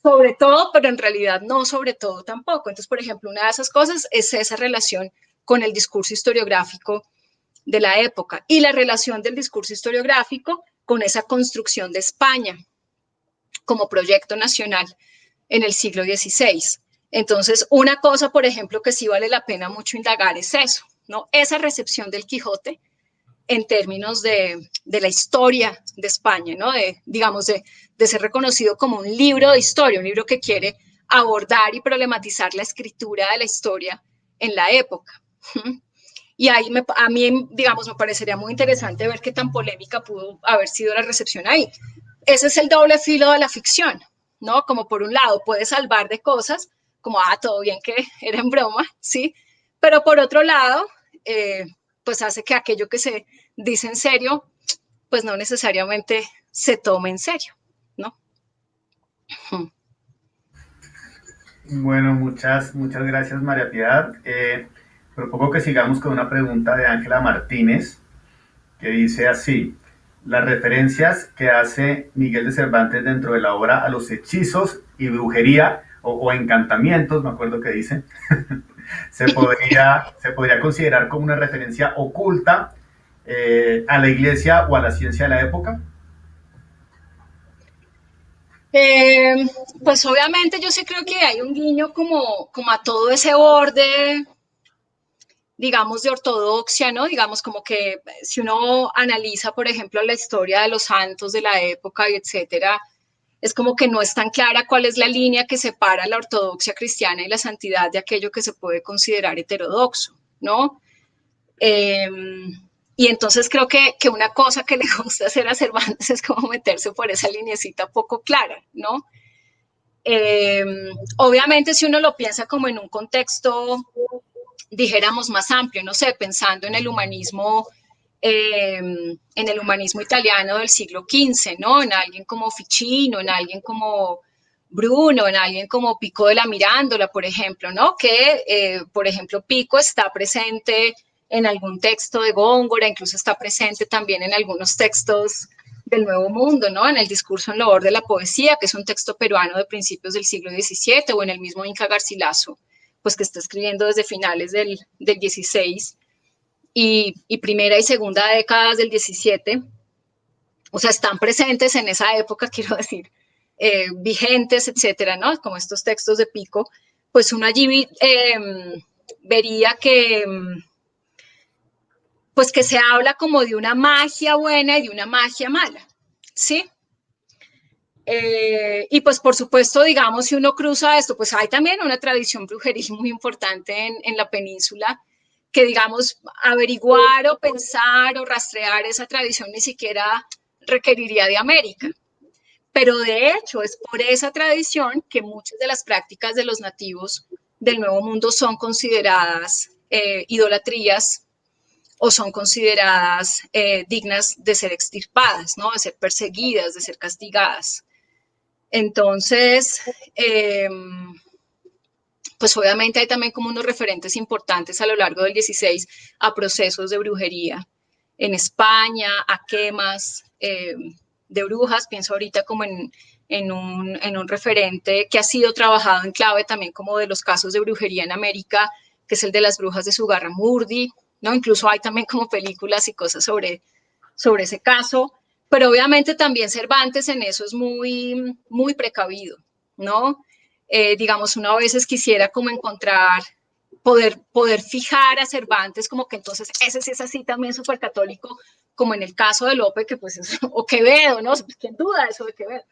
sobre todo, pero en realidad no sobre todo tampoco. Entonces, por ejemplo, una de esas cosas es esa relación con el discurso historiográfico de la época y la relación del discurso historiográfico con esa construcción de España como proyecto nacional en el siglo XVI. Entonces, una cosa, por ejemplo, que sí vale la pena mucho indagar es eso, ¿no? Esa recepción del Quijote en términos de la historia de España, ¿no? Digamos, de ser reconocido como un libro de historia, un libro que quiere abordar y problematizar la escritura de la historia en la época. Y ahí a mí, digamos, me parecería muy interesante ver qué tan polémica pudo haber sido la recepción ahí. Ese es el doble filo de la ficción, ¿no? Como por un lado puede salvar de cosas, como, todo bien que era en broma, ¿sí? Pero por otro lado, pues hace que aquello que se dice en serio, pues no necesariamente se tome en serio, ¿no? Bueno, muchas gracias, María Piedad. Propongo que sigamos con una pregunta de Ángela Martínez, que dice así: las referencias que hace Miguel de Cervantes dentro de la obra a los hechizos y brujería o encantamientos, me acuerdo que dice, se podría considerar como una referencia oculta a la iglesia o a la ciencia de la época. Pues obviamente yo sí creo que hay un guiño como a todo ese borde, digamos, de ortodoxia, ¿no? Digamos, como que si uno analiza, por ejemplo, la historia de los santos de la época y etcétera, es como que no es tan clara cuál es la línea que separa la ortodoxia cristiana y la santidad de aquello que se puede considerar heterodoxo, ¿no? Y entonces creo que una cosa que le gusta hacer a Cervantes es como meterse por esa linecita poco clara, ¿no? Obviamente si uno lo piensa como en un contexto, dijéramos, más amplio, no sé, pensando en el humanismo italiano del siglo XV, ¿no? En alguien como Ficino, en alguien como Bruno, en alguien como Pico de la Mirándola, por ejemplo, ¿no? Que, por ejemplo, Pico está presente en algún texto de Góngora, incluso está presente también en algunos textos del Nuevo Mundo, ¿no? En el Discurso en loor de la poesía, que es un texto peruano de principios del siglo XVII, o en el mismo Inca Garcilaso, pues que está escribiendo desde finales del XVI y primera y segunda décadas del XVII, o sea, están presentes en esa época, quiero decir, vigentes, etcétera, ¿no? Como estos textos de Pico, pues uno allí vería que pues que se habla como de una magia buena y de una magia mala, ¿sí? Y pues por supuesto, digamos, si uno cruza esto, pues hay también una tradición brujeril muy importante en la península, que digamos, averiguar o pensar o rastrear esa tradición ni siquiera requeriría de América. Pero de hecho es por esa tradición que muchas de las prácticas de los nativos del Nuevo Mundo son consideradas idolatrías o son consideradas dignas de ser extirpadas, ¿no? De ser perseguidas, de ser castigadas. Entonces, pues obviamente hay también como unos referentes importantes a lo largo del XVI a procesos de brujería en España, a quemas de brujas. Pienso ahorita como en un referente que ha sido trabajado en clave también como de los casos de brujería en América, que es el de las brujas de Zugarramurdi, ¿no? Incluso hay también como películas y cosas sobre ese caso. Pero obviamente también Cervantes en eso es muy, muy precavido, ¿no? Digamos, uno a veces quisiera como encontrar, poder fijar a Cervantes como que entonces ese sí es así también súper católico, como en el caso de Lope, que pues es, o Quevedo, ¿no? ¿Quién duda eso de Quevedo?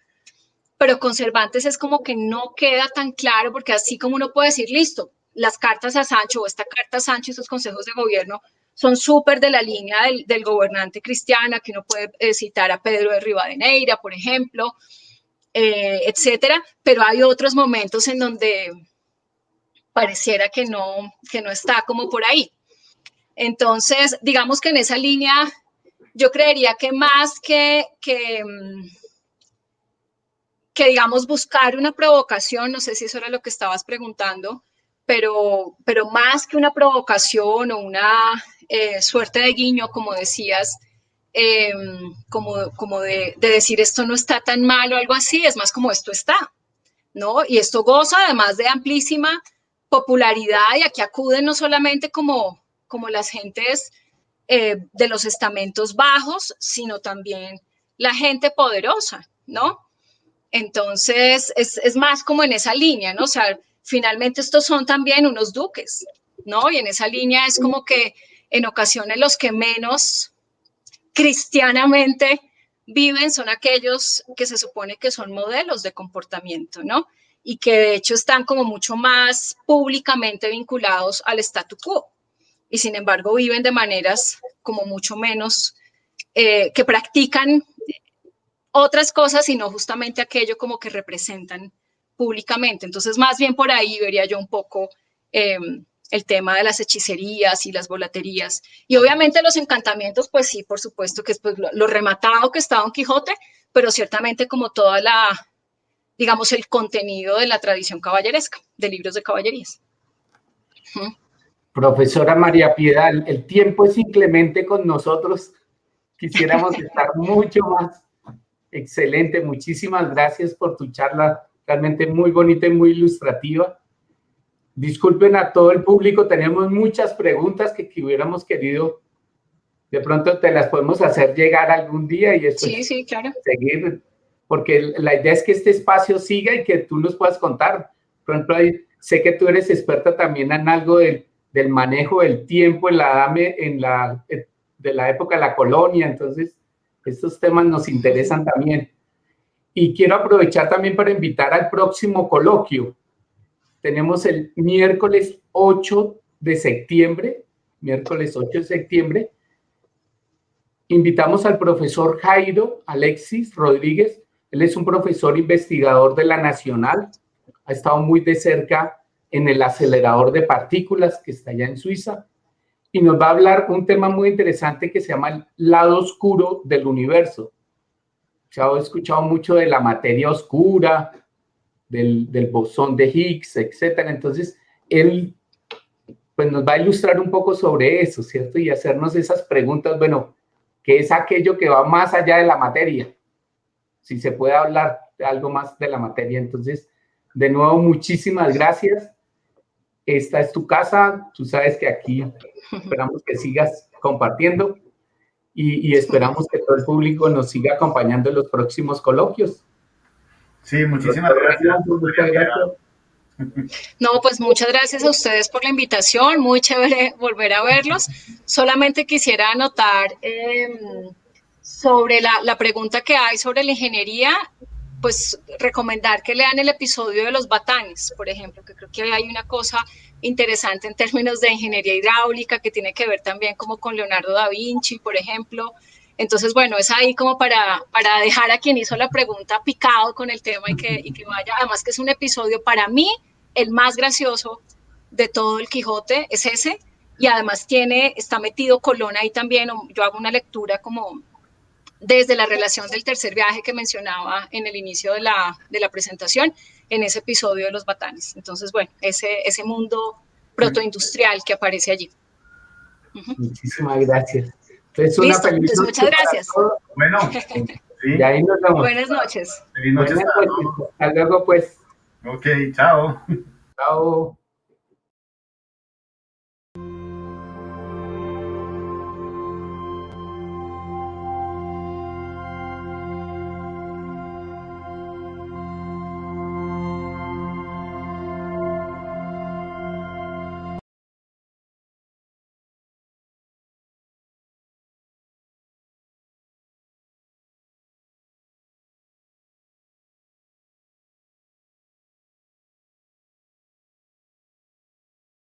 Pero con Cervantes es como que no queda tan claro, porque así como uno puede decir, listo, las cartas a Sancho o esta carta a Sancho y sus consejos de gobierno son súper de la línea del gobernante cristiana, que uno puede citar a Pedro de Rivadeneira, por ejemplo, etcétera, pero hay otros momentos en donde pareciera que no está como por ahí. Entonces, digamos que en esa línea, yo creería que más que digamos, buscar una provocación, no sé si eso era lo que estabas preguntando, pero más que una provocación o una suerte de guiño, como decías, como de decir esto no está tan mal o algo así, es más como esto está, ¿no? Y esto goza además de amplísima popularidad y aquí acuden no solamente como las gentes de los estamentos bajos, sino también la gente poderosa, ¿no? Entonces, es más como en esa línea, ¿no? O sea, finalmente estos son también unos duques, ¿no? Y en esa línea es como que en ocasiones los que menos cristianamente viven son aquellos que se supone que son modelos de comportamiento, ¿no? Y que de hecho están como mucho más públicamente vinculados al statu quo. Y sin embargo viven de maneras como mucho menos, que practican otras cosas y no justamente aquello como que representan públicamente. Entonces, más bien por ahí vería yo un poco el tema de las hechicerías y las volaterías. Y obviamente los encantamientos, pues sí, por supuesto que es pues, lo rematado que está Don Quijote, pero ciertamente como toda la, digamos, el contenido de la tradición caballeresca, de libros de caballerías. Profesora María Piedad, el tiempo es inclemente con nosotros. Quisiéramos estar mucho más. Excelente, muchísimas gracias por tu charla, realmente muy bonita y muy ilustrativa. Disculpen a todo el público, tenemos muchas preguntas que hubiéramos querido, de pronto te las podemos hacer llegar algún día y después sí, claro. seguir, porque la idea es que este espacio siga y que tú nos puedas contar. Por ejemplo, sé que tú eres experta también en algo del manejo del tiempo de la época de la colonia, entonces estos temas nos interesan también. Y quiero aprovechar también para invitar al próximo coloquio. Tenemos el miércoles 8 de septiembre, invitamos al profesor Jairo Alexis Rodríguez. Él es un profesor investigador de la Nacional, ha estado muy de cerca en el acelerador de partículas que está allá en Suiza, y nos va a hablar un tema muy interesante que se llama el lado oscuro del universo. Se ha escuchado mucho de la materia oscura, del bosón de Higgs, etcétera. Entonces, él pues, nos va a ilustrar un poco sobre eso, ¿cierto? Y hacernos esas preguntas, bueno, ¿qué es aquello que va más allá de la materia? Si se puede hablar de algo más de la materia. Entonces, de nuevo, muchísimas gracias. Esta es tu casa. Tú sabes que aquí esperamos que sigas compartiendo y esperamos que todo el público nos siga acompañando en los próximos coloquios. Sí, muchísimas gracias. Muchas gracias. No, pues muchas gracias a ustedes por la invitación. Muy chévere volver a verlos. Solamente quisiera anotar sobre la pregunta que hay sobre la ingeniería, pues recomendar que lean el episodio de los batanes, por ejemplo, que creo que hay una cosa interesante en términos de ingeniería hidráulica que tiene que ver también como con Leonardo da Vinci, por ejemplo. Entonces, bueno, es ahí como para dejar a quien hizo la pregunta picado con el tema y que vaya. Además que es un episodio, para mí, el más gracioso de todo el Quijote, es ese. Y además está metido Colón ahí también. Yo hago una lectura como desde la relación del tercer viaje que mencionaba en el inicio de la presentación, en ese episodio de los batanes. Entonces, bueno, ese mundo protoindustrial que aparece allí. Muchísimas gracias. Entonces, una listo, feliz pues muchas gracias. Bueno, sí. Y ahí nos vemos. Buenas noches. Feliz noche. Buenas noches. Hasta luego, pues. Ok, chao. Chao.